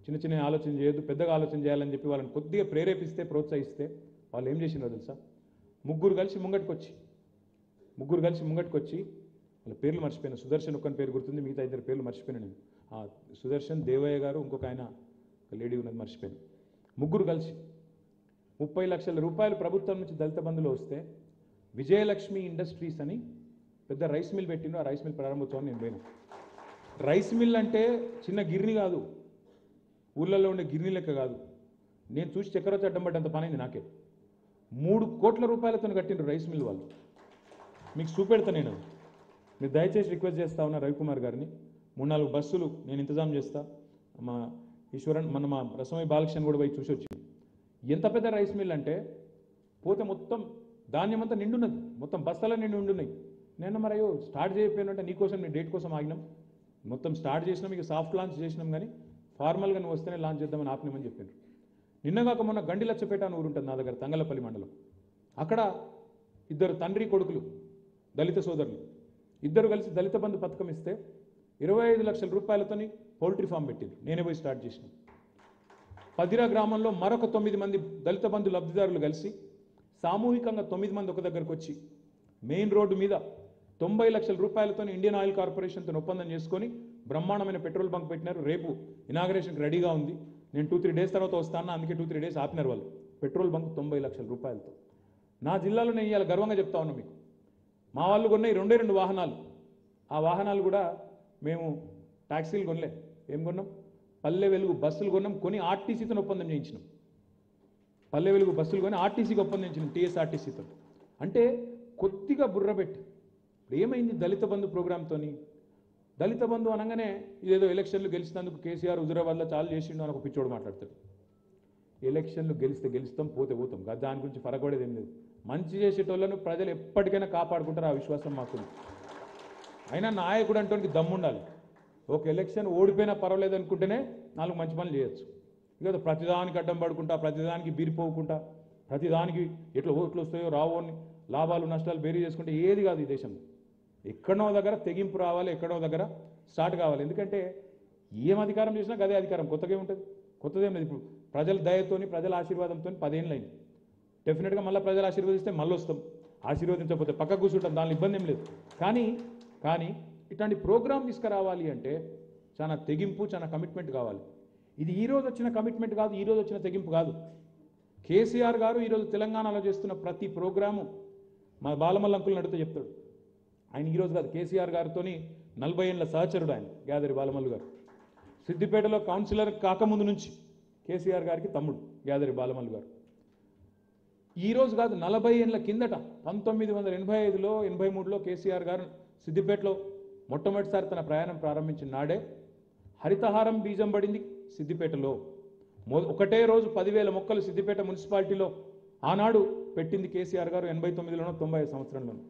చిన్న చిన్న ఆలోచన చేయొద్దు, పెద్దగా ఆలోచన చేయాలని చెప్పి వాళ్ళని కొద్దిగా ప్రేరేపిస్తే, ప్రోత్సహిస్తే వాళ్ళు ఏం చేసినారో తెలుసా? ముగ్గురు కలిసి ముంగట్టుకొచ్చి వాళ్ళ పేర్లు మర్చిపోయినా. సుదర్శన్ ఒక్కని పేరు గుర్తుంది, మిగతా 2 పేర్లు మర్చిపోయినా నేను. సుదర్శన్, దేవయ్య గారు, ఇంకొక ఆయన ఒక లేడీ ఉన్నది మర్చిపోయాను. ముగ్గురు కలిసి 30 లక్షల రూపాయలు ప్రభుత్వం నుంచి దళిత బంధులో వస్తే విజయలక్ష్మి ఇండస్ట్రీస్ అని పెద్ద రైస్ మిల్ పెట్టిండ్రు. ఆ రైస్ మిల్ ప్రారంభోత్సవం నేను పోయినా. రైస్ మిల్ అంటే చిన్న గిర్ని కాదు, ఊళ్ళల్లో ఉండే గిర్ని లెక్క కాదు. నేను చూసి చక్కెర వచ్చి అడ్డం పడ్డంత పనైంది నాకే. 3 కోట్ల రూపాయలతో కట్టిండ్రు రైస్ మిల్ వాళ్ళు. మీకు చూపెడతా నేను. మీరు దయచేసి రిక్వెస్ట్ చేస్తా ఉన్నా రవికుమార్ గారిని, 3-4 బస్సులు నేను ఇంతజాం చేస్తా. మా ఈశ్వరన్ మన మా రసమయ్య బాలకృష్ణ కూడా పోయి చూసి వచ్చింది. ఎంత పెద్ద రైస్ మిల్ అంటే పోతే మొత్తం ధాన్యం అంతా నిండున్నది, మొత్తం బస్తాల నిండి ఉండున్నాయి. నేను మరి అయ్యో స్టార్ట్ చేయకపోయినంటే నీకోసం నీ డేట్ కోసం ఆగినాం, మొత్తం స్టార్ట్ చేసినాం, ఇక సాఫ్ట్ లాంచ్ చేసినాం, కానీ ఫార్మల్గా నువ్వు వస్తేనే లాంచ్ చేద్దామని ఆపినామని చెప్పారు. నిన్నగాక మొన్న గండిలచ్చపేట అని ఊరు ఉంటుంది నా దగ్గర, తంగలపల్లి మండలం. అక్కడ 2 తండ్రి కొడుకులు దళిత సోదరులు ఇద్దరు కలిసి దళిత బంధు పథకం ఇస్తే 25 లక్షల రూపాయలతోని పౌల్ట్రీ ఫామ్ పెట్టింది. నేనే పోయి స్టార్ట్ చేసిన. పదిరా గ్రామంలో మరొక 9 మంది దళిత బంధు లబ్ధిదారులు కలిసి సామూహికంగా 9 మంది ఒక దగ్గరకు వచ్చి మెయిన్ రోడ్డు మీద 90 లక్షల రూపాయలతో ఇండియన్ ఆయిల్ కార్పొరేషన్తో ఒప్పందం చేసుకొని బ్రహ్మాండమైన పెట్రోల్ బంక్ పెట్టినారు. రేపు ఇనాగరేషన్కి రెడీగా ఉంది. నేను 2-3 డేస్ తర్వాత వస్తాను, అందుకే 2-3 డేస్ ఆపినారు వాళ్ళు. పెట్రోల్ బంక్ 90 లక్షల రూపాయలతో. నా జిల్లాలో నేను ఇవాళ గర్వంగా చెప్తా ఉన్నా మీకు, మా వాళ్ళు కొన్నాయి 2 వాహనాలు. ఆ వాహనాలు కూడా మేము ట్యాక్సీలు కొనలే, ఏం కొన్నాం? పల్లె వెలుగు బస్సులు కొన్నాం, కొని ఆర్టీసీతో ఒప్పందం చేయించినాం. పల్లె వెలుగు బస్సులు కొని ఆర్టీసీకి ఒప్పందం చేయించినాం, టీఎస్ఆర్టీసీతో. అంటే కొద్దిగా బుర్ర పెట్టి ఏమైంది దళిత బంధు ప్రోగ్రామ్తోని? దళిత బంధు అనగానే ఇదేదో ఎలక్షన్లు గెలిచినందుకు కేసీఆర్ హుజురాబాద్లో చాలా చేసిండు అని ఒక పిచ్చోడు మాట్లాడతాడు. ఎలక్షన్లు గెలిస్తే గెలుస్తాం, పోతే పోతాం, దాని గురించి ఫరకపడేది ఏం లేదు. మంచి చేసేటోళ్ళను ప్రజలు ఎప్పటికైనా కాపాడుకుంటారు, ఆ విశ్వాసం మాకుంది. అయినా నాయకుడు అంటానికి దమ్ముండాలి. ఒక ఎలక్షన్ ఓడిపోయినా పర్వాలేదు అనుకుంటేనే 4 మంచి పనులు చేయొచ్చు. ఇక ప్రతిదానికి అడ్డం పడుకుంటా, ప్రతిదానికి బీరిపోకుండా, ప్రతిదానికి ఎట్లా ఓట్లు వస్తాయో రావో అని లాభాలు నష్టాలు బేరీ చేసుకుంటే ఏది కాదు ఈ దేశంలో. ఎక్కడో దగ్గర తెగింపు రావాలి, ఎక్కడో దగ్గర స్టార్ట్ కావాలి. ఎందుకంటే ఏం అధికారం చేసినా గదే అధికారం, కొత్తగా ఏముంటుంది? కొత్తదేం లేదు. ఇప్పుడు ప్రజల దయతోని ప్రజల ఆశీర్వాదంతో 10 ఏళ్ళు అయింది. డెఫినెట్గా మళ్ళీ ప్రజలు ఆశీర్వదిస్తే మళ్ళీ వస్తాం, ఆశీర్వదించకపోతే పక్కకు కూర్చుంటాం, దానిలో ఇబ్బంది ఏం లేదు. కానీ ఇట్లాంటి ప్రోగ్రామ్ తీసుకురావాలి అంటే చాలా తెగింపు, చాలా కమిట్మెంట్ కావాలి. ఇది ఈరోజు వచ్చిన కమిట్మెంట్ కాదు, ఈరోజు వచ్చిన తెగింపు కాదు. కేసీఆర్ గారు ఈరోజు తెలంగాణలో చేస్తున్న ప్రతి ప్రోగ్రాము మా బాలమల్ల అంకుల్ని అడిగితే చెప్తాడు. ఆయన ఈరోజు కాదు, కేసీఆర్ గారితో 40 ఏళ్ళ సహచరుడు ఆయన, గ్యాదరి బాలమల్లు గారు. సిద్దిపేటలో కౌన్సిలర్ కాకముందు నుంచి కేసీఆర్ గారికి తమ్ముడు గ్యాదరి బాలమల్లు గారు. ఈరోజు కాదు, 40 ఏళ్ళ కిందట 1985లో 83లో కేసీఆర్ గారు సిద్దిపేటలో మొట్టమొదటిసారి తన ప్రయాణం ప్రారంభించిన నాడే హరితహారం బీజం పడింది సిద్దిపేటలో. ఒకటే రోజు 10,000 మొక్కలు సిద్దిపేట మున్సిపాలిటీలో ఆనాడు పెట్టింది కేసీఆర్ గారు 89లోనో 95 సంవత్సరంలోనో.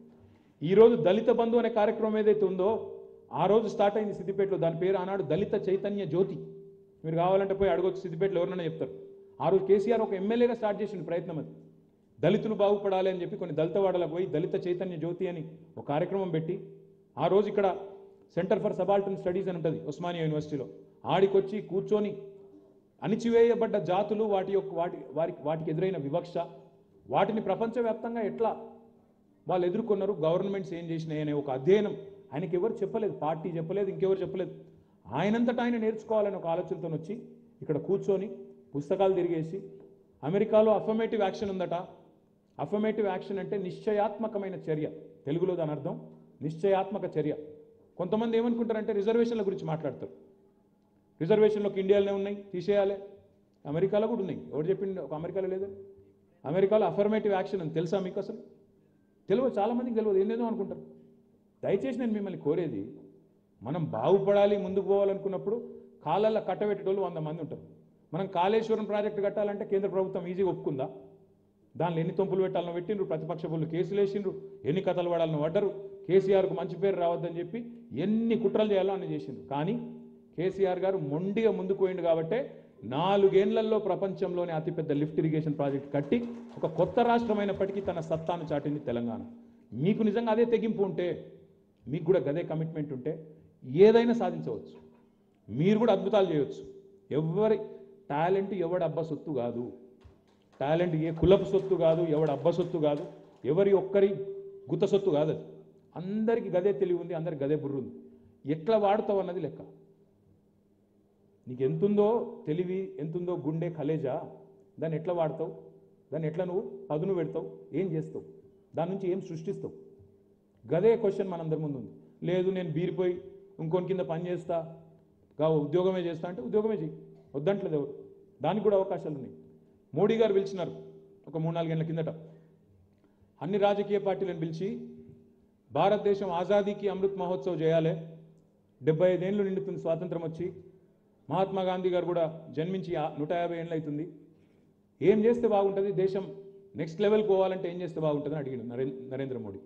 ఈరోజు దళిత బంధు అనే కార్యక్రమం ఏదైతే ఉందో ఆ రోజు స్టార్ట్ అయింది సిద్దిపేటలో. దాని పేరు ఆనాడు దళిత చైతన్య జ్యోతి. మీరు కావాలంటే పోయి అడగొచ్చు, సిద్దిపేటలో ఎవరినైనా చెప్తారు. ఆ రోజు కేసీఆర్ ఒక ఎమ్మెల్యేగా స్టార్ట్ చేసిన ప్రయత్నం అది. దళితులు బాగుపడాలి అని చెప్పి కొన్ని దళితవాడలకు పోయి దళిత చైతన్య జ్యోతి అని ఒక కార్యక్రమం పెట్టి ఆ రోజు ఇక్కడ సెంటర్ ఫర్ సబాల్టర్న్ స్టడీస్ అని ఉంటుంది ఉస్మానియా యూనివర్సిటీలో. ఆడికొచ్చి కూర్చొని అణిచివేయబడ్డ జాతులు, వాటికి ఎదురైన వివక్ష, వాటిని ప్రపంచవ్యాప్తంగా ఎట్లా వాళ్ళు ఎదుర్కొన్నారు, గవర్నమెంట్స్ ఏం చేసినాయి అనే ఒక అధ్యయనం ఆయనకి ఎవరు చెప్పలేదు, పార్టీ చెప్పలేదు, ఇంకెవరు చెప్పలేదు. ఆయనంతటా ఆయన నేర్చుకోవాలని ఒక ఆలోచనతో వచ్చి ఇక్కడ కూర్చొని పుస్తకాలు తిరిగేసి, అమెరికాలో అఫర్మేటివ్ యాక్షన్ ఉందట. అఫర్మేటివ్ యాక్షన్ అంటే నిశ్చయాత్మకమైన చర్య, తెలుగులో దాని అర్థం నిశ్చయాత్మక చర్య. కొంతమంది ఏమనుకుంటారంటే రిజర్వేషన్ల గురించి మాట్లాడతారు. రిజర్వేషన్లోకి ఇండియాలోనే ఉన్నాయి, తీసేయాలి. అమెరికాలో కూడా ఉన్నాయి. ఎవరు చెప్పింది ఒక అమెరికాలో లేదని? అమెరికాలో అఫర్మేటివ్ యాక్షన్ అని తెలుసా మీకు? అసలు తెలియదు, చాలామందికి తెలియదు, ఏందేదో అనుకుంటారు. దయచేసి నేను మిమ్మల్ని కోరేది, మనం బాగుపడాలి ముందుకు పోవాలనుకున్నప్పుడు కాళ్ళల్లో కట్టబెట్టేటోళ్ళు 100 మంది ఉంటారు. మనం కాళేశ్వరం ప్రాజెక్టు కట్టాలంటే కేంద్ర ప్రభుత్వం ఈజీగా ఒప్పుకుందా? దానిలో ఎన్ని తొంపులు పెట్టాలని పెట్టిండ్రు, ప్రతిపక్ష బుల్లు కేసులు వేసిండ్రు, ఎన్ని కథలు పడాలని పడ్డరు, కేసీఆర్కు మంచి పేరు రావద్దని చెప్పి ఎన్ని కుట్రలు చేయాలో అన్ని చేసిండ్రు. కానీ కేసీఆర్ గారు మొండిగా ముందుకు పోయిండు కాబట్టే 4 ఏళ్లలో ప్రపంచంలోనే అతిపెద్ద లిఫ్ట్ ఇరిగేషన్ ప్రాజెక్ట్ కట్టి ఒక కొత్త రాష్ట్రమైనప్పటికీ తన సత్తాను చాటింది తెలంగాణ. మీకు నిజంగా అదే తెగింపు ఉంటే, మీకు కూడా గదే కమిట్మెంట్ ఉంటే ఏదైనా సాధించవచ్చు, మీరు కూడా అద్భుతాలు చేయవచ్చు. ఎవరి టాలెంట్ ఎవడి అబ్బ సొత్తు కాదు, టాలెంట్ ఏ కులపు సొత్తు కాదు, ఎవడి అబ్బ సొత్తు కాదు, ఎవరి ఒక్కరి గుత్త సొత్తు కాదు. అది అందరికీ గదే తెలివి ఉంది, అందరికి గదే బుర్ర ఉంది. ఎట్లా వాడతావు అన్నది లెక్క. నీకు ఎంతుందో తెలివి, ఎంతుందో గుండె కలేజా, దాన్ని ఎట్లా వాడతావు, దాన్ని ఎట్లా నువ్వు పదును పెడతావు, ఏం చేస్తావు, దాని నుంచి ఏం సృష్టిస్తావు, గదే క్వశ్చన్ మనందరి ముందు ఉంది. లేదు నేను బీరిపోయి ఇంకొని కింద పని చేస్తా, ఉద్యోగమే చేస్తా అంటే ఉద్యోగమే చెయ్యి, వద్దంటలేదు ఎవరు, దానికి కూడా అవకాశాలు ఉన్నాయి. మోడీ గారు పిలిచినారు ఒక 3-4 ఏళ్ల కిందట, అన్ని రాజకీయ పార్టీలను పిలిచి భారతదేశం ఆజాదీకి అమృత్ మహోత్సవ్ చేయాలి, 75 ఏళ్ళు నిండుతుంది స్వాతంత్రం వచ్చి, మహాత్మా గాంధీ గారు కూడా జన్మించి 150 ఏళ్ళు అవుతుంది, ఏం చేస్తే బాగుంటుంది, దేశం నెక్స్ట్ లెవెల్కి పోవాలంటే ఏం చేస్తే బాగుంటుందని అడిగాడు నరేంద్ర మోడీ.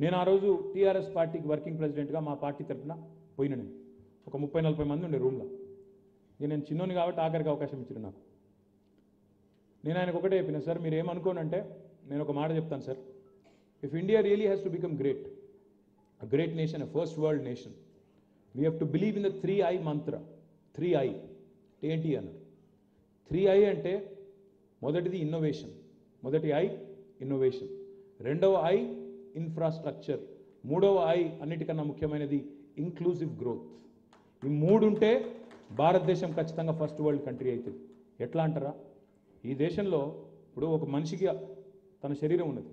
నేను ఆ రోజు టీఆర్ఎస్ పార్టీకి వర్కింగ్ ప్రెసిడెంట్గా మా పార్టీ తరఫున పోయిన, నేను ఒక 30-40 మంది ఉండే రూమ్లో. నేను చిన్నోని కాబట్టి ఆఖరికి అవకాశం ఇచ్చారు నాకు. నేను ఆయనకు ఒకటే చెప్పిన, సార్ మీరు ఏమనుకోనంటే నేను ఒక మాట చెప్తాను sir, if India really has to become great, a great nation, a first world nation, we have to believe in the 3I Mantra. 3I ఏంటి అన్నారు? 3I అంటే మొదటిది ఇన్నోవేషన్, మొదటి I ఇన్నోవేషన్, రెండవ I ఇన్ఫ్రాస్ట్రక్చర్, మూడవ I అన్నిటికన్నా ముఖ్యమైనది inclusive growth. ఈ 3 ఉంటే భారతదేశం ఖచ్చితంగా ఫస్ట్ వరల్డ్ కంట్రీ అవుతుంది. ఎట్లా అంటారా? ఈ దేశంలో ఇప్పుడు ఒక మనిషికి తన శరీరం ఉన్నది,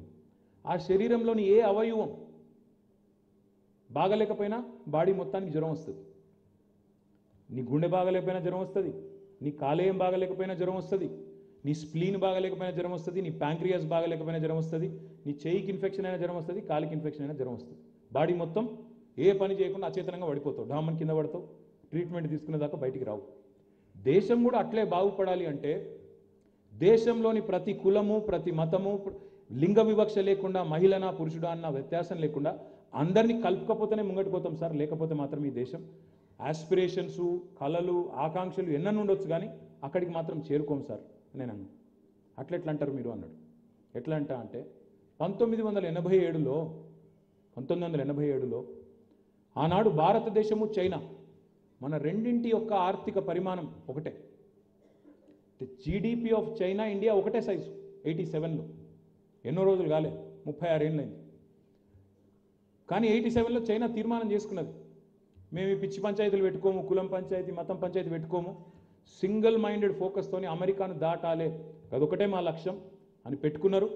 ఆ శరీరంలోని ఏ అవయవం బాగలేకపోయినా బాడీ మొత్తానికి జ్వరం వస్తుంది. నీ గుండె బాగలేకపోయినా జ్వరం వస్తుంది, నీ కాలేయం బాగలేకపోయినా జ్వరం వస్తుంది, నీ స్ప్లీన్ బాగలేకపోయినా జ్వరం వస్తుంది, నీ ప్యాంక్రియాస్ బాగలేకపోయినా జ్వరం వస్తుంది, నీ చెయ్యికి ఇన్ఫెక్షన్ అయినా జ్వరం వస్తుంది, కాలికి ఇన్ఫెక్షన్ అయినా జ్వరం వస్తుంది. బాడీ మొత్తం ఏ పని చేయకుండా అచేతనంగా పడిపోతావు, డామన్ కింద పడతావు, ట్రీట్మెంట్ తీసుకునేదాకా బయటికి రావు. దేశం కూడా అట్లే బాగుపడాలి అంటే దేశంలోని ప్రతి కులము, ప్రతి మతము, లింగ వివక్ష లేకుండా, మహిళనా పురుషుడా అన్న వ్యత్యాసం లేకుండా అందరినీ కలుపుకపోతేనే ముంగటిపోతాం సార్. లేకపోతే మాత్రం ఈ దేశం ఆస్పిరేషన్స్, కళలు, ఆకాంక్షలు ఎన్నెన్ని ఉండొచ్చు కానీ అక్కడికి మాత్రం చేరుకోం సార్ నేను అన్నా. అట్లెట్లా అంటారు మీరు అన్నాడు. ఎట్లా అంటా అంటే 1987లో ఆనాడు భారతదేశము చైనా మన రెండింటి యొక్క ఆర్థిక పరిమాణం ఒకటే. జీడిపి ఆఫ్ చైనా ఇండియా ఒకటే సైజు 87లో. ఎన్నో రోజులు కాలే, 36 ఏళ్ళైంది. కానీ 87లో చైనా తీర్మానం చేసుకున్నది, మేము ఈ పిచ్చి పంచాయతీలు పెట్టుకోము, కులం పంచాయతీ, మతం పంచాయతీ పెట్టుకోము, సింగిల్ మైండెడ్ ఫోకస్తోని అమెరికాను దాటాలే, అదొకటే మా లక్ష్యం అని పెట్టుకున్నారు.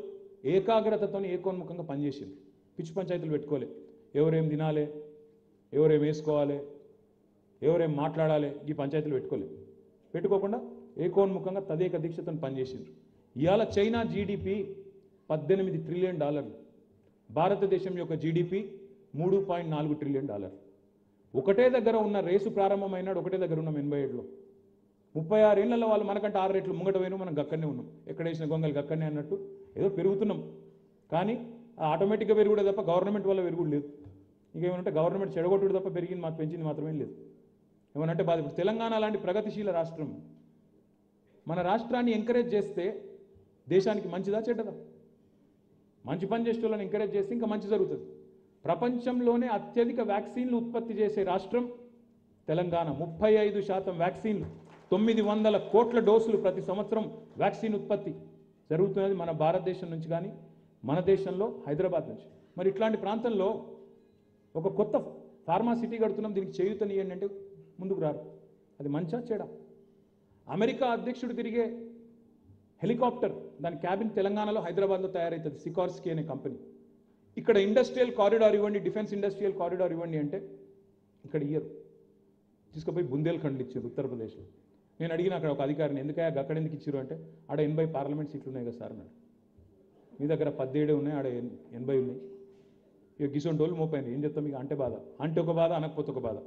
ఏకాగ్రతతోని ఏకోన్ముఖంగా పనిచేసింది. పిచ్చి పంచాయతీలు పెట్టుకోలే, ఎవరేం తినాలి, ఎవరేం వేసుకోవాలి, ఎవరేం మాట్లాడాలి, ఈ పంచాయతీలు పెట్టుకోకుండా ఏకోన్ముఖంగా తదేక దీక్షతో పనిచేసిండ్రు. ఇవాళ చైనా జీడిపి $18 ట్రిలియన్, భారతదేశం యొక్క జీడిపి $3.4 ట్రిలియన్. ఒకటే దగ్గర ఉన్న రేసు ప్రారంభమైనాడు, ఒకటే దగ్గర ఉన్నాం 87లో. 36 ఏళ్లలో వాళ్ళు మనకంటే 6 రెట్లు ముంగట పోయినా మనం గక్కడనే ఉన్నాం, ఎక్కడ వేసిన గొంగలు గక్కడనే అన్నట్టు ఏదో పెరుగుతున్నాం. కానీ ఆటోమేటిక్గా పెరుగుడే తప్ప గవర్నమెంట్ వల్ల పెరుగుడు లేదు. ఇంకేమనంటే గవర్నమెంట్ చెడగొట్టుడు తప్ప పెరిగింది మాకు పెంచింది మాత్రమే లేదు. ఏమనంటే బాధ. తెలంగాణ లాంటి ప్రగతిశీల రాష్ట్రం, మన రాష్ట్రాన్ని ఎంకరేజ్ చేస్తే దేశానికి మంచిదా చెడ్డదా? మంచి పని చేసే వాళ్ళని ఎంకరేజ్ చేస్తే ఇంకా మంచి జరుగుతుంది. ప్రపంచంలోనే అత్యధిక వ్యాక్సిన్లు ఉత్పత్తి చేసే రాష్ట్రం తెలంగాణ. 35% వ్యాక్సిన్లు, 900 కోట్ల డోసులు ప్రతి సంవత్సరం వ్యాక్సిన్ ఉత్పత్తి జరుగుతున్నది మన భారతదేశం నుంచి, కానీ మన దేశంలో హైదరాబాద్ నుంచి. మరి ఇట్లాంటి ప్రాంతంలో ఒక కొత్త ఫార్మా సిటీ కడుతున్నాం, దీనికి చేయూతనియండి అంటే ముందుకు రారు. అది మంచా చెడా? అమెరికా అధ్యక్షుడు తిరిగే హెలికాప్టర్, దాని క్యాబిన్ తెలంగాణలో హైదరాబాద్లో తయారవుతుంది, సికార్స్కీ అనే కంపెనీ. ఇక్కడ ఇండస్ట్రియల్ కారిడార్ ఇవ్వండి, డిఫెన్స్ ఇండస్ట్రియల్ కారిడార్ ఇవ్వండి అంటే ఇక్కడ ఇయ్యరు. తీసుకుపోయి బుందేల్ఖండ్లు ఇచ్చారు ఉత్తరప్రదేశ్లో. నేను అడిగిన అక్కడ ఒక అధికారిని, ఎందుకయ్యా అక్కడ ఎందుకు ఇచ్చారు అంటే, ఆడ 80 పార్లమెంట్ సీట్లు ఉన్నాయి కదా సార్ అన్నాడు. మీ దగ్గర 17 ఉన్నాయి, ఆడ 80 ఉన్నాయి. ఇక గిసొంటోళ్ళు మోపోయింది ఏం చెప్తాం ఇక అంటే బాధ అంటే ఒక బాధ అనకపోతే ఒక బాధ.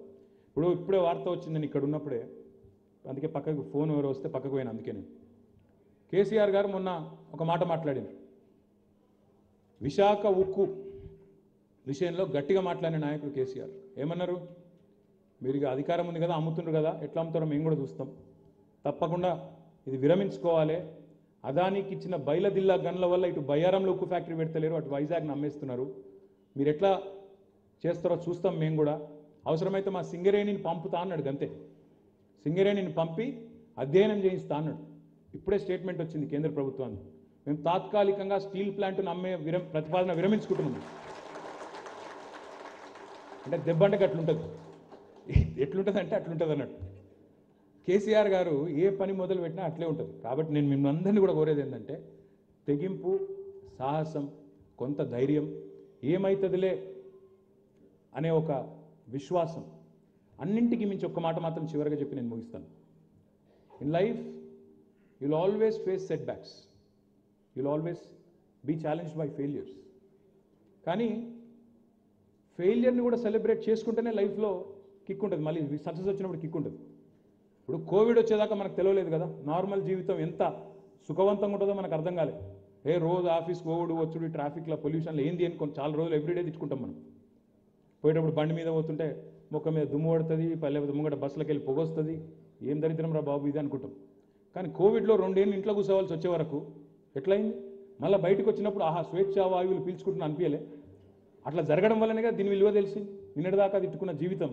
ఇప్పుడే వార్త వచ్చింది నేను ఇక్కడ ఉన్నప్పుడే, అందుకే పక్కకు ఫోన్ ఎవరు వస్తే పక్కకు పోయినా. అందుకే నేను కేసీఆర్ గారు మొన్న ఒక మాట మాట్లాడారు, విశాఖ ఉక్కు విషయంలో గట్టిగా మాట్లాడిన నాయకుడు కేసీఆర్. ఏమన్నారు, మీరు ఇక అధికారం ఉంది కదా, అమ్ముతుండ్రు కదా, ఎట్లా అమ్ముతారో మేము కూడా చూస్తాం, తప్పకుండా ఇది విరమించుకోవాలి. అదానికి ఇచ్చిన బయలదిల్లా గన్ల వల్ల ఇటు బయ్యారంలో ఉక్కు ఫ్యాక్టరీ పెడతలేరు, అటు వైజాగ్ని అమ్మేస్తున్నారు, మీరు ఎట్లా చేస్తారో చూస్తాం మేము కూడా, అవసరమైతే మా సింగరేణిని పంపుతా అన్నాడు. అంతే, సింగరేణిని పంపి అధ్యయనం చేయిస్తా అన్నాడు. ఇప్పుడే స్టేట్మెంట్ వచ్చింది కేంద్ర ప్రభుత్వానికి, మేము తాత్కాలికంగా స్టీల్ ప్లాంట్ను అమ్మే ప్రతిపాదన విరమించుకుంటున్నాం. అంటే దెబ్బ అంటే అట్లుంటుంది, ఎట్లుంటుంది అంటే అట్లుంటుంది అన్నట్టు. కేసీఆర్ గారు ఏ పని మొదలు పెట్టినా అట్లే ఉంటుంది. కాబట్టి నేను మిమ్మల్ని అందరినీ కూడా కోరేది ఏంటంటే తెగింపు, సాహసం, కొంత ధైర్యం, ఏమవుతుందిలే అనే ఒక విశ్వాసం, అన్నింటికి మించి ఒక్క మాట మాత్రం చివరిగా చెప్పి నేను ముగిస్తాను. In life you'll always face setbacks, you'll always be challenged by failures. కానీ ఫెయిలియర్ని కూడా సెలబ్రేట్ చేసుకుంటేనే లైఫ్లో కిక్ ఉంటుంది, మళ్ళీ సక్సెస్ వచ్చినప్పుడు కిక్ ఉంటుంది. ఇప్పుడు కోవిడ్ వచ్చేదాకా మనకు తెలియలేదు కదా, నార్మల్ జీవితం ఎంత సుఖవంతంగా ఉంటుందో మనకు అర్థం కాలేదు. రోజు ఆఫీస్ పోవుడు వచ్చుడు, ట్రాఫిక్లో పొల్యూషన్లో ఏంది అని చాలా రోజులు ఎవ్రీడే తిట్టుకుంటాం మనం. పోయేటప్పుడు బండి మీద పోతుంటే ముఖం మీద దుమ్ము పడుతుంది, లేకపోతే ముంగట బస్సులకు వెళ్ళి పొగొస్తుంది, ఏం దరిద్రం రా బాబు ఇది అనుకుంటాం. కానీ కోవిడ్లో 2 ఏళ్ళు ఇంట్లో కూర్చోవాల్సి వచ్చే వరకు ఎట్లయింది, మళ్ళీ బయటకు వచ్చినప్పుడు ఆహా స్వేచ్ఛా వాయువులు పీల్చుకుంటున్నా అనిపించలే. అట్లా జరగడం వల్లనే కదా దీని విలువ తెలిసింది. నిన్నటిదాకా తిట్టుకున్న జీవితం,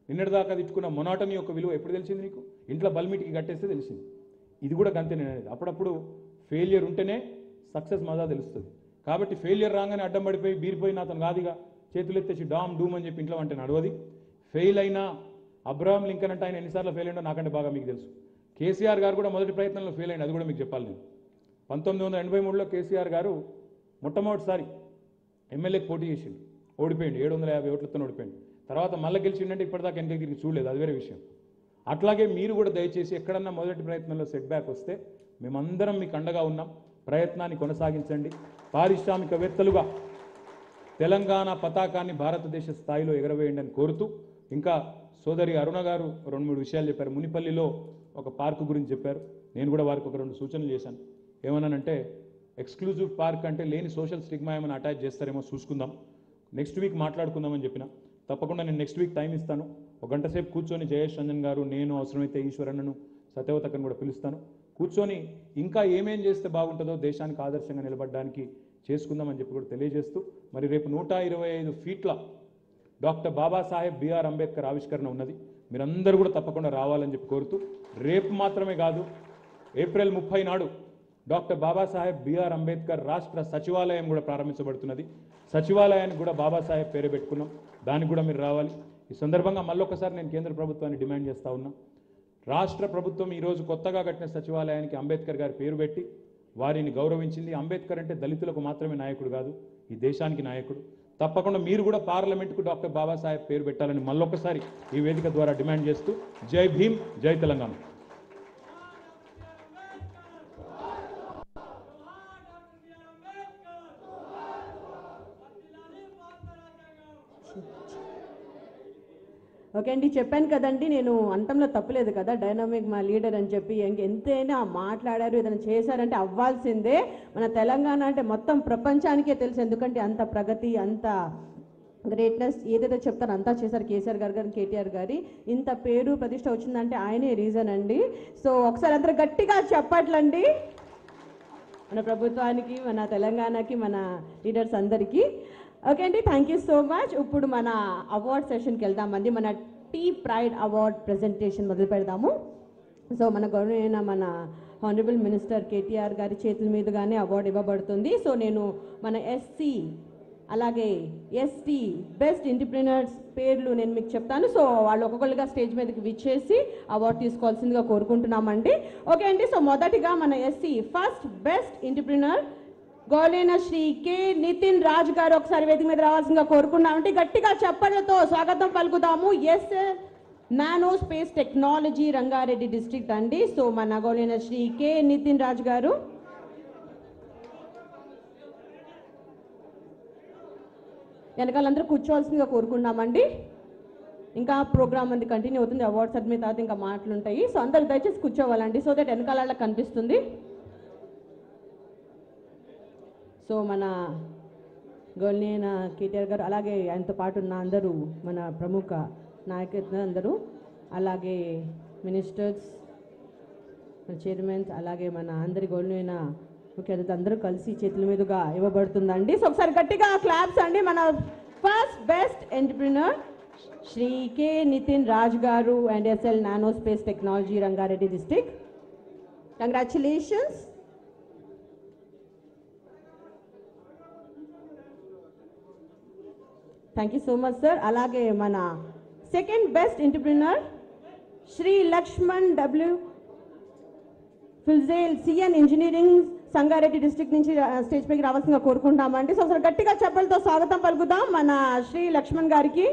నిన్నటిదాకా తిట్టుకున్న మొనాటనీ యొక్క విలువ ఎప్పుడు తెలిసింది నీకు? ఇంట్లో బల్మిటికి కట్టేస్తే తెలిసింది. ఇది కూడా గంతే నేను అనేది. అప్పుడప్పుడు ఫెయిలియర్ ఉంటేనే సక్సెస్ మజా తెలుస్తుంది. కాబట్టి ఫెయిలియర్ రాగానే అడ్డం పడిపోయి బీరిపోయి నాతను కాదుగా చేతులు ఎత్తేసి డామ్ డూమ్ అని చెప్పి ఇంట్లో అంటే నడవది. ఫెయిల్ అయినా అబ్రహాం లింకన్ అంటే ఆయన ఎన్నిసార్లు ఫెయిల్ అయినా నాకంటే బాగా మీకు తెలుసు. కేసీఆర్ గారు కూడా మొదటి ప్రయత్నంలో ఫెయిల్ అయింది, అది కూడా మీకు చెప్పాలి నేను. 1983లో కేసీఆర్ గారు మొట్టమొదటిసారి ఎమ్మెల్యేకి పోటీ చేసిండు, ఓడిపోయింది, 750 ఓట్లతో ఓడిపోయింది. తర్వాత మళ్ళీ గెలిచిండంటే ఇప్పటిదాకా వెనక్కి తిరిగి చూడలేదు, అది వేరే విషయం. అట్లాగే మీరు కూడా దయచేసి ఎక్కడన్నా మొదటి ప్రయత్నంలో సెట్ బ్యాక్ వస్తే మేమందరం మీకు అండగా ఉన్నాం, ప్రయత్నాన్ని కొనసాగించండి. పారిశ్రామికవేత్తలుగా తెలంగాణ పతాకాన్ని భారతదేశ స్థాయిలో ఎగరవేయండి అని కోరుతూ, ఇంకా సోదరి అరుణ గారు 2-3 విషయాలు చెప్పారు. మునిపల్లిలో ఒక పార్కు గురించి చెప్పారు, నేను కూడా వారికి ఒక 2 సూచనలు చేశాను. ఏమన్నానంటే ఎక్స్క్లూజివ్ పార్క్ అంటే లేని సోషల్ స్టిగ్మా ఏమైనా అటాచ్ చేస్తారేమో చూసుకుందాం, నెక్స్ట్ వీక్ మాట్లాడుకుందామని చెప్పిన. తప్పకుండా నేను నెక్స్ట్ వీక్ టైం ఇస్తాను, 1 గంట సేపు కూర్చొని జయేష్ రంజన్ గారు, నేను, అవసరమైతే ఈశ్వరన్నను, సత్యవతకను కూడా పిలుస్తాను, కూర్చొని ఇంకా ఏమేం చేస్తే బాగుంటుందో దేశానికి ఆదర్శంగా నిలబడడానికి చేసుకుందామని చెప్పి కూడా తెలియజేస్తూ, మరి రేపు 125 ఫీట్ల డాక్టర్ బాబాసాహెబ్ బిఆర్ అంబేద్కర్ ఆవిష్కరణ ఉన్నది, మీరందరూ కూడా తప్పకుండా రావాలని చెప్పి కోరుతూ, రేపు మాత్రమే కాదు ఏప్రిల్ 30 నాడు డాక్టర్ బాబాసాహెబ్ బిఆర్ అంబేద్కర్ రాష్ట్ర సచివాలయం కూడా ప్రారంభించబడుతున్నది. సచివాలయానికి కూడా బాబాసాహెబ్ పేరు పెట్టుకున్నాం, దానికి కూడా మీరు రావాలి. ఈ సందర్భంగా మళ్ళొకసారి నేను కేంద్ర ప్రభుత్వాన్ని డిమాండ్ చేస్తూ ఉన్నా, రాష్ట్ర ప్రభుత్వం ఈరోజు కొత్తగా కట్టిన సచివాలయానికి అంబేద్కర్ గారి పేరు పెట్టి వారిని గౌరవించింది. అంబేద్కర్ అంటే దళితులకు మాత్రమే నాయకుడు కాదు, ఈ దేశానికి నాయకుడు. తప్పకుండా మీరు కూడా పార్లమెంటుకు డాక్టర్ బాబాసాహెబ్ పేరు పెట్టాలని మళ్ళొకసారి ఈ వేదిక ద్వారా డిమాండ్ చేస్తూ, జై భీమ్, జై తెలంగాణ. ఓకే అండి, చెప్పాను కదండి, నేను అంతంలో తప్పలేదు కదా, డైనామిక్ మా లీడర్ అని చెప్పి. ఎంతైనా మాట్లాడారు, ఏదైనా చేశారంటే అవ్వాల్సిందే. మన తెలంగాణ అంటే మొత్తం ప్రపంచానికే తెలుసు, ఎందుకంటే అంత ప్రగతి, అంత గ్రేట్నెస్ ఏదైతే చెప్తారో అంతా చేశారు కేసీఆర్ గారు కానీ కేటీఆర్ గారి. ఇంత పేరు ప్రతిష్ట వచ్చిందంటే ఆయనే రీజన్ అండి. సో ఒకసారి అందరూ గట్టిగా చెప్పట్లండి మన ప్రభుత్వానికి, మన తెలంగాణకి, మన లీడర్స్ అందరికీ. ఓకే అండి, థ్యాంక్ యూ సో మచ్. ఇప్పుడు మన అవార్డ్ సెషన్కి వెళ్దామండి. మన టీ ప్రైడ్ అవార్డ్ ప్రెజెంటేషన్ మొదలు పెడదాము. సో మన గౌరవైన మన హానరబుల్ మినిస్టర్ కేటీఆర్ గారి చేతుల మీదుగానే అవార్డు ఇవ్వబడుతుంది. సో నేను మన ఎస్సీ అలాగే ఎస్టీ బెస్ట్ ఎంటర్‌ప్రెన్యూర్స్ పేర్లు నేను మీకు చెప్తాను. సో వాళ్ళు ఒక్కొక్కరుగా స్టేజ్ మీదకి విచ్చేసి అవార్డు తీసుకోవాల్సిందిగా కోరుకుంటున్నామండి. ఓకే అండి, సో మొదటిగా మన ఎస్సీ ఫస్ట్ బెస్ట్ ఎంటర్‌ప్రెన్యూర్ గౌలైన శ్రీ కె నితిన్ రాజ్ గారు ఒకసారి వేదిక మీద రావాల్సిందిగా కోరుకున్నామంటే గట్టిగా చప్పట్లతో స్వాగతం పలుకుదాము. S nano space technology Rangareddy district అండి. సో మన గౌలైన శ్రీ కె నితిన్ రాజ్ గారు. వెనకాలందరూ కూర్చోవాల్సిందిగా కోరుకున్నామండి. ఇంకా ప్రోగ్రామ్ అనేది కంటిన్యూ అవుతుంది. అవార్డ్స్ అడ్మిట్ తర్వాత ఇంకా మాటలు ఉంటాయి. సో అందరు దయచేసి కూర్చోవాలండి, సో దట్ వెనకాల కనిపిస్తుంది. సో మన గోల్నేన కేటీఆర్ గారు, అలాగే ఆయనతో పాటు ఉన్న అందరూ మన ప్రముఖ నాయకులు అందరూ, అలాగే మినిస్టర్స్, మన చైర్మన్స్, అలాగే మన అందరి గోల్నేన ముఖ్య అతిథులు అందరూ కలిసి చేతుల మీదుగా ఇవ్వబడుతుందండి. సో ఒకసారి గట్టిగా క్లాప్స్ అండి. మన first best entrepreneur Shri K Nitin Raj garu and SL nano space technology, Rangareddy district. Congratulations. Thank you so much sir. అలాగే మన second best entrepreneur Shri Lakshman W ఫిల్జేల్, సిఎన్ ఇంజనీరింగ్, సంగారెడ్డి డిస్ట్రిక్ట్ నుంచి స్టేజ్ పైకి రావాల్సిందిగా కోరుకుంటామండి. సో ఒకసారి గట్టిగా చెప్పలతో స్వాగతం పలుకుదాం మన శ్రీ లక్ష్మణ్ గారికి.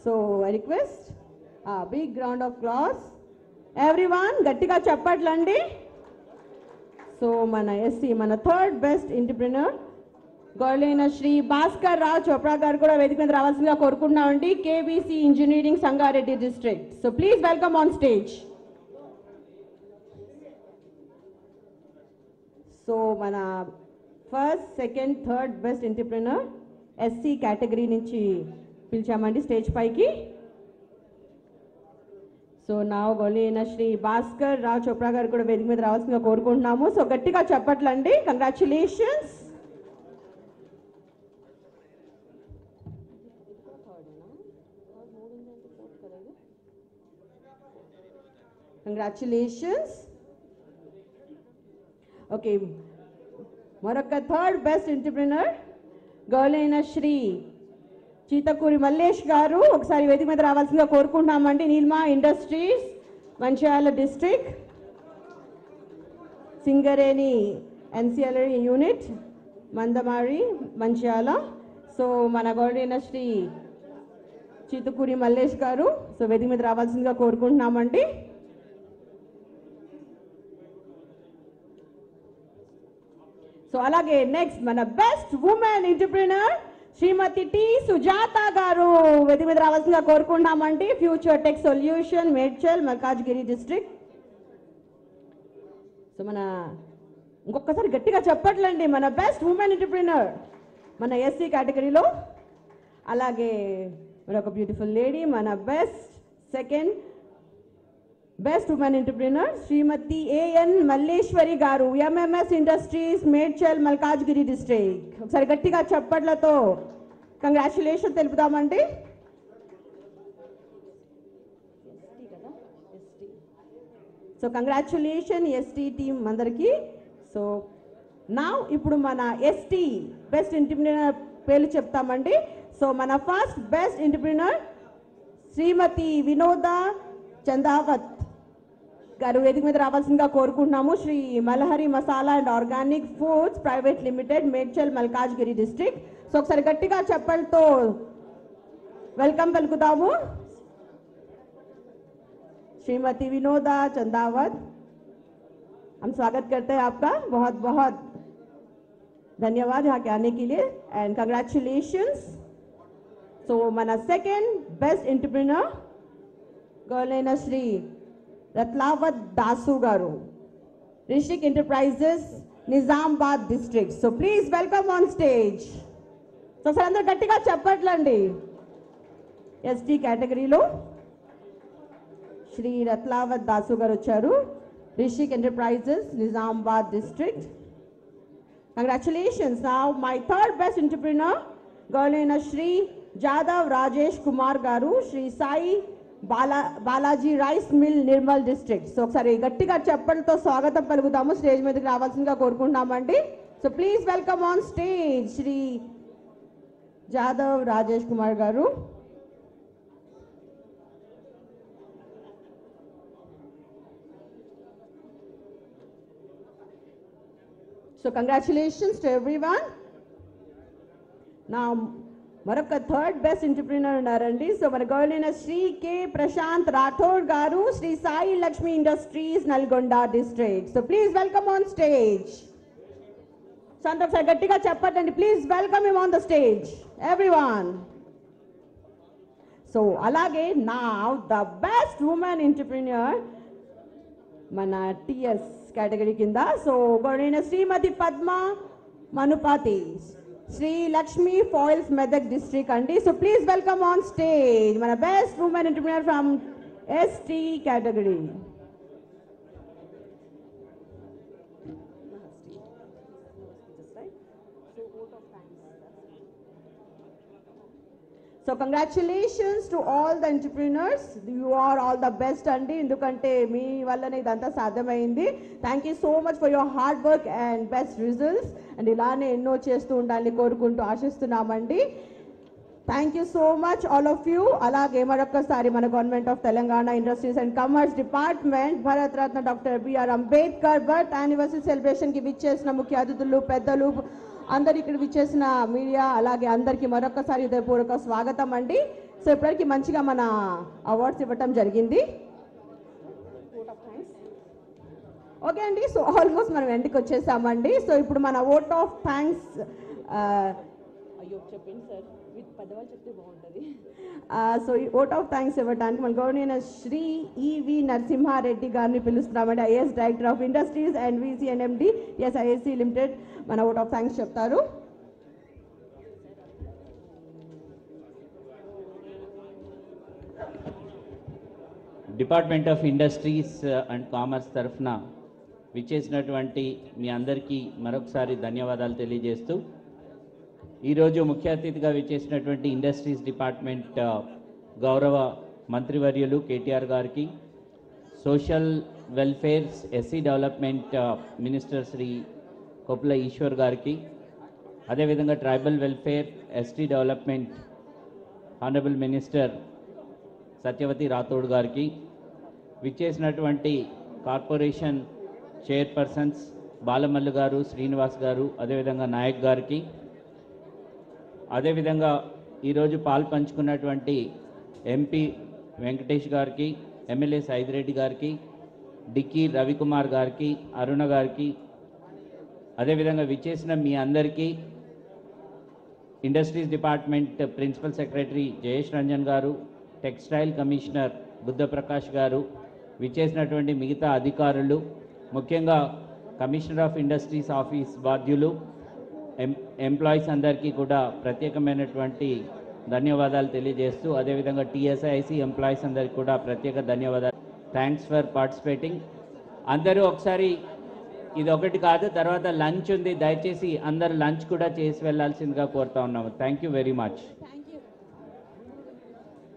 So I request a big round of applause. Everyone, గట్టిగా చెప్పట్లండి. సో మన ఎస్సీ, మన థర్డ్ బెస్ట్ ఎంటర్ప్రినర్ గౌలైన శ్రీ భాస్కర్ రావు చోప్రా గారు కూడా వేదిక మీద రావాల్సిందిగా కోరుకుంటున్నామండి. KBC engineering, Sangareddy district. So please welcome on stage. So మన first, second, third best entrepreneur SC category నుంచి పిలిచామండి స్టేజ్ పైకి. సో నా గోలైన శ్రీ భాస్కర్ రావు చోప్రా గారు కూడా వేదిక మీద రావాల్సిందిగా కోరుకుంటున్నాము. సో గట్టిగా చెప్పట్లండి. కంగ్రాచులేషన్స్. కంగ్రాచులేషన్స్. ఓకే, మరొక థర్డ్ బెస్ట్ ఎంటర్ప్రినర్ గౌలైన శ్రీ చీతకూరి మల్లేష్ గారు ఒకసారి వేదిక మీద రావాల్సిందిగా కోరుకుంటున్నామండి. Neelma industries, Mancherial district, Singareni NCLR unit, Mandamarri, Mancherial. So మన గౌడైన శ్రీ చీతకూరి మల్లేష్ గారు సో వేదిక మీద రావాల్సిందిగా కోరుకుంటున్నామండి. సో అలాగే నెక్స్ట్ మన best women entrepreneur Shrimati T Sujatha garu వేదిక మీద రావాల్సిందిగా కోరుకుంటున్నామండి. Future tech solution, Medchal, Malkajgiri district. So మన ఇంకొకసారి గట్టిగా చెప్పట్లండి మన బెస్ట్ ఉమెన్ ఎంటర్ప్రినర్ మన ఎస్సీ కేటగిరీలో. అలాగే మరొక బ్యూటిఫుల్ లేడీ, మన best second best women entrepreneur Shrimati AN Malleswari garu, MMS industries, Medchal, Malkajgiri district. ఒకసారి గట్టిగా చప్పట్లతో కంగ్రాచులేషన్ తెలుపుదామండి. సో కంగ్రాచులేషన్ ఎస్టీ టీమ్ అందరికీ. సో నా ఇప్పుడు మన ఎస్టీ బెస్ట్ ఎంటర్ప్రినర్ పేర్లు చెప్తామండి. సో మన ఫస్ట్ బెస్ట్ ఎంటర్ప్రినర్ శ్రీమతి వినోద చందావత్ గారు వేదిక మీద రావాల్సిందిగా కోరుకుంటున్నాము. Shri Malahari masala and organic foods private limited, Medchal, Malkajgiri district. So ఒకసారి గట్టిగా చెప్పలతో వెల్కమ్ పలుకుతాము. श्रीमती विनोदा चंदावत, हम स्वागत करते हैं आपका. बहुत बहुत धन्यवाद यहाँ के आने के लिए एंड कंग्रेचुलेशंस. सो मना सेकेंड बेस्ट एंटरप्रेन्योर गौलैना Shri Ratlavath Dasu garu, Rishik enterprises, Nizamabad district. So please welcome on stage. So sir అందరూ గట్టిగా చెప్పట్లండి. ఎస్టీ కేటగిరీలో శ్రీ రత్లావత్ దాసు గారు వచ్చారు, Rishik enterprises, Nizamabad district. Congratulations. Now my third best entrepreneur గౌలైన Shri Jadhav Rajesh Kumar garu, Shri Sai Balaji rice mill, Nirmal district. So ఒకసారి గట్టిగా చెప్పలతో స్వాగతం పలుకుతాము. స్టేజ్ మీదకి రావాల్సిందిగా కోరుకుంటున్నామండి. So please welcome on stage Shri Jadhav Rajesh Kumar garu. So congratulations to everyone. Now, మరొక థర్డ్ బెస్ట్ ఎంటర్ప్రీనర్ ఉన్నారండి. సో మన గౌరవనీయ Shri K Prashanth Rathod garu, Shri Sai Lakshmi industries, Nalgonda district. So please welcome on stage. So అందరూ ఒకసారి గట్టిగా చెప్పండి, please welcome him on the stage everyone. So అలాగే నా ద బెస్ట్ ఉమెన్ ఎంటర్ప్రీనర్ మన టిఎస్ కేటగిరీ కింద. సో గౌరవనీయ శ్రీమతి పద్మ మనుపాతి, శ్రీ లక్ష్మి ఫాయిల్స్ మెదక్ డిస్ట్రిక్ట్ అండి. So please welcome on stage మన best women entrepreneur from ST category. So congratulations to all the entrepreneurs, you are all the best అండి, ఎందుకంటే మీ వల్లనే ఇదంతా సాధ్యమైంది. Thank you so much for your hard work and best results. And ఇలానే ఎన్నో చేస్తూ ఉండాలని కోరుకుంటూ ఆశిస్తున్నామండి. Thank you so much all of you. అలాగే మరొకసారి మన government of Telangana industries and commerce department Bharat Ratna doctor BR Ambedkar birth anniversary సెలబ్రేషన్కి విచ్చేసిన ముఖ్య అతిథులు, పెద్దలు, అందరు ఇక్కడ విచ్చేసిన మీడియా, అలాగే అందరికీ మరొకసారి హృదయపూర్వక స్వాగతం అండి. సో ఇప్పటికీ మంచిగా మన అవార్డ్స్ ఇవ్వటం జరిగింది. ఓకే అండి, సో ఆల్మోస్ట్ మనం ఎండ్కి వచ్చేసామండి. సో ఇప్పుడు మన ఓట్ ఆఫ్ థ్యాంక్స్, అయ్యో చెప్పండి సార్, విత్ పెద్దవాళ్ళు చెప్తే బాగుంటుంది. సో ఈ ఓట్ ఆఫ్ థ్యాంక్స్ ఇవ్వడానికి మన గౌరవనీయ శ్రీ ఈవి నరసింహారెడ్డి గారిని పిలుస్తున్నామండి, IAS director of industries and VC and MD SISC limited మన ఓట్ ఆఫ్ థ్యాంక్స్ చెప్తారు. Department of industries and commerce తరఫున విచ్చేసినటువంటి మీ అందరికీ మరొకసారి ధన్యవాదాలు తెలియజేస్తూ, ఈరోజు ముఖ్య అతిథిగా విచ్చేసినటువంటి ఇండస్ట్రీస్ డిపార్ట్మెంట్ గౌరవ మంత్రివర్యులు KTR garu, social welfares SC development minister Shri Koppula Eshwar garu, అదేవిధంగా tribal welfare ST development honourable minister Satyavathi Rathod garu, విచ్చేసినటువంటి కార్పొరేషన్ చైర్పర్సన్స్ బాలమల్లు గారు, శ్రీనివాస్ గారు, అదేవిధంగా నాయక్ గారికి, అదేవిధంగా ఈరోజు పాలు పంచుకున్నటువంటి ఎంపీ వెంకటేష్ గారికి, ఎమ్మెల్యే సైదిరెడ్డి గారికి, డిక్కీ రవికుమార్ గారికి, అరుణ గారికి, అదేవిధంగా విచ్చేసిన మీ అందరికీ industries department principal secretary Jayesh Ranjan garu, textile commissioner Buddha Prakash garu, విచ్చేసినటువంటి మిగతా అధికారులు, ముఖ్యంగా కమిషనర్ ఆఫ్ ఇండస్ట్రీస్ ఆఫీస్ బాధ్యులు, ఎంప్లాయీస్ అందరికీ కూడా ప్రత్యేకమైనటువంటి ధన్యవాదాలు తెలియజేస్తూ, అదేవిధంగా టీఎస్ఐసి ఎంప్లాయీస్ అందరికీ కూడా ప్రత్యేక ధన్యవాదాలు. Thanks for participating. అందరూ ఒకసారి, ఇది ఒకటి కాదు, తర్వాత లంచ్ ఉంది, దయచేసి అందరూ లంచ్ కూడా చేసి వెళ్ళాల్సిందిగా కోరుతా ఉన్నాము. Thank you very much.